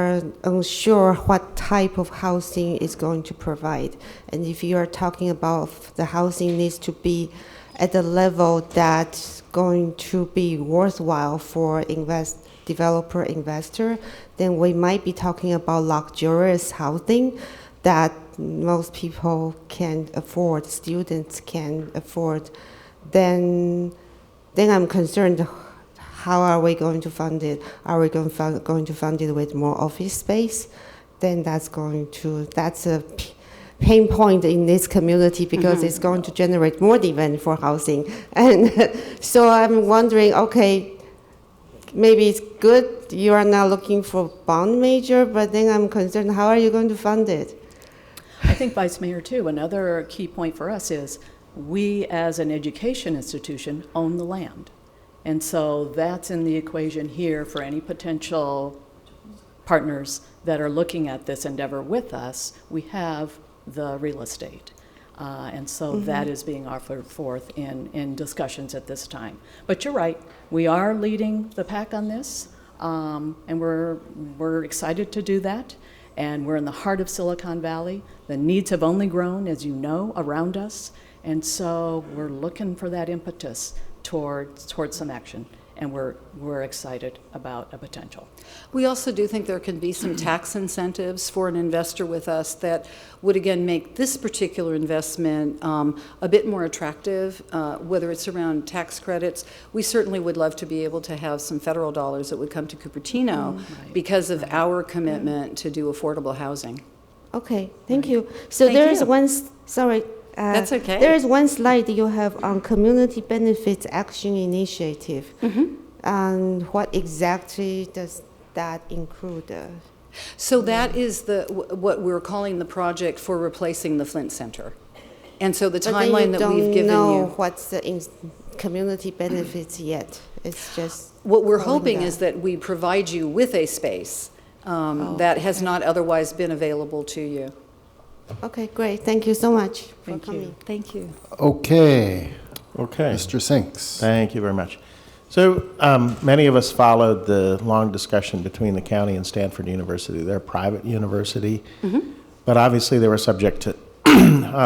unsure what type of housing is going to provide. And if you are talking about the housing needs to be at the level that's going to be worthwhile for developer investor, then we might be talking about luxurious housing that most people can afford, students can afford. Then I'm concerned, how are we going to fund it? Are we going to fund it with more office space? Then that's a pain point in this community because it's going to generate more demand for housing. And so I'm wondering, okay, maybe it's good you are now looking for bond major, but then I'm concerned, how are you going to fund it? I think, Vice Mayor, too, another key point for us is we as an education institution own the land. And so that's in the equation here for any potential partners that are looking at this endeavor with us. We have the real estate. And so that is being offered forth in discussions at this time. But you're right, we are leading the pack on this, and we're excited to do that. And we're in the heart of Silicon Valley. The needs have only grown, as you know, around us. And so we're looking for that impetus towards some action. And we're excited about a potential. We also do think there can be some tax incentives for an investor with us that would, again, make this particular investment a bit more attractive, whether it's around tax credits. We certainly would love to be able to have some federal dollars that would come to Cupertino because of our commitment to do affordable housing. Okay, thank you. So there is one, sorry. That's okay. There is one slide you have on Community Benefits Action Initiative. And what exactly does that include? So that is what we're calling the project for replacing the Flint Center. And so the timeline that we've given you. But don't know what's the community benefits yet. It's just what we're hoping is that we provide you with a space that has not otherwise been available to you. Okay, great. Thank you so much for coming. Thank you. Okay. Okay. Mr. Sinks. Thank you very much. So many of us followed the long discussion between the county and Stanford University. They're a private university, but obviously they were subject to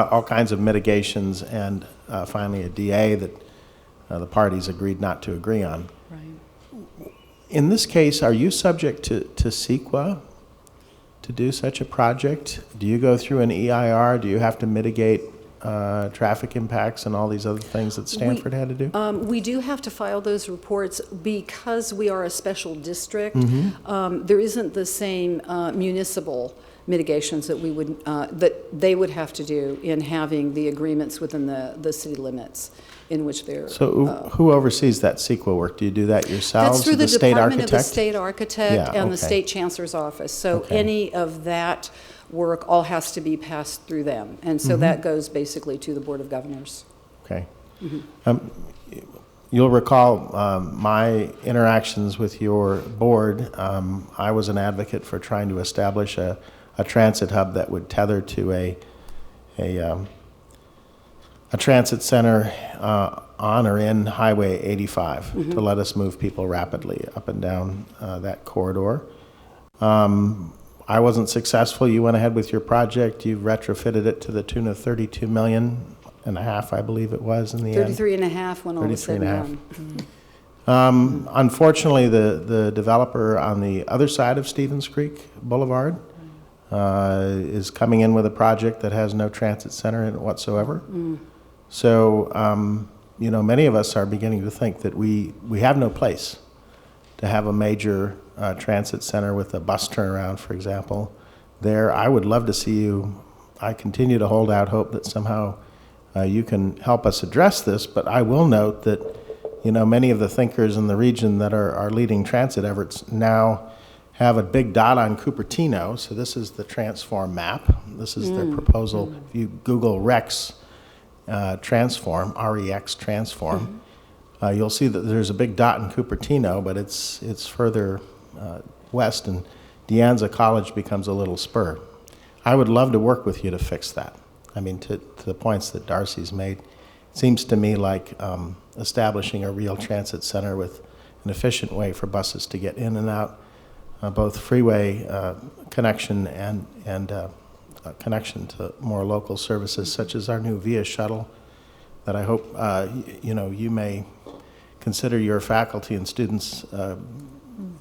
all kinds of mitigations and finally a DA that the parties agreed not to agree on. Right. In this case, are you subject to CEQA to do such a project? Do you go through an EIR? Do you have to mitigate traffic impacts and all these other things that Stanford had to do? We do have to file those reports because we are a special district. There isn't the same municipal mitigations that we would that they would have to do in having the agreements within the city limits in which they're. So who oversees that CEQA work? Do you do that yourselves? That's through the state Department architect? of the State Architect and the State Chancellor's Office. So any of that work all has to be passed through them. And so that goes basically to the Board of Governors. Okay. Mhm. You'll recall my interactions with your board. I was an advocate for trying to establish a transit hub that would tether to a transit center on or in Highway 85 to let us move people rapidly up and down that corridor. I wasn't successful. You went ahead with your project. You retrofitted it to the tune of $32.5 million, I believe it was in the end. 33 and a half when all was said and done. Unfortunately, the developer on the other side of Stevens Creek Boulevard is coming in with a project that has no transit center in it whatsoever. So, many of us are beginning to think that we have no place to have a major transit center with a bus turnaround, for example. There, I would love to see you. I continue to hold out hope that somehow you can help us address this, but I will note that, many of the thinkers in the region that are leading transit efforts now have a big dot on Cupertino. So this is the transform map. This is their proposal. If you Google Rex transform, REX transform, you'll see that there's a big dot in Cupertino, but it's further west, and Anza College becomes a little spur. I would love to work with you to fix that. I mean, to the points that Darcy's made, it seems to me like establishing a real transit center with an efficient way for buses to get in and out, both freeway connection and connection to more local services, such as our new VIA shuttle, that I hope you may consider your faculty and students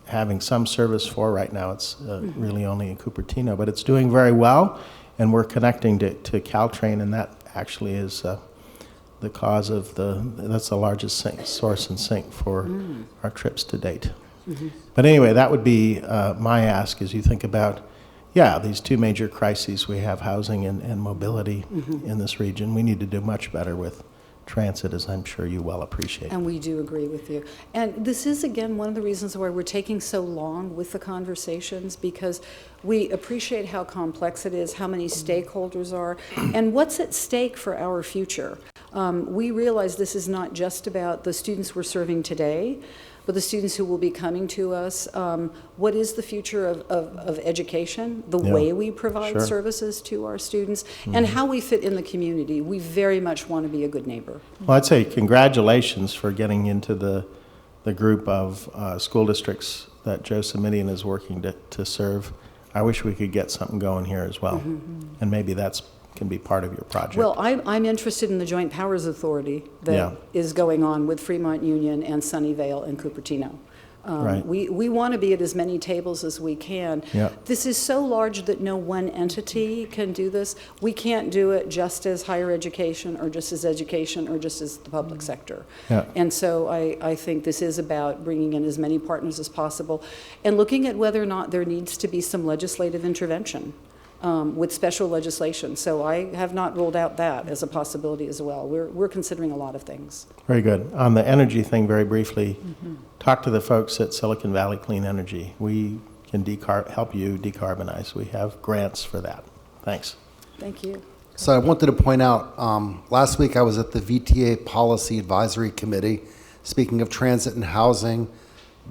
having some service for. Right now it's really only in Cupertino, but it's doing very well, and we're connecting to Caltrain, and that actually is the cause of that's the largest source and sink for our trips to date. But anyway, that would be my ask as you think about, these two major crises we have, housing and mobility in this region. We need to do much better with transit, as I'm sure you well appreciate. And we do agree with you. And this is, again, one of the reasons why we're taking so long with the conversations, because we appreciate how complex it is, how many stakeholders are, and what's at stake for our future. We realize this is not just about the students we're serving today, but the students who will be coming to us. What is the future of education, the way we provide services to our students, and how we fit in the community? We very much want to be a good neighbor. Well, I'd say congratulations for getting into the group of school districts that Joe Simidian is working to serve. I wish we could get something going here as well, and maybe that's can be part of your project. Well, I'm interested in the Joint Powers Authority that is going on with Fremont Union and Sunnyvale and Cupertino. Right. We want to be at as many tables as we can. This is so large that no one entity can do this. We can't do it just as higher education or just as education or just as the public sector. And so I think this is about bringing in as many partners as possible and looking at whether or not there needs to be some legislative intervention. With special legislation. So I have not ruled out that as a possibility as well. We're considering a lot of things. Very good. On the energy thing, very briefly, talk to the folks at Silicon Valley Clean Energy. We can help you decarbonize. We have grants for that. Thanks. Thank you. So I wanted to point out, last week I was at the VTA Policy Advisory Committee. Speaking of transit and housing,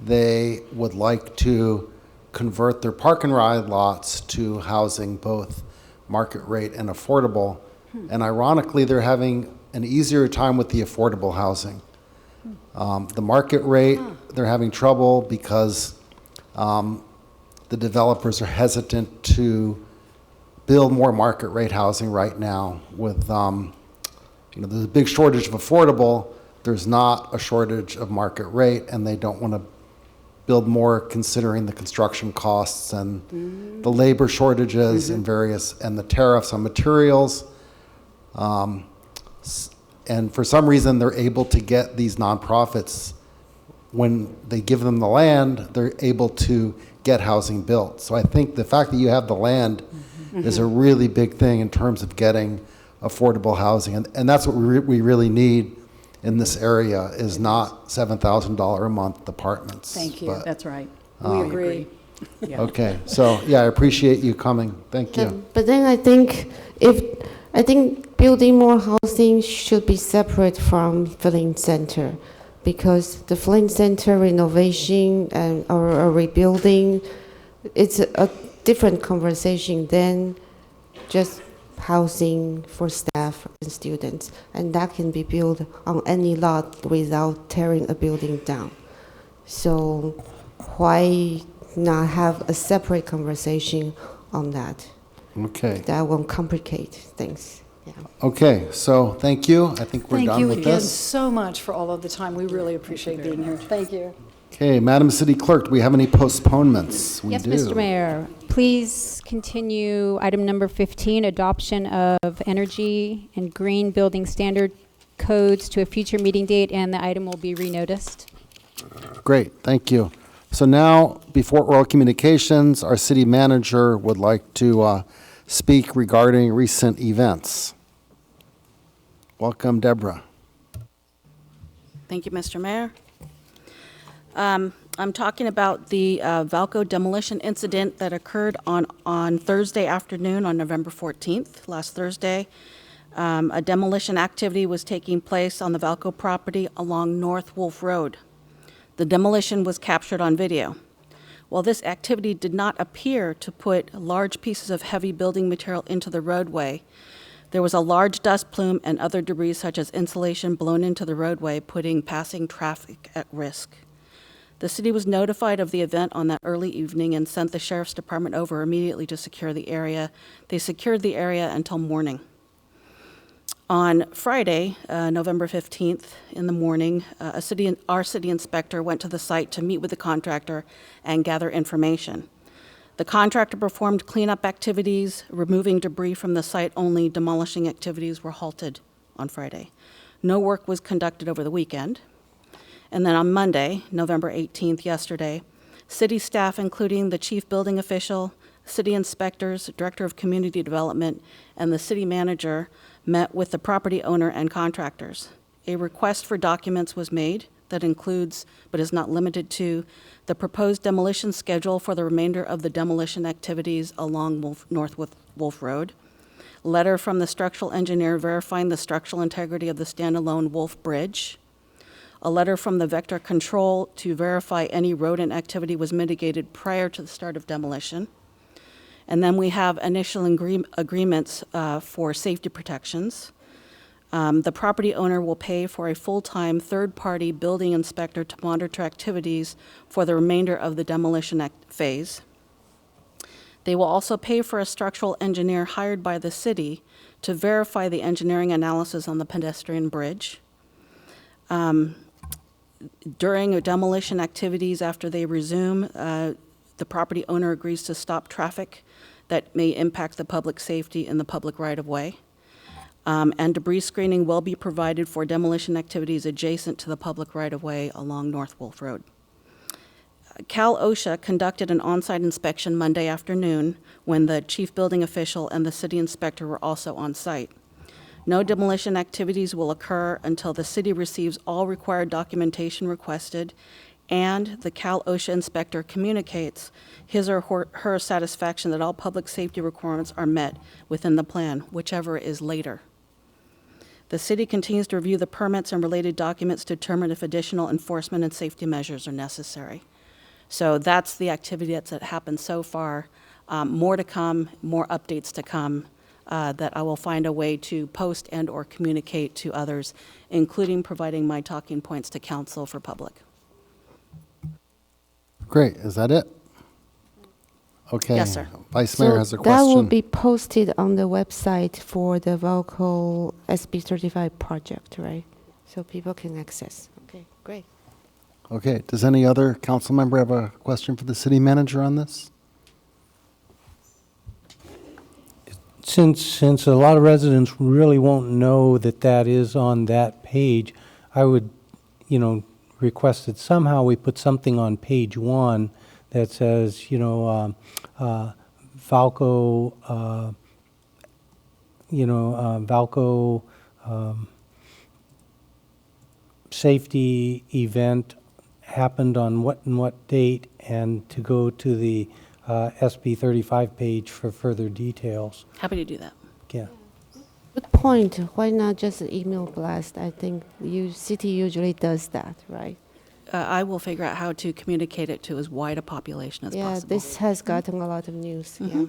they would like to convert their park and ride lots to housing both market rate and affordable. And ironically, they're having an easier time with the affordable housing. The market rate, they're having trouble because the developers are hesitant to build more market rate housing right now with, there's a big shortage of affordable, there's not a shortage of market rate, and they don't want to build more considering the construction costs and the labor shortages and the tariffs on materials. And for some reason, they're able to get these nonprofits, when they give them the land, they're able to get housing built. So I think the fact that you have the land is a really big thing in terms of getting affordable housing. And that's what we really need in this area, is not $7,000 a month apartments. Thank you. But, That's right. We agree. Okay, so I appreciate you coming. Thank you. But then I think building more housing should be separate from Flint Center, because the Flint Center renovation or rebuilding, it's a different conversation than just housing for staff and students, and that can be built on any lot without tearing a building down. So why not have a separate conversation on that? Okay. That won't complicate things. Yeah. Okay, so thank you. I think we're Thank done you with again this. so much for all of the time. We really appreciate being here. Thank you. Okay, Madam City Clerk, do we have any postponements? We Yes, do. Mr. Mayor. Please continue item number 15, adoption of energy and green building standard codes to a future meeting date, and the item will be renoticed. Great, thank you. So now, before oral communications, our city manager would like to speak regarding recent events. Welcome, Deborah. Thank you, Mr. Mayor. I'm talking about the Valco demolition incident that occurred on Thursday afternoon on November 14th, last Thursday. A demolition activity was taking place on the Valco property along North Wolf Road. The demolition was captured on video. While this activity did not appear to put large pieces of heavy building material into the roadway, there was a large dust plume and other debris such as insulation blown into the roadway, putting passing traffic at risk. The city was notified of the event on that early evening and sent the sheriff's department over immediately to secure the area. They secured the area until morning. On Friday, November 15th, in the morning, our city inspector went to the site to meet with the contractor and gather information. The contractor performed cleanup activities, removing debris from the site. Only demolishing activities were halted on Friday. No work was conducted over the weekend. And then on Monday, November 18th, yesterday, city staff, including the chief building official, city inspectors, director of community development, and the city manager, met with the property owner and contractors. A request for documents was made that includes, but is not limited to, the proposed demolition schedule for the remainder of the demolition activities along North Wolf Road, letter from the structural engineer verifying the structural integrity of the standalone Wolf Bridge, a letter from the vector control to verify any rodent activity was mitigated prior to the start of demolition. And then we have initial agreements for safety protections. The property owner will pay for a full-time third-party building inspector to monitor activities for the remainder of the demolition phase. They will also pay for a structural engineer hired by the city to verify the engineering analysis on the pedestrian bridge. During demolition activities, after they resume, the property owner agrees to stop traffic that may impact the public safety in the public right-of-way. And debris screening will be provided for demolition activities adjacent to the public right-of-way along North Wolf Road. Cal OSHA conducted an on-site inspection Monday afternoon when the chief building official and the city inspector were also on site. No demolition activities will occur until the city receives all required documentation requested and the Cal OSHA inspector communicates his or her satisfaction that all public safety requirements are met within the plan, whichever is later. The city continues to review the permits and related documents to determine if additional enforcement and safety measures are necessary. So that's the activity that's happened so far. More to come, more updates to come. That I will find a way to post and or communicate to others, including providing my talking points to council for public. Great, is that it? Okay. Yes, sir. Vice Mayor has a question. That will be posted on the website for the Valco SB 35 project, right? So people can access. Okay, great. Okay, does any other council member have a question for the city manager on this? Since a lot of residents really won't know that that is on that page, I would, request that somehow we put something on page 1 that says, Valco, Valco safety event happened on what and what date, and to go to the SB 35 page for further details. Happy to do that. We Yeah. Good point. Why not just email blast? I think city usually does that, right? I will figure out how to communicate it to as wide a population as Yeah, possible. this has gotten a lot of news. Yeah.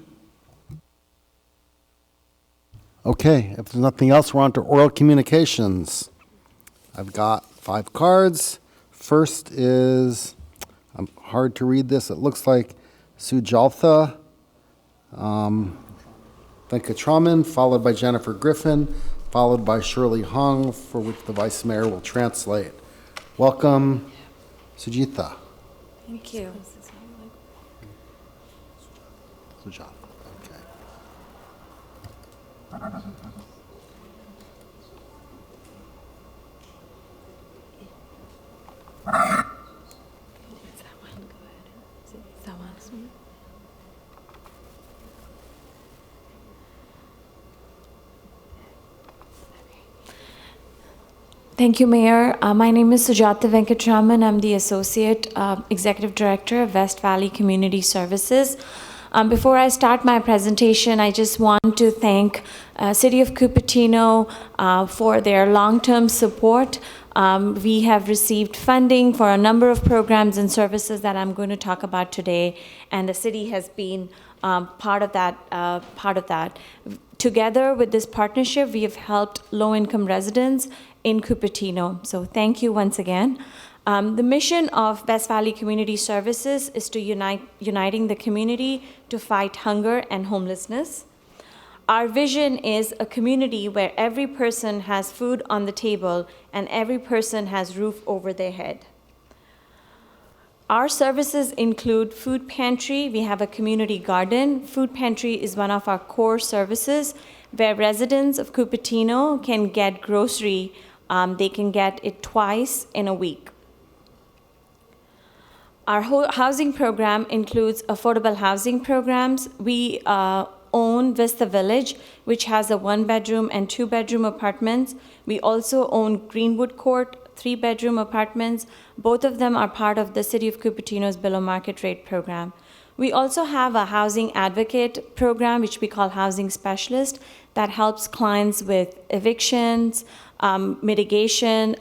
Okay, if there's nothing else, we're on to oral communications. I've got 5 cards. First is, hard to read this, it looks like Sujaltha Venkatraman, followed by Jennifer Griffin, followed by Shirley Hung, for which the Vice Mayor will translate. Welcome, Sujitha. Thank you. Sujatha, okay. Thank you, Mayor. My name is Sujatha Venkatraman. I'm the Associate Executive Director of West Valley Community Services. Before I start my presentation, I just want to thank City of Cupertino for their long-term support. We have received funding for a number of programs and services that I'm going to talk about today, and the city has been part of that. Together with this partnership, we have helped low-income residents in Cupertino. So thank you once again. The mission of West Valley Community Services is to uniting the community to fight hunger and homelessness. Our vision is a community where every person has food on the table and every person has roof over their head. Our services include food pantry. We have a community garden. Food pantry is one of our core services where residents of Cupertino can get grocery. They can get it twice in a week. Our housing program includes affordable housing programs. We own Vista Village, which has a 1-bedroom and 2-bedroom apartments. We also own Greenwood Court, 3-bedroom apartments. Both of them are part of the City of Cupertino's below market rate program. We also have a housing advocate program, which we call Housing Specialist, that helps clients with evictions, mitigation,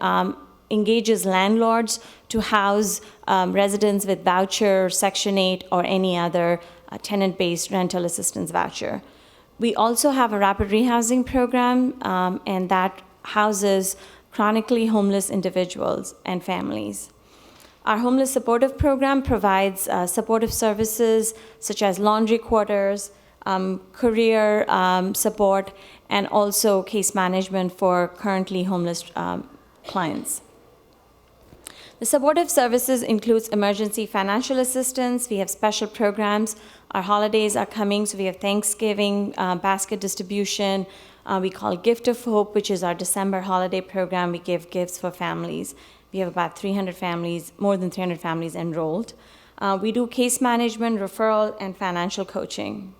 engages landlords to house residents with voucher, Section 8, or any other tenant-based rental assistance voucher. We also have a rapid rehousing program, and that houses chronically homeless individuals and families. Our homeless supportive program provides supportive services such as laundry quarters, career support, and also case management for currently homeless clients. The supportive services includes emergency financial assistance. We have special programs. Our holidays are coming, so we have Thanksgiving basket distribution. We call Gift of Hope, which is our December holiday program. We give gifts for families. We have about 300 families, more than 300 families enrolled. We do case management, referral, and financial coaching.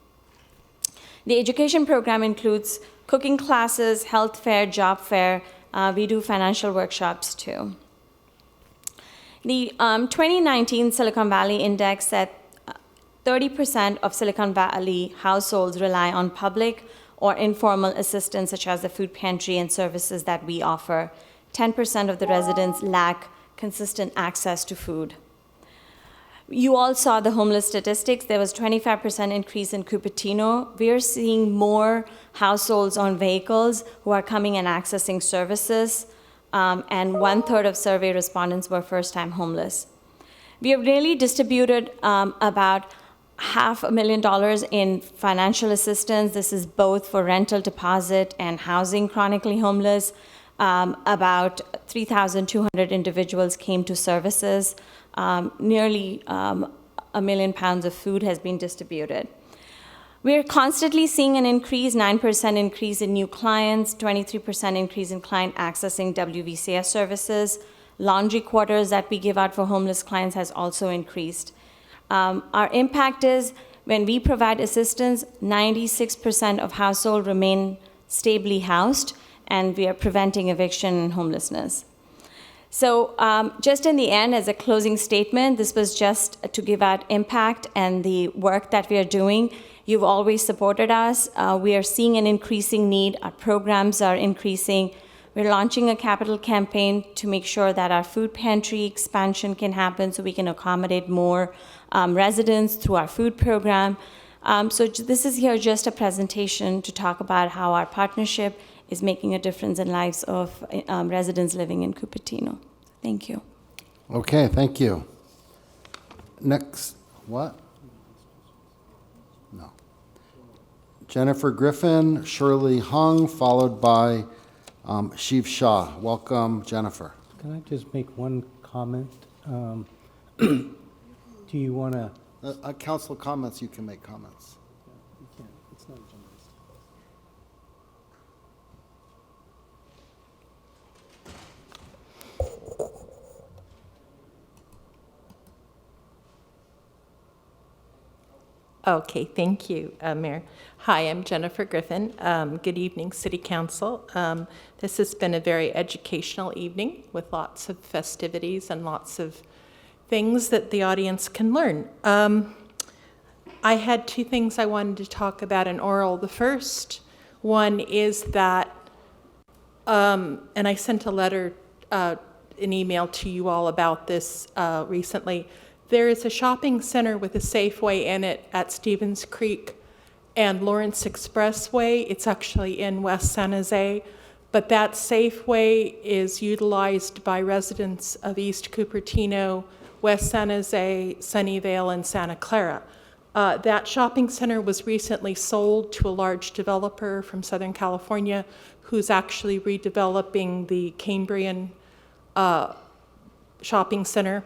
The education program includes cooking classes, health fair, job fair. We do financial workshops too. The 2019 Silicon Valley Index said 30% of Silicon Valley households rely on public or informal assistance, such as the food pantry and services that we offer. 10% of the residents lack consistent access to food. You all saw the homeless statistics. There was 25% increase in Cupertino. We are seeing more households on vehicles who are coming and accessing services, and 1/3 of survey respondents were first-time homeless. We have really distributed about $500,000 in financial assistance. This is both for rental deposit and housing chronically homeless. About 3,200 individuals came to services. Nearly 1 million pounds of food has been distributed. We're constantly seeing an increase, 9% increase in new clients, 23% increase in client accessing WVCS services. Laundry quarters that we give out for homeless clients has also increased. Our impact is when we provide assistance, 96% of households remain stably housed, and we are preventing eviction and homelessness. So just in the end, as a closing statement, this was just to give out impact and the work that we are doing. You've always supported us. We are seeing an increasing need. Our programs are increasing. We're launching a capital campaign to make sure that our food pantry expansion can happen so we can accommodate more residents through our food program. So this is here just a presentation to talk about how our partnership is making a difference in lives of residents living in Cupertino. Thank you. Okay, thank you. Next, what? No. Jennifer Griffin, Shirley Hung, followed by Shiv Shah. Welcome, Jennifer. Can I just make one comment? Do you want to? Council comments, you can make comments. It's not agendized. Okay, thank you, Mayor. Hi, I'm Jennifer Griffin. Good evening, City Council. This has been a very educational evening with lots of festivities and lots of things that the audience can learn. I had two things I wanted to talk about in oral. The first one is that, and I sent a letter, an email to you all about this recently. There is a shopping center with a Safeway in it at Stevens Creek and Lawrence Expressway. It's actually in West San Jose, but that Safeway is utilized by residents of East Cupertino, West San Jose, Sunnyvale, and Santa Clara. That shopping center was recently sold to a large developer from Southern California who's actually redeveloping the Cambrian shopping center.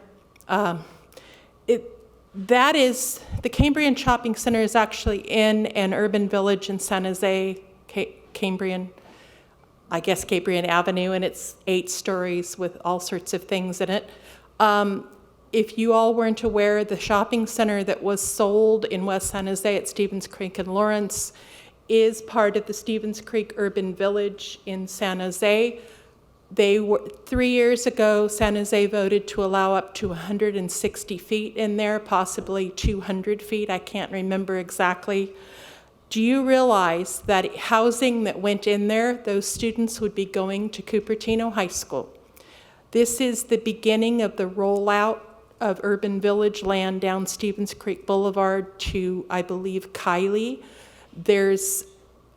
The Cambrian Shopping Center is actually in an urban village in San Jose, Cambrian Avenue, and it's 8 stories with all sorts of things in it. If you all weren't aware, the shopping center that was sold in West San Jose at Stevens Creek and Lawrence is part of the Stevens Creek Urban Village in San Jose. 3 years ago, San Jose voted to allow up to 160 feet in there, possibly 200 feet. I can't remember exactly. Do you realize that housing that went in there, those students would be going to Cupertino High School? This is the beginning of the rollout of urban village land down Stevens Creek Boulevard to, I believe, Kylie. There's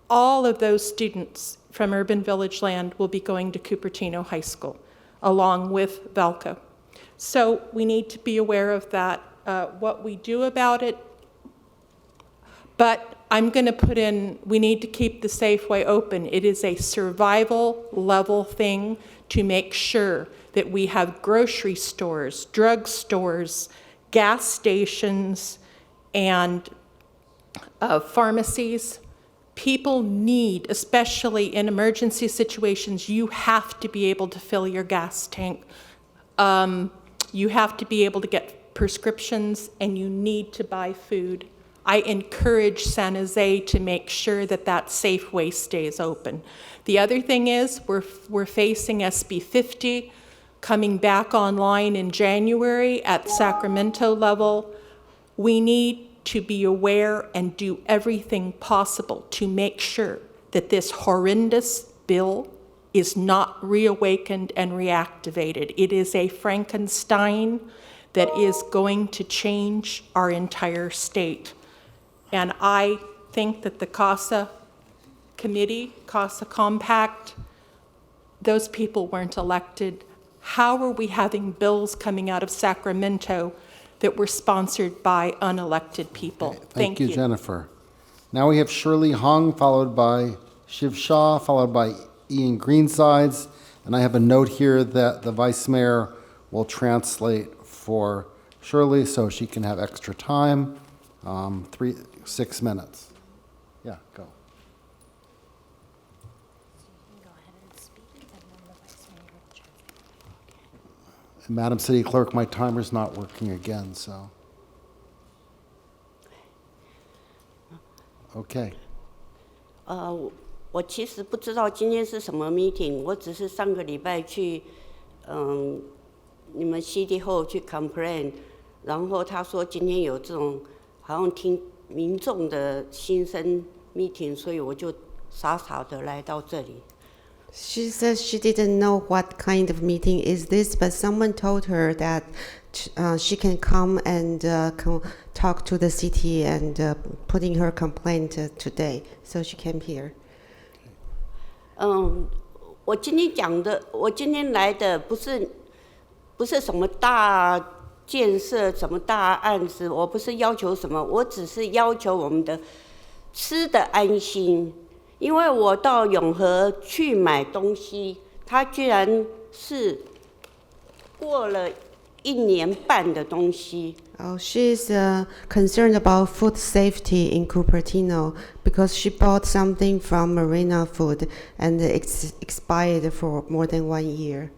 all of those students from urban village land will be going to Cupertino High School, along with Valco. So we need to be aware of that, what we do about it. But I'm going to put in, we need to keep the Safeway open. It is a survival level thing to make sure that we have grocery stores, drug stores, gas stations, and pharmacies. People need, especially in emergency situations, you have to be able to fill your gas tank. You have to be able to get prescriptions, and you need to buy food. I encourage San Jose to make sure that that Safeway stays open. The other thing is we're facing SB 50 coming back online in January at Sacramento level. We need to be aware and do everything possible to make sure that this horrendous bill is not reawakened and reactivated. It is a Frankenstein that is going to change our entire state. And I think that the CASA committee, CASA Compact, those people weren't elected. How are we having bills coming out of Sacramento that were sponsored by unelected people? Okay, thank you, Jennifer. Now we have Shirley Hung, followed by Shiv Shah, followed by Ian Greensides. And I have a note here that the Vice Mayor will translate for Shirley so she can have extra time. 6 minutes. Yeah, go. Madam City Clerk, my timer's not working again, so. Okay. 我其实不知道今天是什么 meeting， 我只是上个礼拜去你们 City Hall 去 complain， 然后他说今天有这种好像听民众的心声 meeting， 所以我就傻傻的来到这里。She says she didn't know what kind of meeting is this, but someone told her that she can come and talk to the city and putting her complaint today. So she came here. 我今天来的不是什么大建设，什么大案子，我不是要求什么，我只是要求我们的吃的安心。因为我到永和去买东西，它居然是过了1年半的东西。Oh, she's concerned about food safety in Cupertino because she bought something from Marina Food and it's expired for more than 1 year.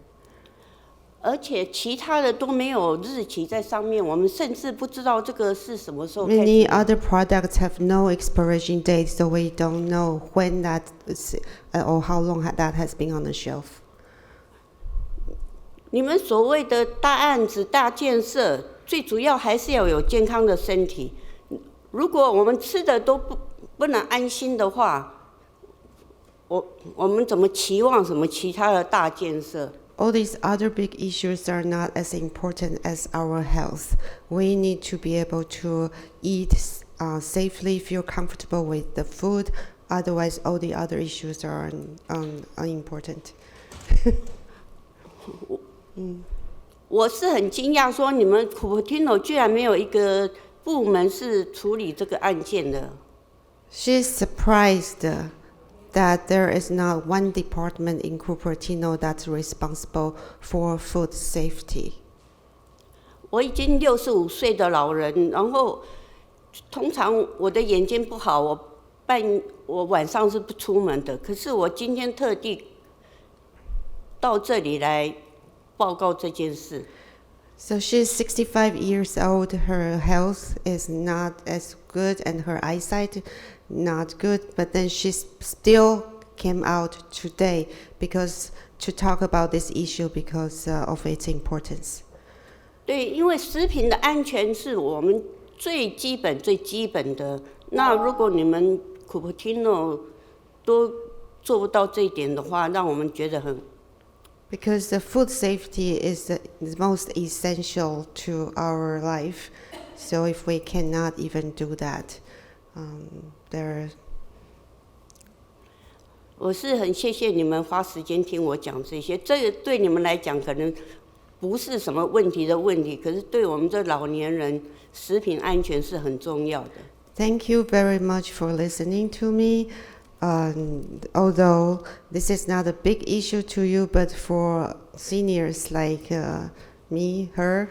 而且其他的都没有日期在上面，我们甚至不知道这个是什么时候开始。Many other products have no expiration date, so we don't know when that is, or how long that has been on the shelf. 你们所谓的大案子、大建设，最主要还是要有健康的身体。如果我们吃的都不能安心的话，我们怎么期望什么其他的大建设？ All these other big issues are not as important as our health. We need to be able to eat safely, feel comfortable with the food. Otherwise, all the other issues are unimportant. 我是很惊讶，说你们 Cupertino 居然没有一个部门是处理这个案件的。She's surprised that there is not one department in Cupertino that's responsible for food safety. 我已经65岁的老人，然后通常我的眼睛不好，我晚上是不出门的。可是我今天特地到这里来报告这件事。So she's 65 years old. Her health is not as good and her eyesight not good, but then she still came out today because to talk about this issue because of its importance. 对，因为食品的安全是我们最基本的。那如果你们 Cupertino 都做不到这一点的话，让我们觉得很。Because the food safety is the most essential to our life. So if we cannot even do that, there. 我是很谢谢你们花时间听我讲这些，这个对你们来讲可能不是什么问题，可是对我们这老年人，食品安全是很重要的。Thank you very much for listening to me. Although this is not a big issue to you, but for seniors like me, her,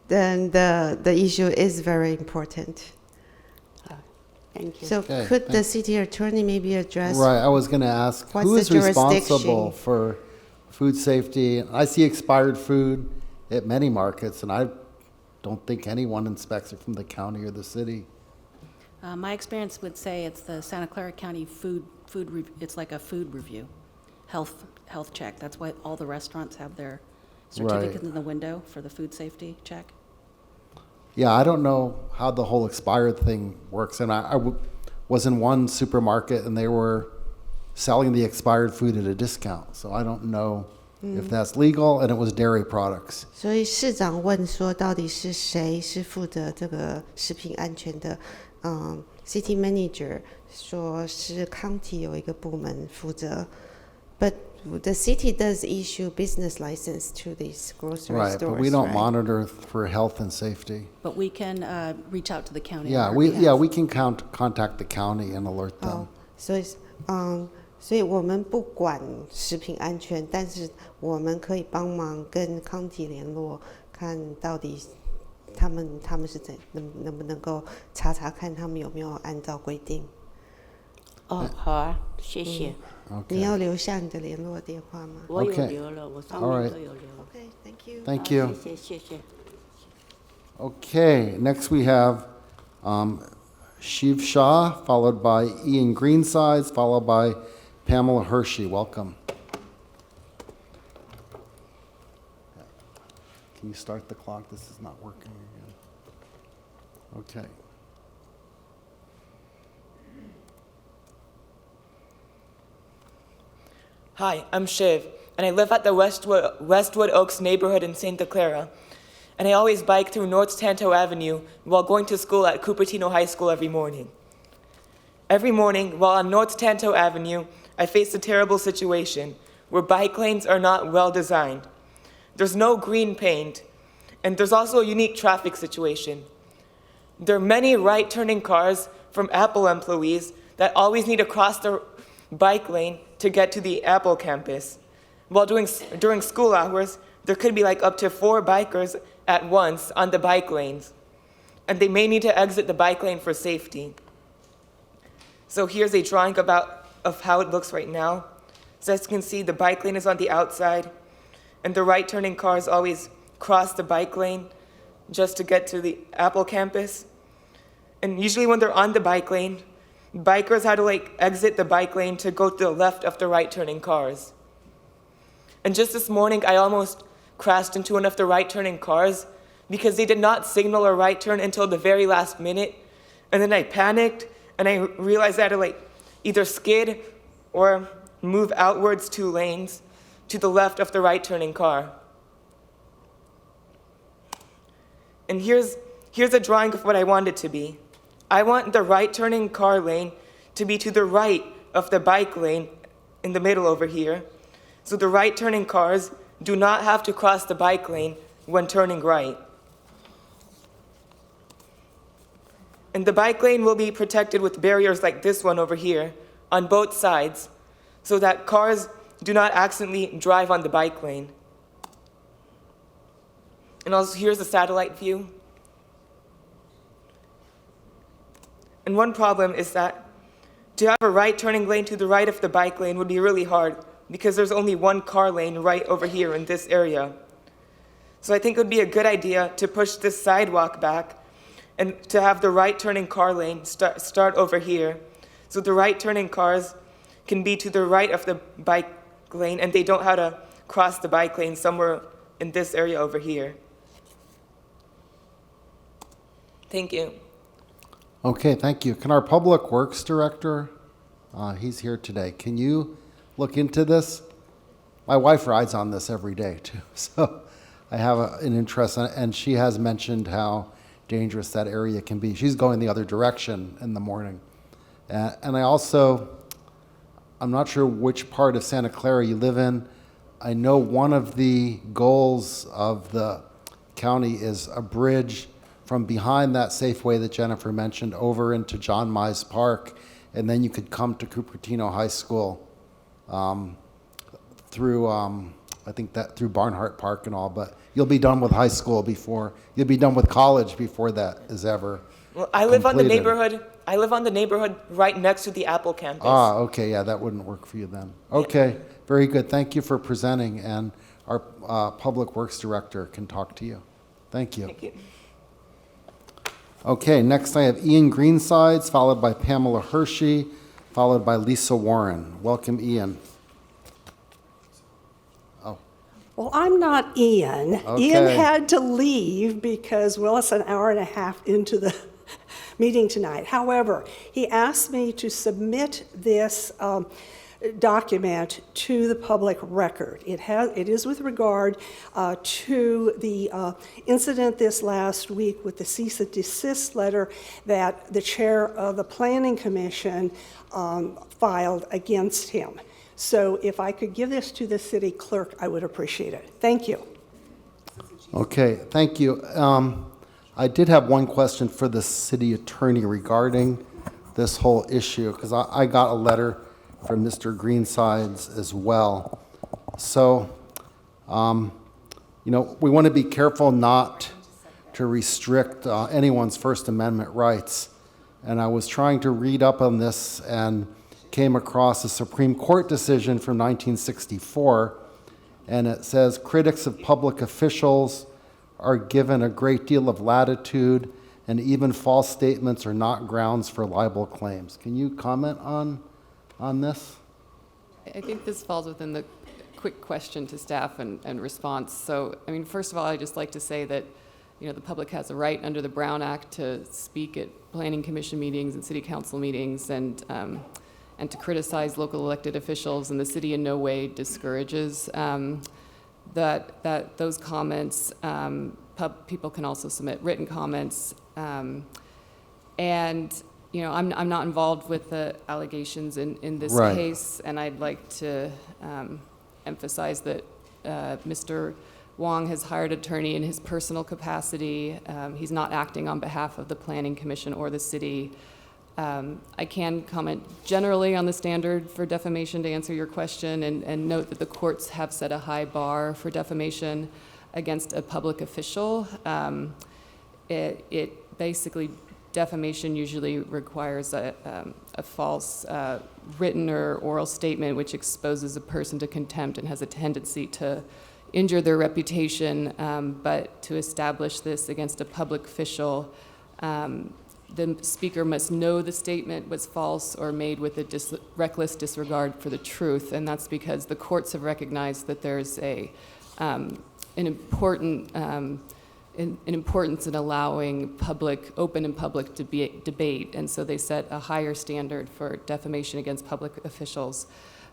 then the issue is very important. Thank you. So Okay, could the city attorney maybe address? Right, I was going to ask, what's who is the responsible jurisdiction? for food safety? I see expired food at many markets, and I don't think anyone inspects it from the county or the city. My experience would say it's the Santa Clara County it's like a food review, health check. That's why all the restaurants have their certificates in the window for the food safety check. Yeah, I don't know how the whole expired thing works. And I was in one supermarket and they were selling the expired food at a discount. So I don't know if that's legal, and it was dairy products. 所以市长问说，到底是谁是负责这个食品安全的？City manager 说是 county 有一个部门负责 but the city does issue business license to these grocery Right, stores. but we don't right? monitor for health and safety. But we can reach out to the county. Yeah, on our behalf. we can contact the county and alert them. 所以我们不管食品安全，但是我们可以帮忙跟康体联络，看到底他们是能不能够查看他们有没有按照规定。哦，好啊，谢谢。你要留下你的联络电话吗？我有留了，我上面都有留。Okay, thank you. Thank you. 谢谢。 Okay, next we have Shiv Shah, followed by Ian Greensides, followed by Pamela Hershey. Welcome. Can you start the clock? This is not working again. Okay. Hi, I'm Shiv, and I live at the Westwood Oaks neighborhood in Santa Clara. And I always bike through North Tanto Avenue while going to school at Cupertino High School every morning. Every morning, while on North Tanto Avenue, I face a terrible situation where bike lanes are not well designed. There's no green paint, and there's also a unique traffic situation. There are many right-turning cars from Apple employees that always need to cross the bike lane to get to the Apple campus. While during school hours, there could be like up to 4 bikers at once on the bike lanes, and they may need to exit the bike lane for safety. So here's a drawing of how it looks right now. So as you can see, the bike lane is on the outside, and the right-turning cars always cross the bike lane just to get to the Apple campus. And usually when they're on the bike lane, bikers had to exit the bike lane to go to the left of the right-turning cars. And just this morning, I almost crashed into one of the right-turning cars because they did not signal a right turn until the very last minute. And then I panicked, and I realized I had to either skid or move outwards 2 lanes to the left of the right-turning car. And here's a drawing of what I want it to be. I want the right-turning car lane to be to the right of the bike lane in the middle over here, so the right-turning cars do not have to cross the bike lane when turning right. And the bike lane will be protected with barriers like this one over here on both sides, so that cars do not accidentally drive on the bike lane. And also, here's a satellite view. And one problem is that to have a right turning lane to the right of the bike lane would be really hard because there's only 1 car lane right over here in this area. So I think it would be a good idea to push this sidewalk back and to have the right turning car lane start over here. So the right turning cars can be to the right of the bike lane and they don't have to cross the bike lane somewhere in this area over here. Thank you. Okay, thank you. Can our Public Works Director, he's here today, can you look into this? My wife rides on this every day too, so I have an interest in it, and she has mentioned how dangerous that area can be. She's going the other direction in the morning. And I also, I'm not sure which part of Santa Clara you live in. I know one of the goals of the county is a bridge from behind that Safeway that Jennifer mentioned over into John Mize Park, and then you could come to Cupertino High School through, I think that through Barnhart Park and all, but you'll be done with high school before, you'll be done with college before that is ever Well, I live on the completed. neighborhood right next to the Apple campus. Ah, okay, yeah, that wouldn't work for you then. Okay, very good. Thank you for presenting, and our Public Works Director can talk to you. Thank you. Thank you. Okay, next I have Ian Greensides, followed by Pamela Hershey, followed by Lisa Warren. Welcome, Ian. Oh, Well, I'm not Ian. Okay. Ian had to leave because, well, it's an hour and a half into the meeting tonight. However, he asked me to submit this document to the public record. It is with regard to the incident this last week with the cease and desist letter that the chair of the Planning Commission filed against him. So if I could give this to the city clerk, I would appreciate it. Thank you. okay, thank you. I did have one question for the city attorney regarding this whole issue, because I got a letter from Mr. Greensides as well. So, we want to be careful not to restrict anyone's First Amendment rights. And I was trying to read up on this and came across a Supreme Court decision from 1964, and it says critics of public officials are given a great deal of latitude, and even false statements are not grounds for libel claims. Can you comment on this? I think this falls within the quick question to staff and response. So, I mean, first of all, I'd just like to say that, you know, the public has a right under the Brown Act to speak at planning commission meetings and city council meetings and to criticize local elected officials, and the city in no way discourages that those comments. People can also submit written comments, and you know, I'm not involved with the allegations in this Right. case, and I'd like to emphasize that Mr. Wong has hired an attorney in his personal capacity. He's not acting on behalf of the Planning Commission or the city. I can comment generally on the standard for defamation to answer your question, and note that the courts have set a high bar for defamation against a public official. It basically, defamation usually requires a false written or oral statement which exposes a person to contempt and has a tendency to injure their reputation, but to establish this against a public official, the speaker must know the statement was false or made with a reckless disregard for the truth, and that's because the courts have recognized that there's an importance in allowing open and public debate, and so they set a higher standard for defamation against public officials.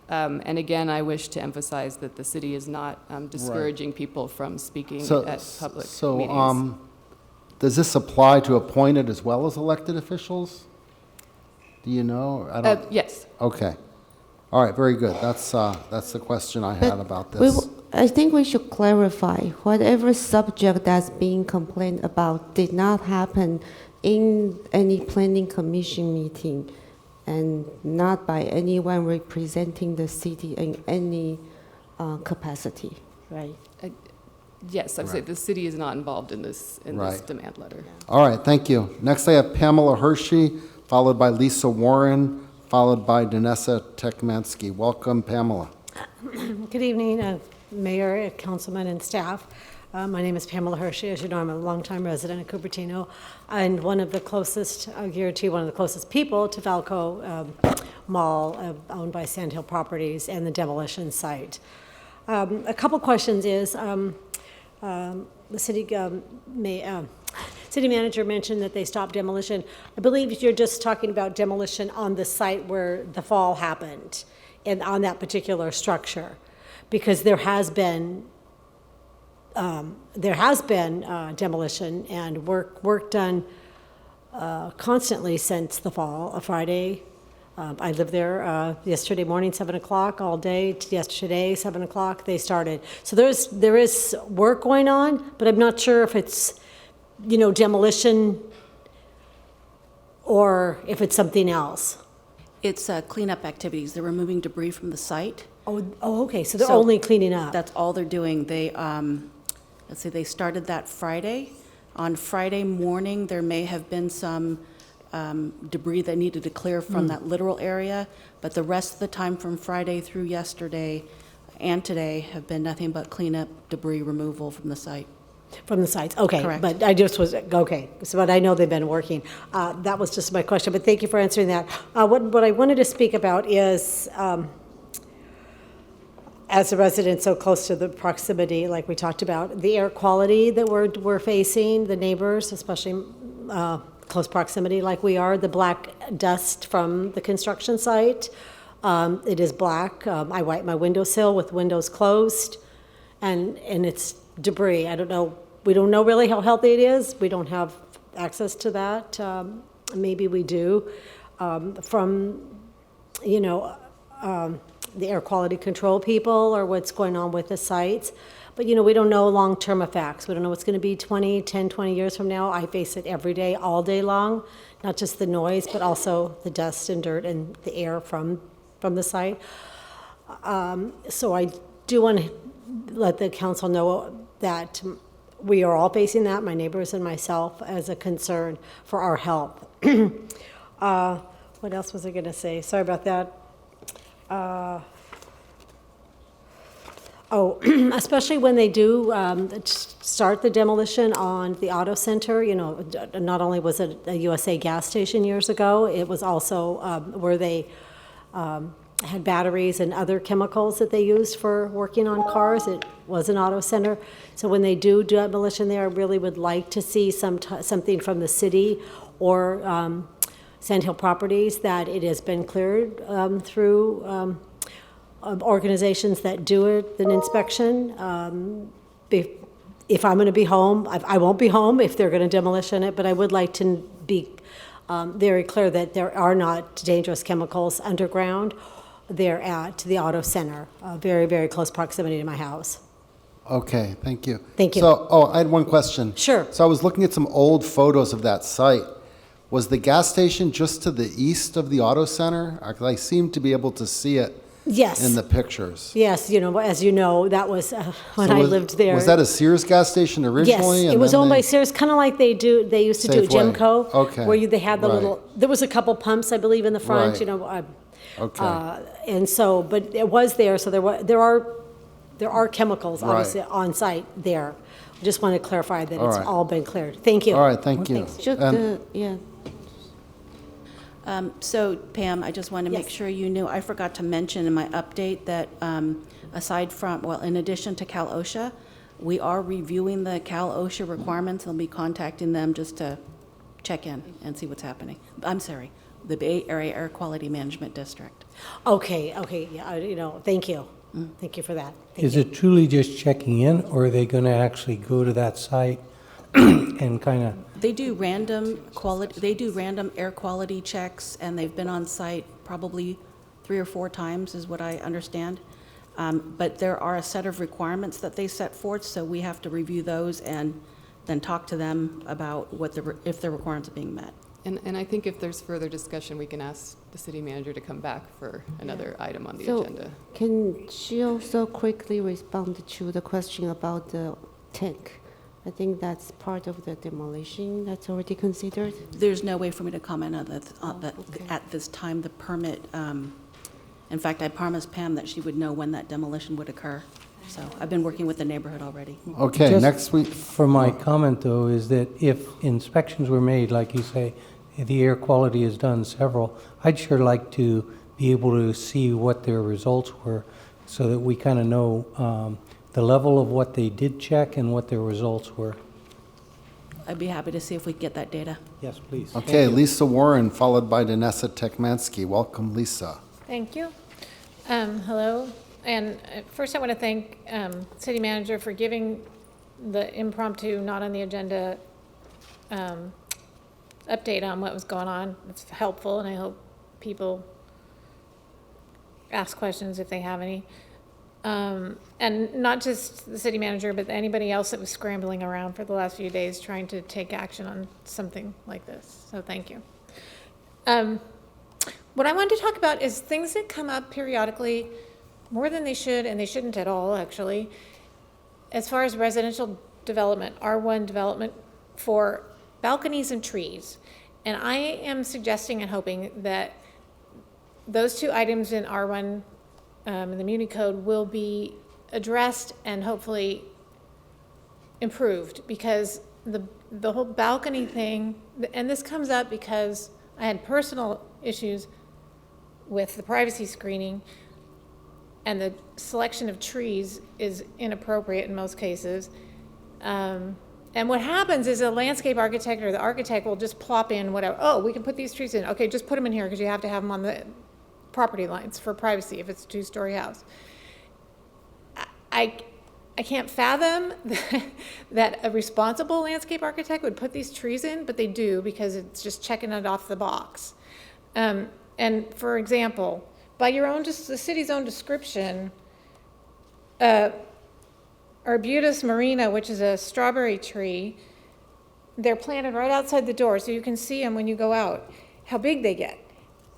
And again, I wish to emphasize that the city is not discouraging people from speaking at public meetings. Does this apply to appointed as well as elected officials? Do you know? I don't. Yes. Okay. All right, very good. That's the question I had about this. I think we should clarify, whatever subject that's being complained about did not happen in any planning commission meeting and not by anyone representing the city in any capacity, right? Yes, I would say the city is not involved in this Right. demand letter. All right, thank you. Next, I have Pamela Hershey, followed by Lisa Warren, followed by Danessa Tekmansky. Welcome, Pamela. Good evening, Mayor, Councilman, and staff. My name is Pamela Hershey. As you know, I'm a longtime resident of Cupertino and one of the closest, I guarantee, one of the closest people to Valco Mall, owned by Sandhill Properties, and the demolition site. A couple questions is, the city manager mentioned that they stopped demolition. I believe you're just talking about demolition on the site where the fall happened and on that particular structure, because there has been demolition and work done constantly since the fall. Friday, I lived there yesterday morning, 7 o'clock, all day. Yesterday, 7 o'clock, they started. So there is work going on, but I'm not sure if it's, you know, demolition or if it's something else. It's cleanup activities. They're removing debris from the site. Oh, okay, so they're only cleaning up. That's all they're doing. They, let's see, they started that Friday. On Friday morning, there may have been some debris that needed to clear from that littoral area, but the rest of the time from Friday through yesterday and today have been nothing but cleanup, debris removal from the site. From the sites, okay. Correct. But I just was, okay, so but I know they've been working. That was just my question, but thank you for answering that. What I wanted to speak about is, as a resident so close to the proximity, like we talked about, the air quality that we're facing, the neighbors, especially close proximity like we are, the black dust from the construction site. It is black. I wipe my windowsill with windows closed, and it's debris. I don't know. We don't know really how healthy it is. We don't have access to that. Maybe we do. From, you know, the air quality control people or what's going on with the sites. But, you know, we don't know long-term effects. We don't know what's going to be 10, 20 years from now. I face it every day, all day long, not just the noise, but also the dust and dirt and the air from the site. So I do want to let the council know that we are all facing that, my neighbors and myself, as a concern for our health. What else was I going to say? Sorry about that. Especially when they do start the demolition on the auto center, you know, not only was it a USA gas station years ago, it was also where they had batteries and other chemicals that they used for working on cars. It was an auto center. So when they do demolition there, I really would like to see something from the city or Sand Hill Properties that it has been cleared through organizations that do an inspection. If I'm going to be home, I won't be home if they're going to demolition it, but I would like to be very clear that there are not dangerous chemicals underground. They're at the auto center, very, very close proximity to my house. Okay, thank you. Thank you. So, I had one question. Sure. So I was looking at some old photos of that site. Was the gas station just to the east of the auto center? I seem to be able to see it Yes. in the pictures. Yes, as you know, that was when So I lived there. Was that a Sears gas station originally? Yes, and it was then owned by they- Sears, kind of like they used to do Safeway. Gemco. Okay, Where they had the right. little, there was a couple pumps, I believe, in the front, Right. Okay. And so, but it was there, so there are chemicals obviously Right. on site there. Just want to clarify that All it's right. all been cleared. Thank you. All right, thank you. Thanks. Yeah. So Pam, I just want to make Yes. sure you knew, I forgot to mention in my update that aside from, well, in addition to Cal OSHA, we are reviewing the Cal OSHA requirements. I'll be contacting them just to check in and see what's happening. I'm sorry, the Bay Area Air Quality Management District. Okay, yeah, thank you. Thank you for that. Thank Is you. it truly just checking in, or are they going to actually go to that site and kind of? They do random air quality checks, and they've been on site probably 3 or 4 times, is what I understand. But there are a set of requirements that they set forth, so we have to review those and then talk to them about if the requirements are being met. And I think if there's further discussion, we can ask the city manager to come back for another item on the So agenda. can she also quickly respond to the question about the tank? I think that's part of the demolition that's already considered. There's no way for me to comment on that at this time. The permit, in fact, I promised Pam that she would know when that demolition would occur. So I've been working with the neighborhood already. Okay, Just next week. For my comment, though, is that if inspections were made, like you say, the air quality is done several, I'd sure like to be able to see what their results were so that we kind of know the level of what they did check and what their results were. I'd be happy to see if we can get that data. Yes, please. Okay, Lisa Warren, followed by Danessa Tekmansky. Welcome, Lisa. Thank you. Hello. And first I want to thank City Manager for giving the impromptu, not on the agenda, update on what was going on. It's helpful, and I hope people ask questions if they have any. And not just the city manager, but anybody else that was scrambling around for the last few days trying to take action on something like this. So thank you. What I wanted to talk about is things that come up periodically, more than they should, and they shouldn't at all, actually, as far as residential development, R1 development for balconies and trees. And I am suggesting and hoping that those 2 items in R1 in the Muni Code will be addressed and hopefully improved, because the whole balcony thing, and this comes up because I had personal issues with the privacy screening, and the selection of trees is inappropriate in most cases. And what happens is a landscape architect or the architect will just plop in whatever. Oh, we can put these trees in. Okay, just put them in here because you have to have them on the property lines for privacy if it's a 2-story house. I can't fathom that a responsible landscape architect would put these trees in, but they do because it's just checking it off the box. And for example, by your own, just the city's own description, Arbutus marina, which is a strawberry tree, they're planted right outside the door, so you can see them when you go out, how big they get.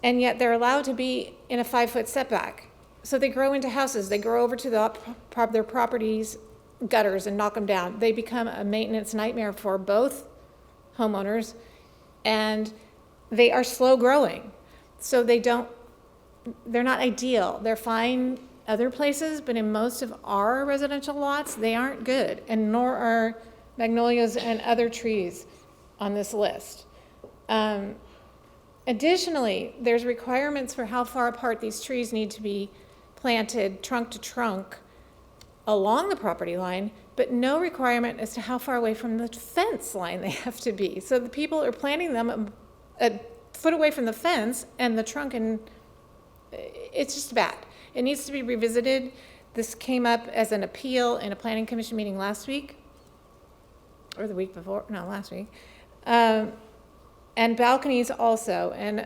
And yet they're allowed to be in a 5-foot setback. So they grow into houses. They grow over to their properties' gutters and knock them down. They become a maintenance nightmare for both homeowners, and they are slow growing. So they're not ideal. They're fine other places, but in most of our residential lots, they aren't good, and nor are magnolias and other trees on this list. Additionally, there's requirements for how far apart these trees need to be planted trunk to trunk along the property line, but no requirement as to how far away from the fence line they have to be. So the people are planting them a foot away from the fence and the trunk, and it's just bad. It needs to be revisited. This came up as an appeal in a planning commission meeting last week, or the week before, no, last week. And balconies also, and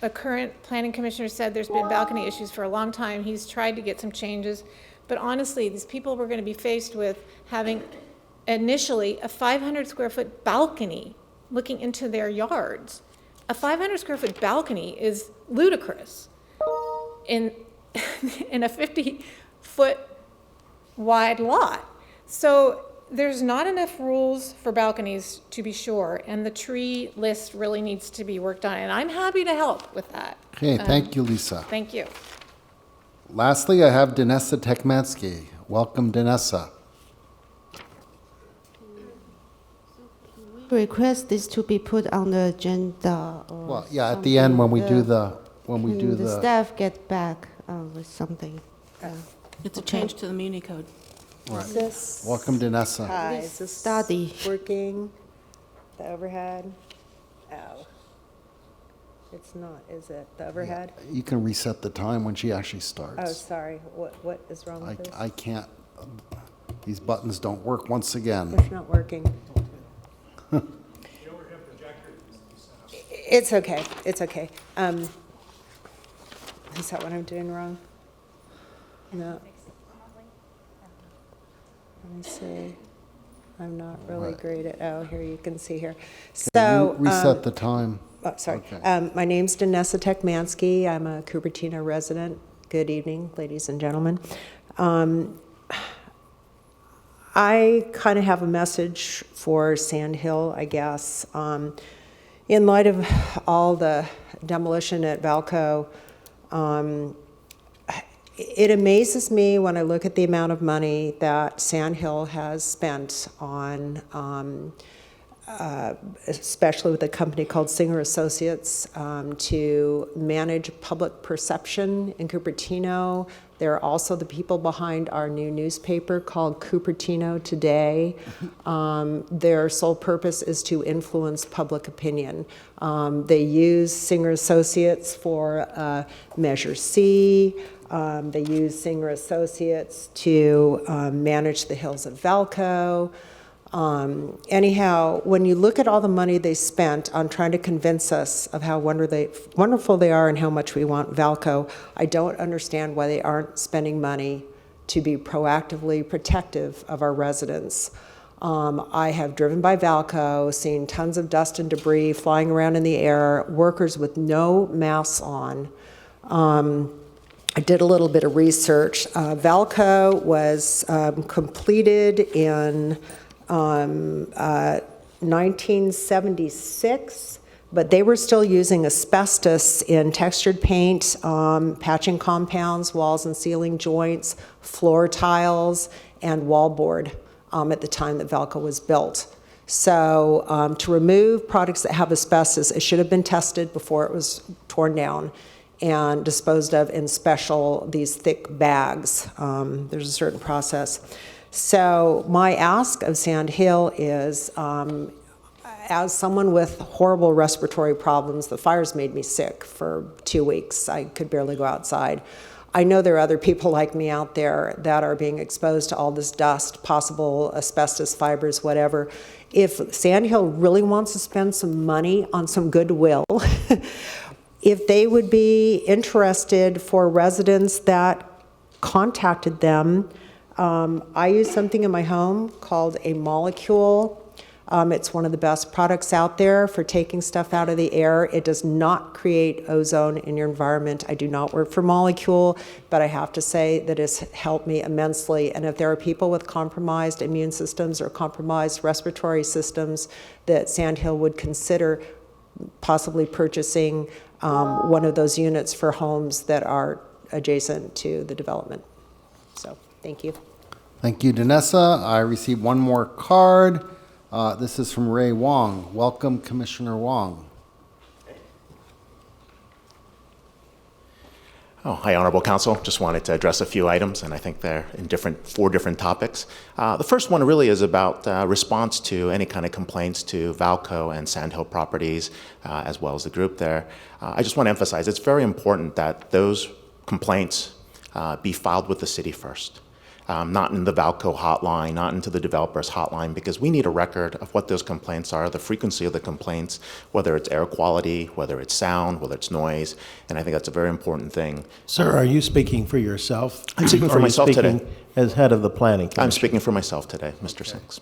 a current planning commissioner said there's been balcony issues for a long time. He's tried to get some changes, but honestly, these people were going to be faced with having initially a 500 square foot balcony looking into their yards. A 500 square foot balcony is ludicrous in a 50-foot wide lot. So there's not enough rules for balconies, to be sure, and the tree list really needs to be worked on, and I'm happy to help with that. Okay, thank you, Lisa. Thank you. Lastly, I have Danessa Tekmansky. Welcome, Danessa. Request this to be put on the agenda. Or Well, yeah, at the end when we do the, the staff get back with something. It's a change to the Muni Code. Right. Is this? Welcome, Danessa. Hi, is this study working? The overhead? Oh. It's not, is it? The overhead? You can reset the time when she actually starts. Oh, sorry. What is wrong with this? I can't, these buttons don't work once again. It's not working. It's okay. It's okay. Is that what I'm doing wrong? No. Let me see. I'm not really great at, oh, here you can see here. So. You reset the time. Oh, sorry. Okay. My name's Danessa Tekmansky. I'm a Cupertino resident. Good evening, ladies and gentlemen. I kind of have a message for Sand Hill, I guess. In light of all the demolition at Valco, it amazes me when I look at the amount of money that Sand Hill has spent on, especially with a company called Singer Associates, to manage public perception in Cupertino. They're also the people behind our new newspaper called Cupertino Today. Their sole purpose is to influence public opinion. They use Singer Associates for Measure C. They use Singer Associates to manage the hills of Valco. Anyhow, when you look at all the money they spent on trying to convince us of how wonderful they are and how much we want Valco, I don't understand why they aren't spending money to be proactively protective of our residents. I have driven by Valco, seen tons of dust and debris flying around in the air, workers with no masks on. I did a little bit of research. Valco was completed in 1976, but they were still using asbestos in textured paint, patching compounds, walls and ceiling joints, floor tiles, and wallboard at the time that Valco was built. So to remove products that have asbestos, it should have been tested before it was torn down and disposed of in these thick bags. There's a certain process. So my ask of Sand Hill is, as someone with horrible respiratory problems, the fires made me sick for 2 weeks. I could barely go outside. I know there are other people like me out there that are being exposed to all this dust, possible asbestos fibers, whatever. If Sand Hill really wants to spend some money on some goodwill, if they would be interested for residents that contacted them, I use something in my home called a molecule. It's one of the best products out there for taking stuff out of the air. It does not create ozone in your environment. I do not work for Molecule, but I have to say that it's helped me immensely. And if there are people with compromised immune systems or compromised respiratory systems, that Sand Hill would consider possibly purchasing one of those units for homes that are adjacent to the development. So, thank you. Thank you, Danessa. I received one more card. This is from Ray Wong. Welcome, Commissioner Wong. Oh, hi, Honorable Council. Just wanted to address a few items, and I think they're in four different topics. The first one really is about response to any kind of complaints to Valco and Sandhill Properties, as well as the group there. I just want to emphasize it's very important that those complaints be filed with the city first. Not in the Valco hotline, not into the developer's hotline, because we need a record of what those complaints are, the frequency of the complaints, whether it's air quality, whether it's sound, whether it's noise, and I think that's a very important thing. Sir, are you speaking for yourself? I'm speaking for Or are you myself today. speaking as head of the Planning Commission? I'm speaking for myself today, Mr. Sinks.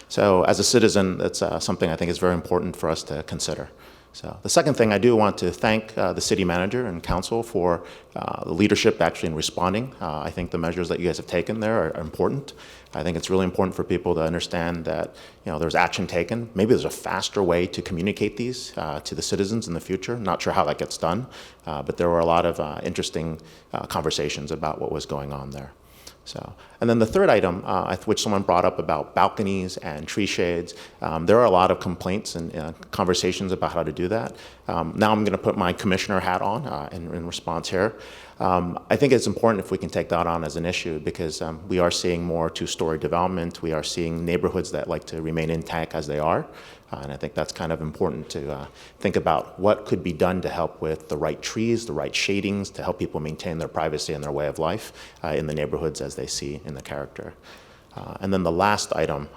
So as a citizen, that's something I think is very important for us to consider. So the second thing, I do want to thank the city manager and council for the leadership actually in responding. I think the measures that you guys have taken there are important. I think it's really important for people to understand that there's action taken. Maybe there's a faster way to communicate these to the citizens in the future. Not sure how that gets done, but there were a lot of interesting conversations about what was going on there. And then the third item, which someone brought up about balconies and tree shades, there are a lot of complaints and conversations about how to do that. Now I'm going to put my commissioner hat on in response here. I think it's important if we can take that on as an issue because we are seeing more two-story development. We are seeing neighborhoods that like to remain intact as they are. And I think that's kind of important to think about what could be done to help with the right trees, the right shadings, to help people maintain their privacy and their way of life in the neighborhoods as they see in the character. And then the last item,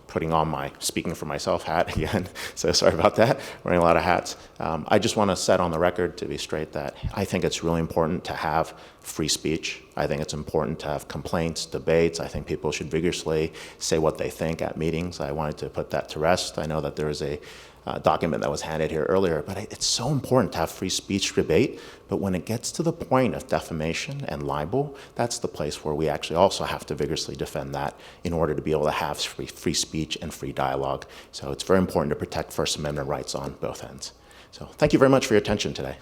putting on my speaking for myself hat again, so sorry about that, wearing a lot of hats. I just want to set on the record to be straight that I think it's really important to have free speech. I think it's important to have complaints, debates. I think people should vigorously say what they think at meetings. I wanted to put that to rest. I know that there is a document that was handed here earlier, but it's so important to have free speech debate. But when it gets to the point of defamation and libel, that's the place where we actually also have to vigorously defend that in order to be able to have free speech and free dialogue. So it's very important to protect First Amendment rights on both ends. So thank you very much for your attention today.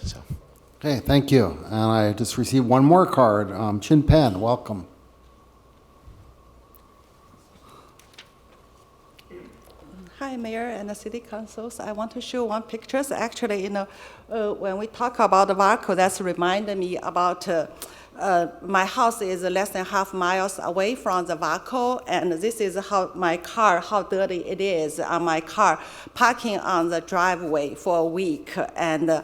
Okay, thank you. And I just received one more card. Chin Pen, welcome. Hi, Mayor and the City Councils. I want to show one picture. Actually, when we talk about the Valco, that's reminded me about my house is less than half miles away from the Valco, and this is how dirty it is on my car, parking on the driveway for a week. And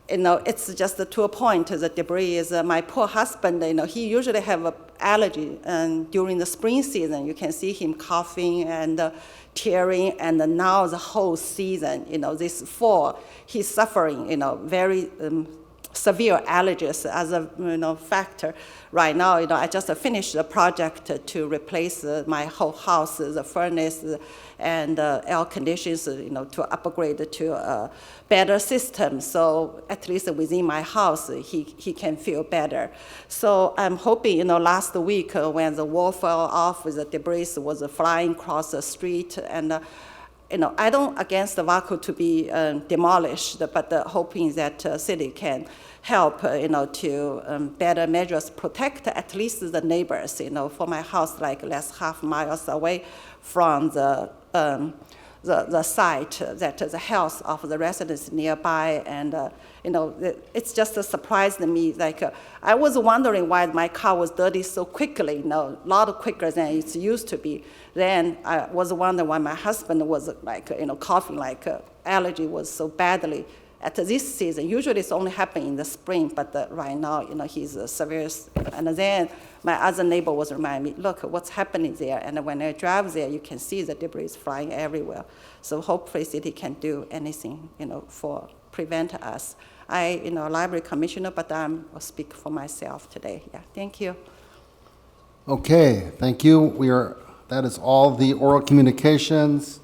it's just to a point, the debris is, my poor husband, he usually have an allergy, and during the spring season, you can see him coughing and tearing, and now the whole season, this fall, he's suffering, very severe allergies as a factor. Right now, I just finished the project to replace my whole house, the furnace and air conditions, to upgrade to a better system. So at least within my house, he can feel better. So I'm hoping, last week when the wall fell off, the debris was flying across the street, and I don't against the Valco to be demolished, but hoping that city can help, to better measures protect at least the neighbors, for my house, like less half miles away from the site, that the health of the residents nearby, and it's just surprised me. Like I was wondering why my car was dirty so quickly, a lot quicker than it used to be. Then I was wondering why my husband was like, coughing, like allergy was so badly at this season. Usually it's only happening in the spring, but right now, he's severe. And then my other neighbor was reminding me, look, what's happening there? And when I drive there, you can see the debris flying everywhere. So hopefully city can do anything, for prevent us. I, library commissioner, but I'll speak for myself today. Yeah, thank you. Okay, thank you. That is all the oral communications.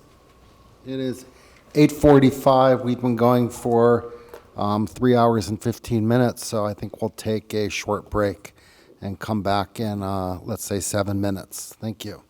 It is 8:45. We've been going for 3 hours and 15 minutes, so I think we'll take a short break and come back in, let's say, 7 minutes. Thank you.